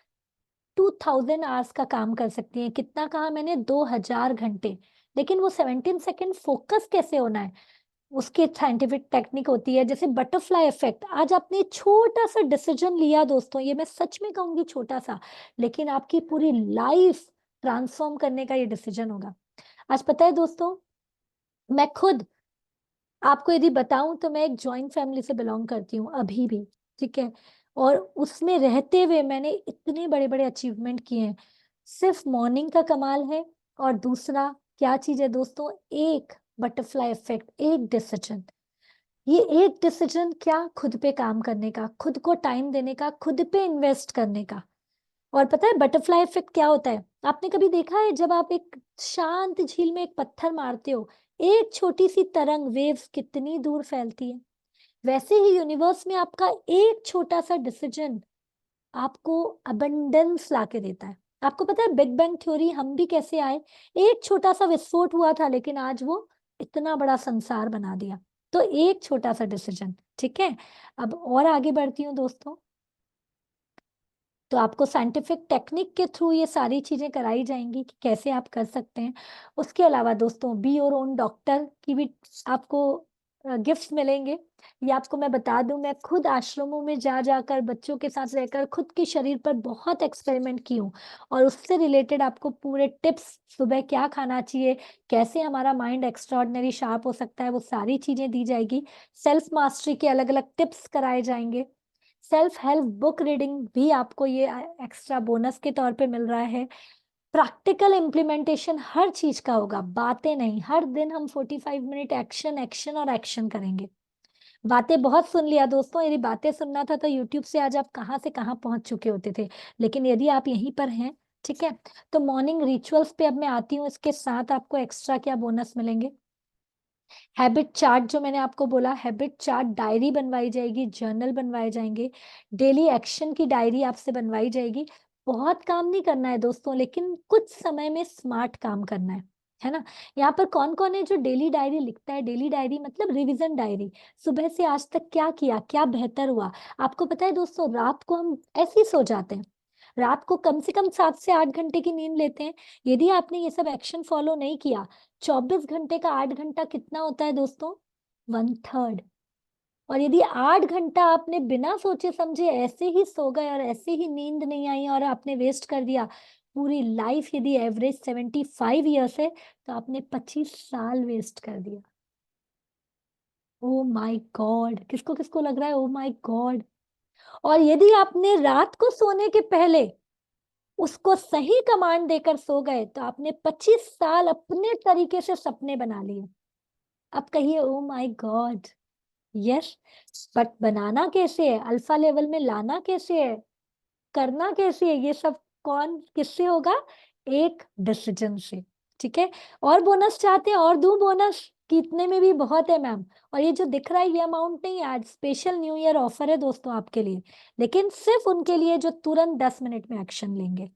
2000 आवर्स का काम कर सकती हैं। कितना कहा मैंने? 2000 घंटे। लेकिन वो 17 सेकेंड फोकस कैसे होना है, उसकी साइंटिफिक टेक्निक होती है, जैसे बटरफ्लाई इफेक्ट। आज आपने छोटा सा डिसीजन लिया दोस्तों, ये मैं सच में कहूंगी छोटा सा, लेकिन आपकी पूरी लाइफ ट्रांसफॉर्म करने का ये डिसीजन होगा। आज पता है दोस्तों, मैं खुद आपको यदि बताऊं तो मैं एक जॉइंट फैमिली से बिलोंग करती हूँ अभी भी। ठीक है, और उसमें रहते हुए मैंने इतने बड़े बड़े अचीवमेंट किए हैं। सिर्फ मॉर्निंग का कमाल है, और दूसरा क्या चीज है दोस्तों? एक बटरफ्लाई इफेक्ट, एक डिसीजन। ये एक डिसीजन क्या? खुद पे काम करने का, खुद को टाइम देने का, खुद पे इन्वेस्ट करने का। और पता है बटरफ्लाई इफेक्ट क्या होता है? आपने कभी देखा है जब आप एक शांत झील में एक पत्थर मारते हो, एक छोटी सी तरंग वेव्स कितनी दूर फैलती है? वैसे ही यूनिवर्स में आपका एक छोटा सा डिसीजन आपको अबंडेंस लाके देता है। आपको पता है बिग बैंग थ्योरी, हम भी कैसे आए? एक छोटा सा विस्फोट हुआ था, लेकिन आज वो इतना बड़ा संसार बना दिया। तो एक छोटा सा डिसीजन। ठीक है, अब और आगे बढ़ती हूँ दोस्तों। तो आपको साइंटिफिक टेक्निक के थ्रू ये सारी चीजें कराई जाएंगी कि कैसे आप कर सकते हैं। उसके अलावा दोस्तों बी योर ओन डॉक्टर की भी आपको गिफ्ट्स मिलेंगे। ये आपको मैं बता दूं, मैं खुद आश्रमों में जा जाकर बच्चों के साथ रहकर खुद के शरीर पर बहुत एक्सपेरिमेंट की हूँ, और उससे रिलेटेड आपको पूरे टिप्स, सुबह क्या खाना चाहिए, कैसे हमारा माइंड एक्स्ट्राऑर्डिनरी शार्प हो सकता है, वो सारी चीजें दी जाएगी। सेल्फ मास्टरी के अलग अलग टिप्स कराए जाएंगे। सेल्फ हेल्प बुक रीडिंग भी आपको ये एक्स्ट्रा बोनस के तौर पे मिल रहा है। प्रैक्टिकल इम्प्लीमेंटेशन हर चीज का होगा, बातें नहीं। हर दिन हम 45 मिनट एक्शन एक्शन और एक्शन करेंगे। बातें बहुत सुन लिया दोस्तों, यदि बातें सुनना था तो यूट्यूब से आज आप कहाँ से कहाँ पहुंच चुके होते थे, लेकिन यदि आप यहीं पर हैं, ठीक है, तो मॉर्निंग रिचुअल्स पे अब मैं आती हूँ। इसके साथ आपको एक्स्ट्रा क्या बोनस मिलेंगे? हैबिट चार्ट, जो मैंने आपको बोला, हैबिट चार्ट, डायरी बनवाई जाएगी, जर्नल बनवाए जाएंगे, डेली एक्शन की डायरी आपसे बनवाई जाएगी। बहुत काम नहीं करना है दोस्तों, लेकिन कुछ समय में स्मार्ट काम करना है ना? यहाँ पर कौन कौन है जो डेली डायरी लिखता है? डेली डायरी मतलब रिवीजन डायरी। सुबह से आज तक क्या किया, क्या बेहतर हुआ। आपको पता है दोस्तों, रात को हम ऐसे ही सो जाते हैं, रात को कम से कम 7 से 8 घंटे की नींद लेते हैं। यदि आपने ये सब एक्शन फॉलो नहीं किया, 24 घंटे का 8 घंटा कितना होता है दोस्तों? 1/3। और यदि 8 घंटा आपने बिना सोचे समझे ऐसे ही सो गए और ऐसे ही नींद नहीं आई और आपने वेस्ट कर दिया पूरी लाइफ, यदि एवरेज 75 ईयर्स है तो आपने 25 साल वेस्ट कर दिया। ओ माय गॉड, किसको किसको लग रहा है ओ माय गॉड। और यदि आपने रात को सोने के पहले उसको सही कमांड देकर सो गए तो आपने 25 साल अपने तरीके से सपने बना लिए। अब कहिए oh my god. Yes, but बनाना कैसे है, अल्फा लेवल में लाना कैसे है, करना कैसे है, ये सब कौन किससे होगा, एक डिसीजन से। ठीक है, और बोनस चाहते हैं और दूं बोनस कि इतने में भी बहुत है मैम। और ये जो दिख रहा है ये अमाउंट नहीं है, आज स्पेशल न्यू ईयर ऑफर है दोस्तों आपके लिए, लेकिन सिर्फ उनके लिए जो तुरंत 10 मिनट में एक्शन लेंगे।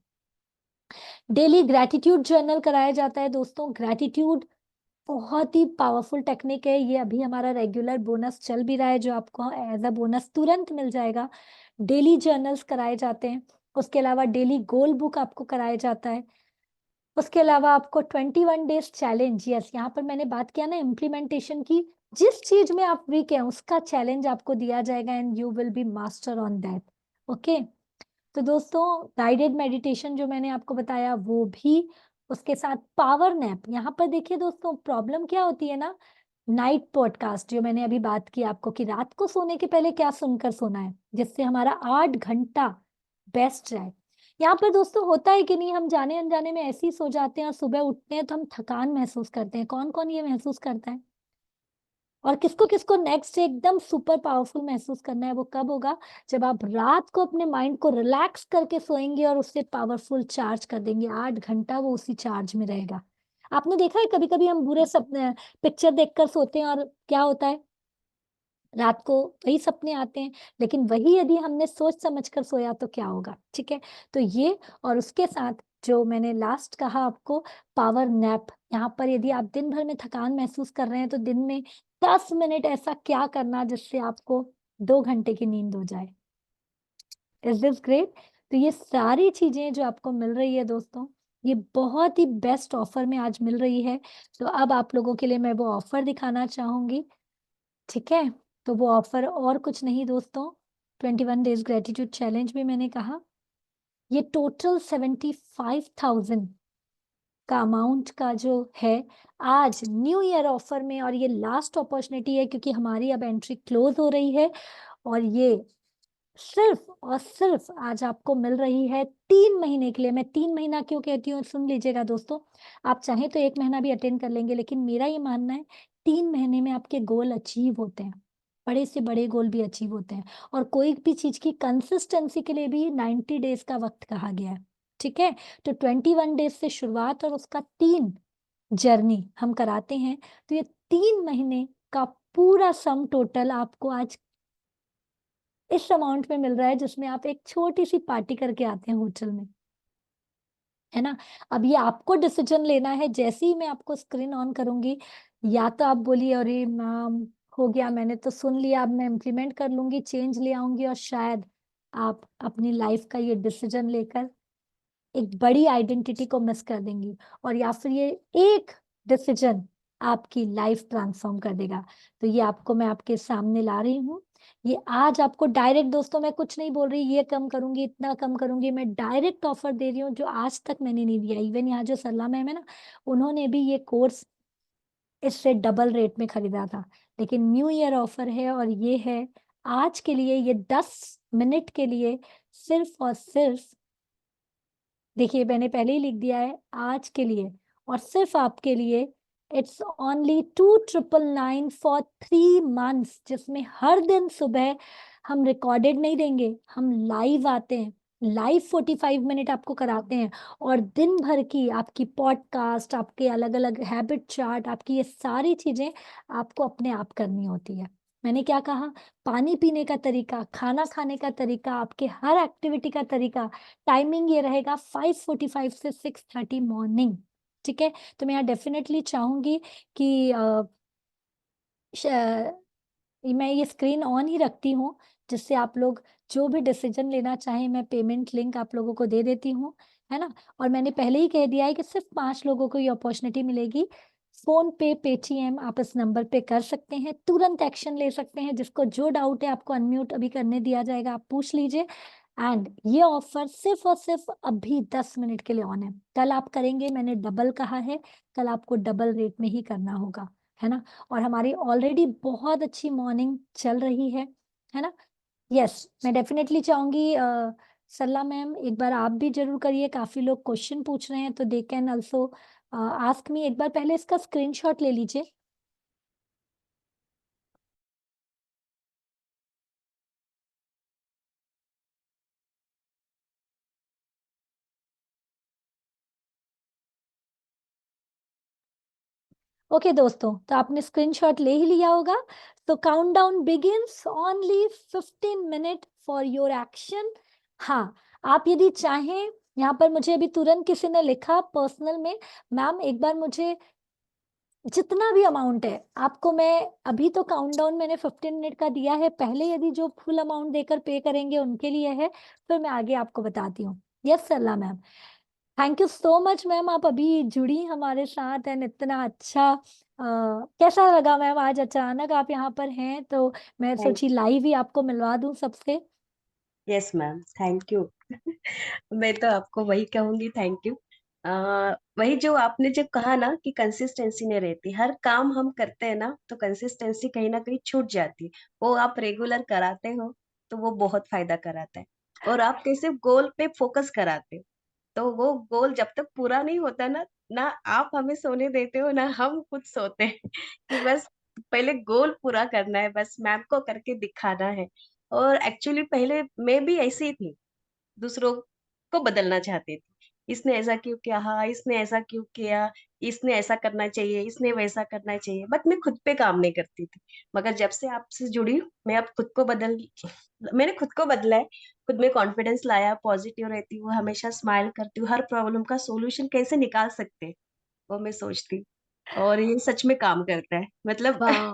डेली ग्रैटिट्यूड जर्नल कराया जाता है दोस्तों। ग्रैटिट्यूड बहुत ही पावरफुल टेक्निक है, ये अभी हमारा रेगुलर बोनस चल भी रहा है जो आपको एज अ बोनस तुरंत मिल जाएगा। डेली जर्नल्स कराए जाते हैं, उसके अलावा डेली गोल बुक आपको कराया जाता है। उसके अलावा आपको 21 डेज चैलेंज, यस यहाँ पर मैंने बात किया ना इम्प्लीमेंटेशन की, जिस चीज में आप वीक हैं उसका चैलेंज आपको दिया जाएगा and you will be master on that. Okay, तो दोस्तों गाइडेड मेडिटेशन जो मैंने आपको बताया वो भी, उसके साथ पावर नैप। यहाँ पर देखिए दोस्तों प्रॉब्लम क्या होती है ना, नाइट पॉडकास्ट जो मैंने अभी बात की आपको कि रात को सोने के पहले क्या सुनकर सोना है जिससे हमारा 8 घंटा बेस्ट जाए। यहाँ पर दोस्तों होता है कि नहीं, हम जाने अनजाने में ऐसे ही सो जाते हैं और सुबह उठते हैं तो हम थकान महसूस करते हैं। कौन कौन ये महसूस करता है, और किसको किसको नेक्स्ट डे एकदम सुपर पावरफुल महसूस करना है, वो कब होगा, जब आप रात को अपने माइंड को रिलैक्स करके सोएंगे और उससे पावरफुल चार्ज कर देंगे। 8 घंटा वो उसी चार्ज में रहेगा। आपने देखा है कभी कभी हम बुरे सपने पिक्चर देखकर सोते हैं और क्या होता है, रात को वही सपने आते हैं, लेकिन वही यदि हमने सोच समझकर सोया तो क्या होगा। ठीक है, तो ये और उसके साथ जो मैंने लास्ट कहा आपको पावर नैप, यहाँ पर यदि आप दिन भर में थकान महसूस कर रहे हैं तो दिन में 10 मिनट ऐसा क्या करना जिससे आपको 2 घंटे की नींद हो जाए। Is this great. तो ये सारी चीजें जो आपको मिल रही है दोस्तों, ये बहुत ही बेस्ट ऑफर में आज मिल रही है। तो अब आप लोगों के लिए मैं वो ऑफर दिखाना चाहूंगी। ठीक है, तो वो ऑफर और कुछ नहीं दोस्तों, 21 डेज ग्रेटिट्यूड चैलेंज भी मैंने कहा, ये टोटल 75,000 का अमाउंट का जो है आज न्यू ईयर ऑफर में, और ये लास्ट अपॉर्चुनिटी है क्योंकि हमारी अब एंट्री क्लोज हो रही है, और ये सिर्फ और सिर्फ आज आपको मिल रही है 3 महीने के लिए। मैं 3 महीना क्यों कहती हूँ सुन लीजिएगा दोस्तों, आप चाहे तो 1 महीना भी अटेंड कर लेंगे, लेकिन मेरा ये मानना है 3 महीने में आपके गोल अचीव होते हैं, बड़े से बड़े गोल भी अचीव होते हैं। और कोई भी चीज की कंसिस्टेंसी के लिए भी 90 डेज का वक्त कहा गया है। ठीक है, तो 21 डेज से शुरुआत और उसका 3 जर्नी हम कराते हैं, तो ये 3 महीने का पूरा सम टोटल आपको आज इस अमाउंट में मिल रहा है, जिसमें आप एक छोटी सी पार्टी करके आते हैं होटल में, है ना। अब ये आपको डिसीजन लेना है, जैसे ही मैं आपको स्क्रीन ऑन करूंगी, या तो आप बोलिए अरे मैम हो गया मैंने तो सुन लिया, अब मैं इम्प्लीमेंट कर लूंगी, चेंज ले आऊंगी, और शायद आप अपनी लाइफ का ये डिसीजन लेकर एक बड़ी आइडेंटिटी को मिस कर देंगी, और या फिर ये एक डिसीजन आपकी लाइफ ट्रांसफॉर्म कर देगा। तो ये आपको मैं आपके सामने ला रही हूँ। ये आज आपको डायरेक्ट दोस्तों, मैं कुछ नहीं बोल रही ये कम करूंगी इतना कम करूंगी, मैं डायरेक्ट ऑफर दे रही हूँ जो आज तक मैंने नहीं दिया। इवन यहाँ जो सरला मैम है ना, उन्होंने भी ये कोर्स इससे डबल रेट में खरीदा था, लेकिन न्यू ईयर ऑफर है और ये है आज के लिए, ये 10 मिनट के लिए सिर्फ और सिर्फ, देखिए मैंने पहले ही लिख दिया है आज के लिए और सिर्फ आपके लिए। इट्स ओनली 2,999 फॉर 3 मंथ्स, जिसमें हर दिन सुबह हम रिकॉर्डेड नहीं देंगे, हम लाइव आते हैं, लाइव 45 मिनट आपको कराते हैं, और दिन भर की आपकी पॉडकास्ट, आपके अलग अलग हैबिट चार्ट, आपकी ये सारी चीजें आपको अपने आप करनी होती है। मैंने क्या कहा, पानी पीने का तरीका, खाना खाने का तरीका, आपके हर एक्टिविटी का तरीका, टाइमिंग ये रहेगा 5:45 से 6:30 मॉर्निंग। ठीक है, तो मैं यहाँ डेफिनेटली चाहूंगी कि मैं ये स्क्रीन ऑन ही रखती हूँ, जिससे आप लोग जो भी डिसीजन लेना चाहें, मैं पेमेंट लिंक आप लोगों को दे देती हूँ, है ना। और मैंने पहले ही कह दिया है कि सिर्फ 5 लोगों को ये अपॉर्चुनिटी मिलेगी, फोन पे, पेटीएम आप इस नंबर पे कर सकते हैं, तुरंत एक्शन ले सकते हैं। जिसको जो डाउट है आपको अनम्यूट अभी करने दिया जाएगा, आप पूछ लीजिए। एंड ये ऑफर सिर्फ और सिर्फ अभी 10 मिनट के लिए ऑन है। कल आप करेंगे, मैंने डबल कहा है, कल आपको डबल रेट में ही करना होगा, है ना। और हमारी ऑलरेडी बहुत अच्छी मॉर्निंग चल रही है ना। यस, मैं डेफिनेटली चाहूंगी सरला मैम एक बार आप भी जरूर करिए। काफी लोग क्वेश्चन पूछ रहे हैं तो they can also ask me. एक बार पहले इसका स्क्रीनशॉट ले लीजिए। ओके दोस्तों, तो आपने स्क्रीनशॉट ले ही लिया होगा। तो countdown begins, only 15 minute for your action. हाँ, आप यदि चाहें, यहाँ पर मुझे अभी तुरंत किसी ने लिखा पर्सनल में, मैम एक बार मुझे जितना भी अमाउंट है आपको, मैं अभी तो काउंटडाउन मैंने 15 मिनट का दिया है, पहले यदि जो फुल अमाउंट देकर पे करेंगे उनके लिए है, फिर मैं आगे आपको बताती हूँ। Yes Sarla ma'am, thank you so much ma'am, आप अभी जुड़ी हमारे साथ। एंड इतना अच्छा कैसा लगा मैम आज अचानक आप यहाँ पर हैं, तो मैं सोची लाइव ही आपको मिलवा दूं सबसे। Yes ma'am, thank you. मैं तो आपको वही कहूंगी, थैंक यू। वही जो आपने जब कहा ना कि कंसिस्टेंसी नहीं रहती, हर काम हम करते हैं ना तो कंसिस्टेंसी कहीं ना कहीं छूट जाती है। वो आप रेगुलर कराते हो तो वो बहुत फायदा कराता है। और आप कैसे गोल पे फोकस कराते हो, तो वो गोल जब तक पूरा नहीं होता ना, ना आप हमें सोने देते हो ना हम खुद सोते हैं कि बस पहले गोल पूरा करना है, बस मैम को करके दिखाना है। और एक्चुअली पहले मैं भी ऐसी ही थी, दूसरों को बदलना चाहती थी। इसने ऐसा क्यों किया, हाँ इसने ऐसा क्यों किया, इसने ऐसा करना चाहिए, इसने वैसा करना चाहिए, बट मैं खुद पे काम नहीं करती थी। मगर जब से आपसे जुड़ी हूँ, मैं अब मैंने खुद को बदला है, खुद में कॉन्फिडेंस लाया, पॉजिटिव रहती हूँ, हमेशा स्माइल करती हूँ, हर प्रॉब्लम का सोल्यूशन कैसे निकाल सकते हैं वो मैं सोचती। और ये सच में काम करता है, मतलब वाह,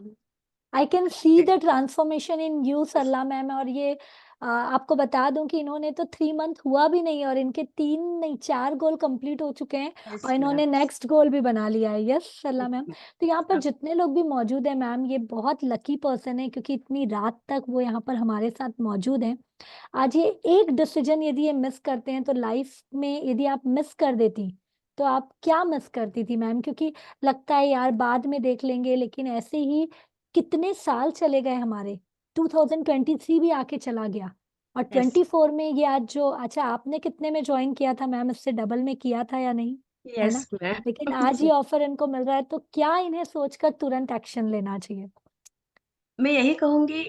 I can see the transformation in you Sarla ma'am. और ये आपको बता दूं कि इन्होंने तो 3 मंथ हुआ भी नहीं और इनके 3 नहीं 4 गोल कंप्लीट हो चुके हैं, यस और इन्होंने मैम। नेक्स्ट गोल भी बना लिया है। यस सरला मैम, तो यहाँ पर जितने लोग भी मौजूद हैं मैम, ये बहुत लकी पर्सन है क्योंकि इतनी रात तक वो यहाँ पर हमारे साथ मौजूद हैं। आज ये एक डिसीजन यदि ये मिस करते हैं तो लाइफ में यदि आप मिस कर देती तो आप क्या मिस करती थी मैम? क्योंकि लगता है यार बाद में देख लेंगे, लेकिन ऐसे ही कितने साल चले गए हमारे। 2023 भी आके चला गया और यस 24 में ये आज जो, अच्छा आपने कितने में ज्वाइन किया था मैम? इससे डबल में किया था या नहीं? है यस ना। लेकिन आज मैम। ये ऑफर इनको मिल रहा है तो क्या इन्हें सोचकर तुरंत एक्शन लेना चाहिए? मैं यही कहूंगी,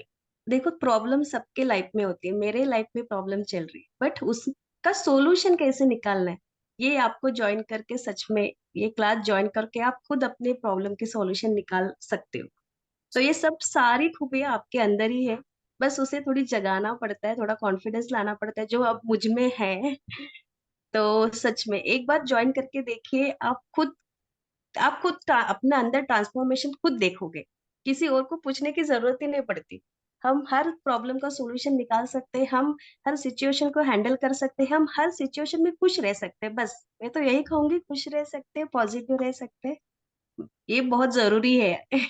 देखो प्रॉब्लम सबके लाइफ में होती है, मेरे लाइफ में प्रॉब्लम चल रही है, बट उसका सोल्यूशन कैसे निकालना है, ये आपको ज्वाइन करके, सच में ये क्लास ज्वाइन करके आप खुद अपने प्रॉब्लम के सॉल्यूशन निकाल सकते हो। तो ये सब सारी खूबियां आपके अंदर ही है, बस उसे थोड़ी जगाना पड़ता है, थोड़ा कॉन्फिडेंस लाना पड़ता है, जो अब मुझ में है। तो सच में एक बार ज्वाइन करके देखिए, अपना अंदर ट्रांसफॉर्मेशन खुद देखोगे, किसी और को पूछने की जरूरत ही नहीं पड़ती। हम हर प्रॉब्लम का सॉल्यूशन निकाल सकते हैं, हम हर सिचुएशन को हैंडल कर सकते हैं, हम हर सिचुएशन में खुश रह सकते हैं। बस मैं तो यही कहूंगी, खुश रह सकते हैं, पॉजिटिव रह सकते हैं, ये बहुत जरूरी है।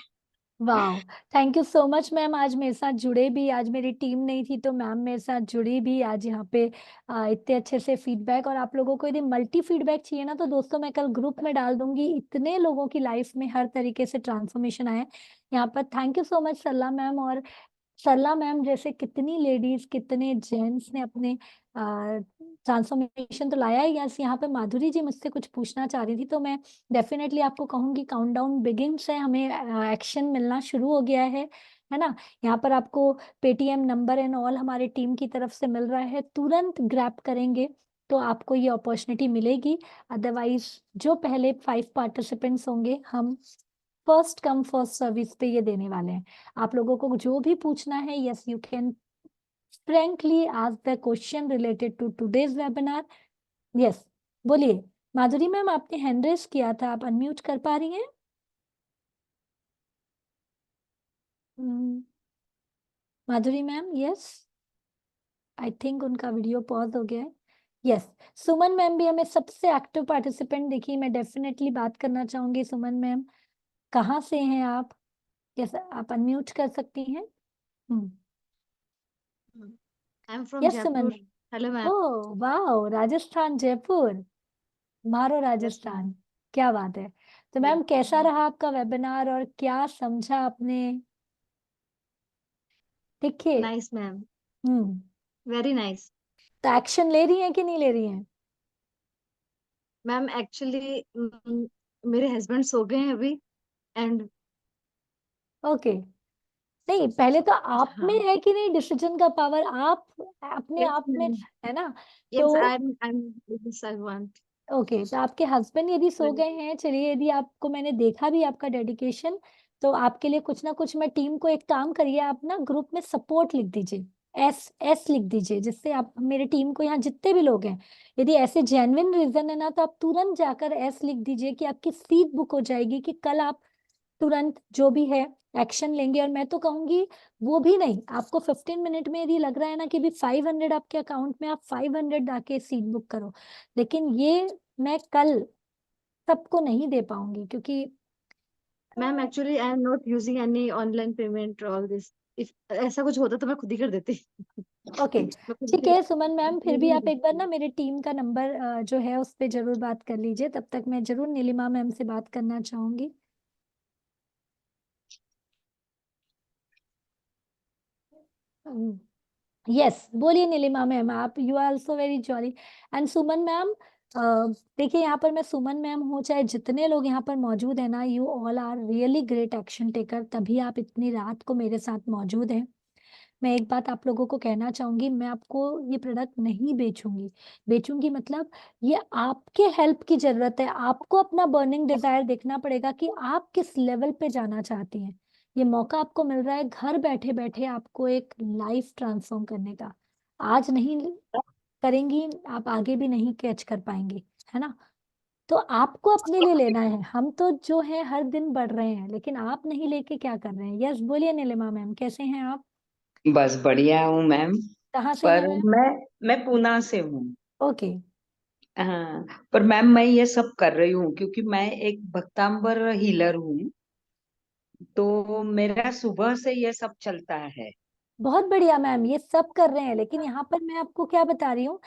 वाह, thank you so much ma'am. आज मेरे साथ जुड़े भी, आज मेरी टीम नहीं थी तो मैम मेरे साथ जुड़ी भी आज यहाँ पे इतने अच्छे से फीडबैक। और आप लोगों को यदि मल्टी फीडबैक चाहिए ना तो दोस्तों मैं कल ग्रुप में डाल दूंगी। इतने लोगों की लाइफ में हर तरीके से ट्रांसफॉर्मेशन आया है यहाँ पर। Thank you so much Sarla ma'am. और सरला मैम जैसे कितनी लेडीज, कितने जेंट्स ने अपने ट्रांसफॉर्मेशन तो लाया है। यस, यहाँ पे माधुरी जी मुझसे कुछ पूछना चाह रही थी तो मैं डेफिनेटली आपको कहूंगी काउंटडाउन बिगिंस है, हमें एक्शन मिलना शुरू हो गया है ना। यहाँ पर आपको पेटीएम नंबर एंड ऑल हमारे टीम की तरफ से मिल रहा है, तुरंत ग्रैब करेंगे तो आपको ये अपॉर्चुनिटी मिलेगी। अदरवाइज जो पहले 5 पार्टिसिपेंट्स होंगे, हम फर्स्ट कम फर्स्ट सर्विस पे ये देने वाले हैं। आप लोगों को जो भी पूछना है, yes you can frankly ask the question related to today's webinar. Yes, बोलिए माधुरी मैम, आपने हैंड रेस किया था, आप अनम्यूट कर पा रही हैं? माधुरी मैम, यस, आई थिंक उनका वीडियो पॉज हो गया है। यस, सुमन मैम भी हमें सबसे एक्टिव पार्टिसिपेंट देखिए, मैं डेफिनेटली बात करना चाहूंगी सुमन मैम। कहाँ से हैं आप? कैसा, आप अनम्यूट कर सकती हैं? I'm from yes Jaipur. Suman. Hello, ma'am. ओ वाह, राजस्थान, जयपुर, मारो राजस्थान, क्या बात है। तो मैम कैसा रहा आपका वेबिनार और क्या समझा आपने? देखिए, Nice, ma'am. हम्म Very nice. तो एक्शन ले रही हैं कि नहीं ले रही हैं? Ma'am, actually, मेरे हस्बैंड सो गए हैं अभी एंड ओके, नहीं पहले तो आप में हाँ है कि नहीं डिसीजन का पावर, आप अपने yes आप में ma'am. है ना? Yes, तो I'm yes I want. Okay, तो आपके हस्बैंड यदि सो Well, गए हैं, चलिए, यदि आपको मैंने देखा भी आपका डेडिकेशन, तो आपके लिए कुछ ना कुछ मैं टीम को, एक काम करिए आप ना ग्रुप में सपोर्ट लिख दीजिए, एस एस लिख दीजिए, जिससे आप मेरे टीम को, यहाँ जितने भी लोग हैं, यदि ऐसे जेन्युइन रीजन है ना, तो आप तुरंत जाकर एस लिख दीजिए कि आपकी सीट बुक हो जाएगी, कि कल आप तुरंत जो भी है एक्शन लेंगे। और मैं तो कहूंगी वो भी नहीं, आपको 15 मिनट में यदि लग रहा है ना कि भी 500 आपके अकाउंट में, आप 500 आके सीट बुक करो। लेकिन ये मैं कल सबको नहीं दे पाऊंगी, क्योंकि ma'am, actually I am not using any online payment or all this. If ऐसा कुछ होता तो मैं खुद ही कर देती. ओके, मैं खुद ठीक ही है सुमन मैम, फिर भी नहीं आप एक बार देती. ना मेरे टीम का नंबर जो है उस पे जरूर बात कर लीजिए, तब तक मैं जरूर नीलिमा मैम से बात करना चाहूंगी। यस, बोलिए नीलिमा मैम, आप you are also very jolly. And Suman ma'am, देखिए यहाँ पर मैं सुमन मैम हूँ, चाहे जितने लोग यहाँ पर मौजूद है ना, you all are really great action taker, तभी आप इतनी रात को मेरे साथ मौजूद हैं। मैं एक बात आप लोगों को कहना चाहूंगी, मैं आपको ये प्रोडक्ट नहीं बेचूंगी, बेचूंगी मतलब ये आपके हेल्प की जरूरत है। आपको अपना बर्निंग डिजायर देखना पड़ेगा कि आप किस लेवल पे जाना चाहती हैं। ये मौका आपको मिल रहा है घर बैठे बैठे आपको एक लाइफ ट्रांसफॉर्म करने का। आज नहीं करेंगी आप, आगे भी नहीं कैच कर पाएंगे, है ना? तो आपको अपने लिए लेना है, हम तो जो है हर दिन बढ़ रहे हैं, लेकिन आप नहीं लेके क्या कर रहे हैं? यस बोलिए नीलिमा मैम, कैसे हैं आप? बस बढ़िया हूँ मैम। कहाँ से हैं पर मैम? मैं पूना से हूँ। ओके, हाँ, पर मैम मैं ये सब कर रही हूँ क्योंकि मैं एक भक्तांबर हीलर हूँ, तो मेरा सुबह से ये सब चलता है। बहुत बढ़िया मैम, ये सब कर रहे हैं, लेकिन यहाँ पर मैं आपको क्या बता रही हूँ,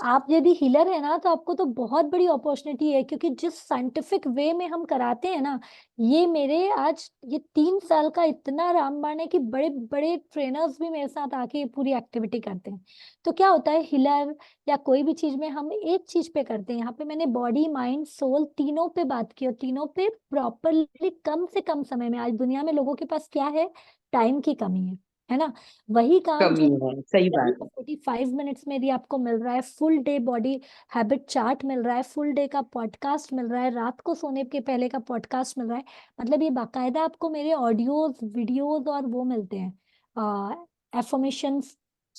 आप यदि हीलर है ना, तो आपको तो बहुत बड़ी अपॉर्चुनिटी है, क्योंकि जिस साइंटिफिक वे में हम कराते हैं ना, ये मेरे आज ये 3 साल का इतना रामबाण है कि बड़े बड़े ट्रेनर्स भी मेरे साथ आके ये पूरी एक्टिविटी करते हैं। तो क्या होता है, हीलर या कोई भी चीज में हम एक चीज पे करते हैं, यहाँ पे मैंने बॉडी माइंड सोल तीनों पे बात की, और तीनों पे प्रॉपरली कम से कम समय में, आज दुनिया में लोगों के पास क्या है, टाइम की कमी है ना? वही काम कमी जो है, सही बात है। 45 मिनट्स में यदि आपको मिल रहा है, full day body habit chart मिल रहा है, फुल डे का पॉडकास्ट मिल रहा है, रात को सोने के पहले का पॉडकास्ट मिल रहा है, मतलब ये बाकायदा आपको मेरे ऑडियोज वीडियोज और वो मिलते हैं, एफर्मेशंस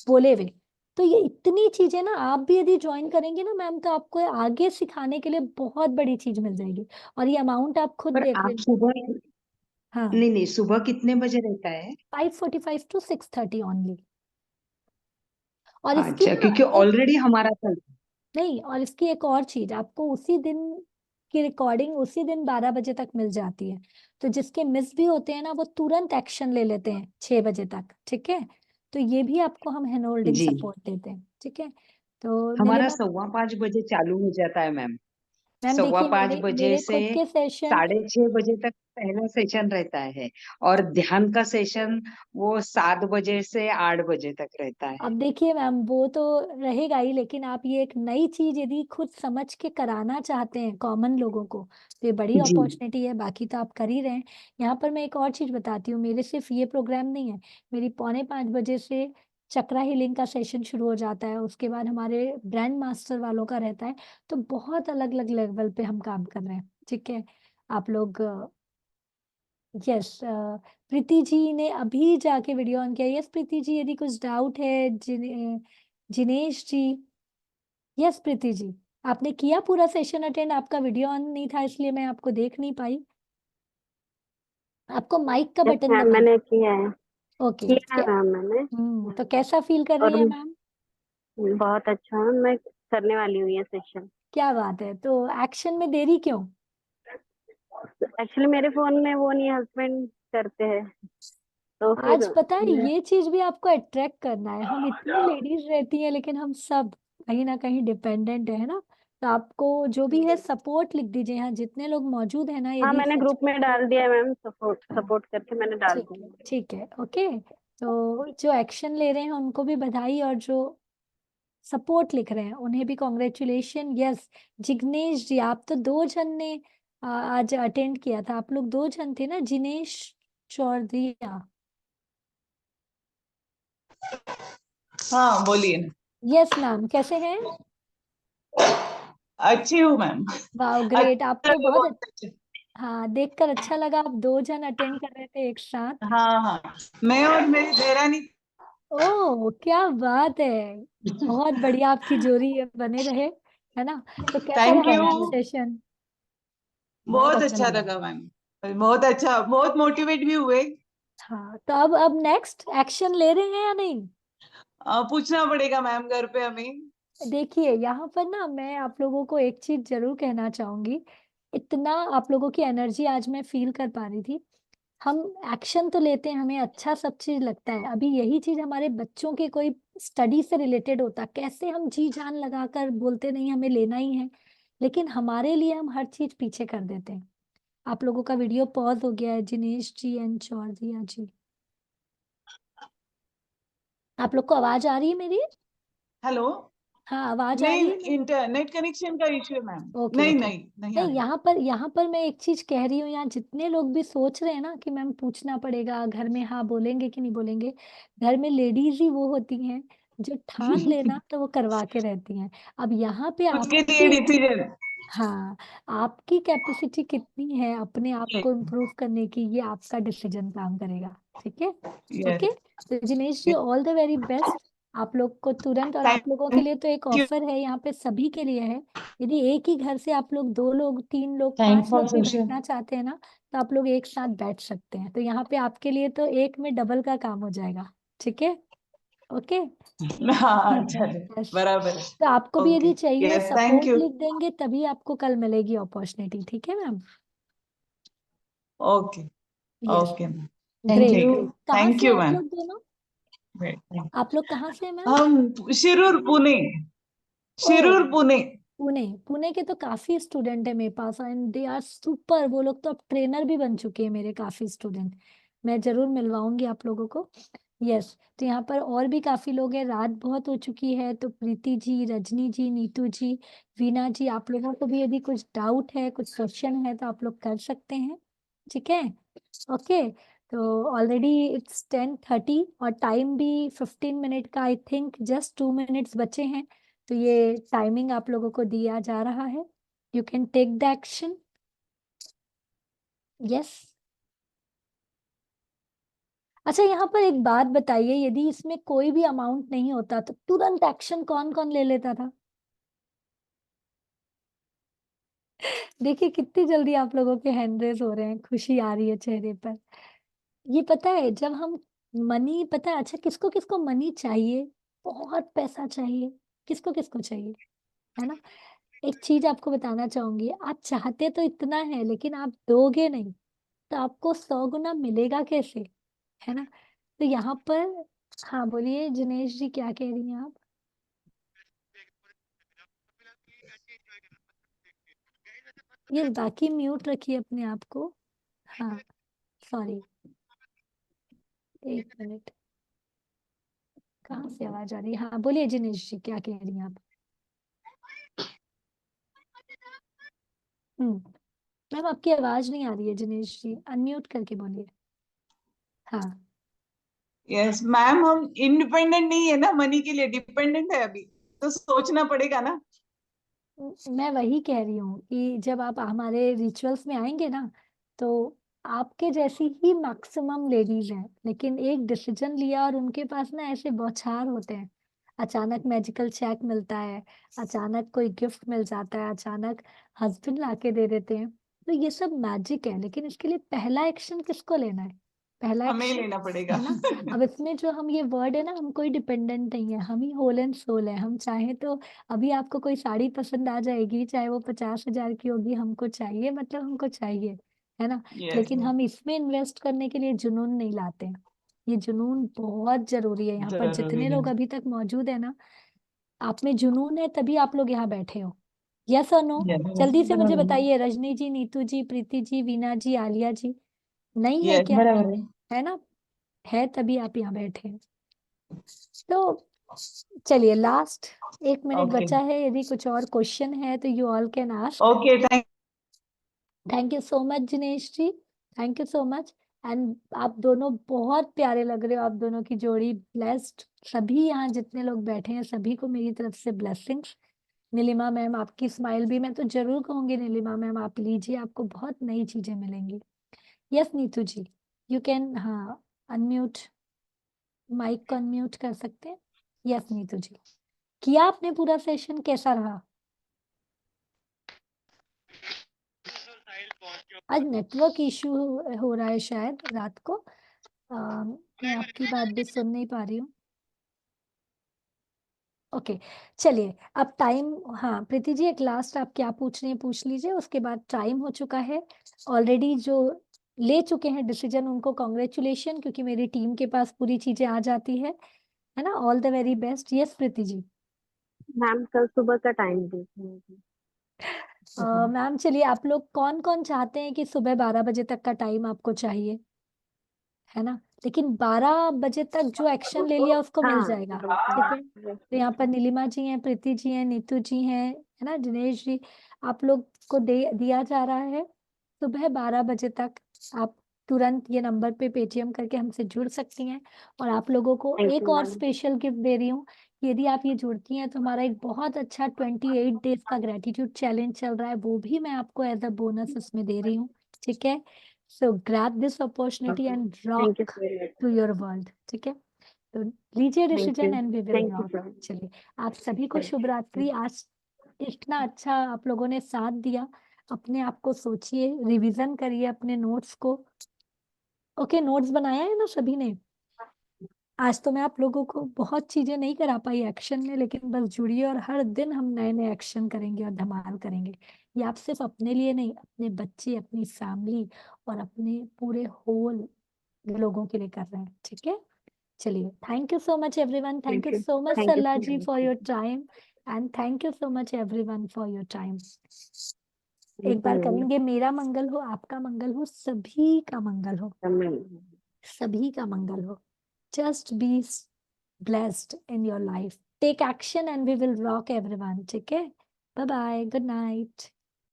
बोले हुए। तो ये इतनी चीजें ना, आप भी यदि ज्वाइन करेंगे ना मैम, तो आपको आगे सिखाने के लिए बहुत बड़ी चीज मिल जाएगी। और ये अमाउंट आप खुद पर देख आप लेंगे। सुबह, हाँ, नहीं नहीं, सुबह कितने बजे रहता है? 5:45 to 6:30 ओनली। और इसकी अच्छा, ना क्योंकि एक, ऑलरेडी हमारा चलता नहीं, और इसकी एक और चीज, आपको उसी दिन की रिकॉर्डिंग उसी दिन 12 बजे तक मिल जाती है। तो जिसके मिस भी होते हैं ना, वो तुरंत एक्शन ले लेते हैं 6 बजे तक, ठीक है? तो ये भी आपको हम हैंड है होल्डिंग जी। सपोर्ट देते हैं, ठीक है? तो हमारा नीलिमा 5:15 बजे चालू हो जाता है मैम। मैम, सवा देखिए पाँच मेरे बजे मेरे से खुद के सेशन, 6:30 बजे तक पहला सेशन रहता है, और ध्यान का सेशन वो 7 बजे से 8 बजे तक रहता है। अब देखिए मैम, वो तो रहेगा ही, लेकिन आप ये एक नई चीज यदि खुद समझ के कराना चाहते हैं कॉमन लोगों को, तो ये बड़ी जी। अपॉर्चुनिटी है। बाकी तो आप कर ही रहे हैं। यहाँ पर मैं एक और चीज बताती हूँ, मेरे सिर्फ ये प्रोग्राम नहीं है, मेरी 4:45 बजे से चक्रा हीलिंग का सेशन शुरू हो जाता है, उसके बाद हमारे ब्रांड मास्टर वालों का रहता है। तो बहुत अलग अलग लेवल पे हम काम कर रहे हैं, ठीक है? आप लोग, यस, प्रीति जी ने अभी जाके वीडियो ऑन किया। यस प्रीति जी, यदि कुछ डाउट है, जिनेश जी, यस प्रीति जी, आपने किया पूरा सेशन अटेंड? आपका वीडियो ऑन नहीं था, इसलिए मैं आपको देख नहीं पाई। आपको माइक का यस बटन मैम, दबाना। मैंने किया है। ओके, किया है मैम मैंने। तो कैसा फील कर रही और है मैम? बहुत अच्छा, मैं करने वाली हूँ ये सेशन। क्या बात है, तो एक्शन में देरी क्यों? एक्चुअली मेरे फोन में वो नहीं, हस्बैंड करते हैं, तो आज फिर पता है मैं- ये चीज भी आपको अट्रैक्ट करना है। हम इतनी लेडीज रहती हैं लेकिन हम सब कहीं ना कहीं डिपेंडेंट है ना। तो आपको जो भी है सपोर्ट लिख दीजिए यहाँ जितने लोग मौजूद है ना, हाँ, यदि मैंने सच ग्रुप में डाल दिया है मैम, सपोर्ट सपोर्ट करके मैंने डाल ठीक है, दिया। ठीक है, ओके। तो जो एक्शन ले रहे हैं उनको भी बधाई, और जो सपोर्ट लिख रहे हैं उन्हें भी कॉन्ग्रेचुलेशन। यस, जिग्नेश जी, आप तो दो जन ने आज अटेंड किया था। आप लोग दो जन थे ना, जिनेश चौधरी। हाँ बोलिए। यस मैम, कैसे हैं? अच्छी हूँ मैम। वाह, ग्रेट। आप अच्छा तो लगा, बहुत बहुत अच्छे। हाँ, देखकर अच्छा लगा। आप दो जन अटेंड कर रहे थे एक साथ। हाँ हाँ, मैं और मेरी देरानी। ओह, क्या बात है। बहुत बढ़िया, आपकी जोड़ी है, बने रहे, है ना। तो कैसा थैंक रहा यू। Ma'am session? बहुत अच्छा लगा मैम, बहुत अच्छा, बहुत मोटिवेट भी हुए। हाँ, तो अब नेक्स्ट एक्शन ले रहे हैं या नहीं? पूछना पड़ेगा मैम घर पे हमें। देखिए यहाँ पर ना, मैं आप लोगों को एक चीज जरूर कहना चाहूंगी। इतना आप लोगों की एनर्जी आज मैं फील कर पा रही थी। हम एक्शन तो लेते हैं, हमें अच्छा सब चीज लगता है। अभी यही चीज हमारे बच्चों के कोई स्टडी से रिलेटेड होता, कैसे हम जी जान लगाकर बोलते नहीं हमें लेना ही है, लेकिन हमारे लिए हम हर चीज पीछे कर देते हैं। आप लोगों का वीडियो पॉज हो गया है, जिनेश जी एंड चौधरी जी। आप लोग को आवाज आ रही है मेरी? हेलो। हाँ, आवाज आ नहीं, रही है मेरी? इंटरनेट कनेक्शन का इश्यू है मैम। ओके, नहीं ओके। नहीं नहीं आ नहीं, रही। यहाँ पर मैं एक चीज कह रही हूँ, यहाँ जितने लोग भी सोच रहे हैं ना कि मैम पूछना पड़ेगा घर में, हाँ बोलेंगे कि नहीं बोलेंगे, घर में लेडीज ही वो होती हैं जो ठान लेना तो वो करवा के रहती हैं। अब यहाँ पे खुद के लिए आपकी, डिसीजन। हाँ, आपकी कैपेसिटी कितनी है अपने आप को इम्प्रूव करने की, ये आपका डिसीजन काम करेगा। ठीक है, यस। ओके। तो जिनेश जी, ऑल द वेरी बेस्ट आप लोग को तुरंत। और आप लोगों के थैंक लिए तो एक यू। ऑफर है, यहाँ पे सभी के लिए है। यदि एक ही घर से आप लोग दो लोग, तीन लोग, थैंक पांच फॉर लोग भी सेशन। बैठना चाहते हैं ना, तो आप लोग एक साथ बैठ सकते हैं। तो यहाँ पे आपके लिए तो एक में डबल का काम हो जाएगा। ठीक है, ओके। हाँ चलो, यस, बराबर। तो आपको भी ओके। यदि चाहिए यस, थैंक सपोर्ट यू। लिख देंगे, तभी आपको कल मिलेगी अपॉर्चुनिटी। ठीक है ma'am? Okay. Yes, okay ma'am. Thank great, you. Great. कहाँ थैंक से यू आप मैम। लोग दोनों? आप लोग कहाँ से हैं मैम? हम शिरूर पुणे। ओ, शिरूर पुणे। पुणे। पुणे के तो काफी स्टूडेंट है मेरे पास, एंड दे आर सुपर। वो लोग तो अब ट्रेनर भी बन चुके हैं मेरे काफी स्टूडेंट। मैं जरूर मिलवाऊंगी आप लोगों को। यस, तो यहाँ पर और भी काफी लोग हैं। रात बहुत हो चुकी है, तो प्रीति जी, रजनी जी, नीतू जी, वीना जी, आप लोगों को भी यदि कुछ डाउट है, कुछ क्वेश्चन है, तो आप लोग कर सकते हैं। ठीक है, ओके। तो ऑलरेडी इट्स 10:30 और टाइम भी 15 मिनट का, आई थिंक जस्ट 2 मिनट्स बचे हैं। तो ये टाइमिंग आप लोगों को दिया जा रहा है। You can take the action. Yes. अच्छा, यहाँ पर एक बात बताइए, यदि इसमें कोई भी अमाउंट नहीं होता तो तुरंत एक्शन कौन कौन ले लेता था? देखिए कितनी जल्दी आप लोगों के हैंड रेज हो रहे हैं, खुशी आ रही है चेहरे पर। ये पता है, जब हम मनी, पता है अच्छा किसको किसको मनी चाहिए? बहुत पैसा चाहिए, किसको किसको चाहिए, है ना। एक चीज आपको बताना चाहूंगी, आप चाहते तो इतना है लेकिन आप दोगे नहीं, तो आपको 100 गुना मिलेगा कैसे, है ना। तो यहाँ पर, हाँ बोलिए जिनेश जी, क्या कह रही हैं आप? ये बाकी म्यूट रखिए अपने आप को। हाँ, सॉरी, एक मिनट। कहाँ से आवाज आ रही है? हाँ बोलिए जिनेश जी, क्या कह रही हैं आप? हम्म। मैम आपकी आवाज नहीं आ रही है जिनेश जी, अनम्यूट करके बोलिए। हाँ, यस मैम, हम इंडिपेंडेंट नहीं है ना, मनी के लिए डिपेंडेंट है अभी, तो सोचना पड़ेगा ना। मैं वही कह रही हूँ कि जब आप हमारे रिचुअल्स में आएंगे ना, तो आपके जैसी ही मैक्सिमम लेडीज हैं, लेकिन एक डिसीजन लिया और उनके पास ना ऐसे बौछार होते हैं। अचानक मैजिकल चेक मिलता है, अचानक कोई गिफ्ट मिल जाता है, अचानक हस्बैंड लाके दे देते हैं। तो ये सब मैजिक है, लेकिन इसके लिए पहला एक्शन किसको लेना है? पहला हमें ही एक्शन, लेना पड़ेगा। है ना। अब इसमें जो हम ये वर्ड है ना, हम कोई डिपेंडेंट नहीं है, हम ही होल एंड सोल है। हम चाहे तो अभी आपको कोई साड़ी पसंद आ जाएगी, चाहे वो 50,000 की होगी, हमको चाहिए मतलब हमको चाहिए। है ना। Yes, लेकिन ma'am. हम इसमें इन्वेस्ट करने के लिए जुनून नहीं लाते हैं। ये जुनून बहुत जरूरी है। यहाँ पर जरूरी जितने है. लोग अभी तक मौजूद है ना, आप में जुनून है तभी आप लोग यहाँ बैठे हो। यस और नो? Yes. जल्दी से मुझे बराबर है. बताइए, रजनी जी, नीतू जी, प्रीति जी, वीना जी, आलिया जी, नहीं है Yes, क्या? बराबर है. है ना? है तभी आप यहाँ बैठे हैं। तो चलिए, लास्ट 1 मिनट Okay. बचा है। यदि कुछ और क्वेश्चन है तो you all can ask. Okay, thank you so much Jinesh ji, thank you so much. And आप दोनों बहुत प्यारे लग रहे हो, आप दोनों की जोड़ी ब्लेस्ड। सभी यहाँ जितने लोग बैठे हैं सभी को मेरी तरफ से ब्लेसिंग्स। नीलिमा मैम, आपकी स्माइल भी मैं तो जरूर कहूंगी, नीलिमा मैम आप लीजिए, आपको बहुत नई चीजें मिलेंगी। Yes Neetu ji, you can, हाँ, अनम्यूट, माइक को अनम्यूट कर सकते हैं। यस नीतू जी, किया आपने पूरा सेशन, कैसा रहा? आज नेटवर्क इशू हो रहा है शायद रात को। मैं आपकी बात भी सुन नहीं पा रही हूँ। ओके, चलिए अब टाइम, हाँ प्रीति जी एक लास्ट आप क्या पूछ रही हैं पूछ लीजिए, उसके बाद टाइम हो चुका है। ऑलरेडी जो ले चुके हैं डिसीजन उनको कॉन्ग्रेचुलेशन, क्योंकि मेरी टीम के पास पूरी चीजें आ जाती है ना। All the very best. Yes Preeti ji. Ma'am कल सुबह का टाइम दीजिए मुझे। मैम चलिए, आप लोग कौन कौन चाहते हैं कि सुबह 12 बजे तक का टाइम आपको चाहिए, है ना। लेकिन 12 बजे तक जो एक्शन ले लिया उसको मिल हाँ जाएगा, ठीक है। तो यहाँ पर नीलिमा जी हैं, प्रीति जी हैं, नीतू जी हैं, है ना, दिनेश जी, आप लोग को दिया जा रहा है सुबह 12 बजे तक। आप तुरंत ये नंबर पे पेटीएम करके हमसे जुड़ सकती हैं। और आप लोगों को थैंक एक यू और मैम। स्पेशल गिफ्ट दे रही हूँ कि यदि आप ये जुड़ती हैं तो हमारा एक बहुत अच्छा 28 डेज का ग्रेटिट्यूड चैलेंज चल रहा है, वो भी मैं आपको एज अ बोनस इसमें दे रही हूँ, ठीक है। So grab this opportunity and thank you rock so much. To your world, ठीक है। तो लीजिए thank decision you. And we will thank you rock. Sir. चलिए, आप सभी को शुभ रात्रि। आज इतना अच्छा आप लोगों ने साथ दिया। अपने आप को सोचिए, रिवीजन करिए अपने नोट्स को। ओके, नोट्स बनाया है ना सभी ने? आज तो मैं आप लोगों को बहुत चीजें नहीं करा पाई एक्शन में, लेकिन बस जुड़िए और हर दिन हम नए नए एक्शन करेंगे और धमाल करेंगे। ये आप सिर्फ अपने लिए नहीं, अपने बच्चे, अपनी फैमिली और अपने पूरे होल लोगों के लिए कर रहे हैं, ठीक है। चलिए, thank you so much everyone, thank thank you you. So much thank you सल्ला so ji much. For your time, and thank you so much everyone for your time. एक थैंक बार यू करेंगे, मेरा मंगल हो, आपका मंगल हो, सभी का मंगल हो, मैम। सभी का मंगल हो। Just be blessed in your life. Take action and we will rock everyone. ठीक है? Bye bye. Good night.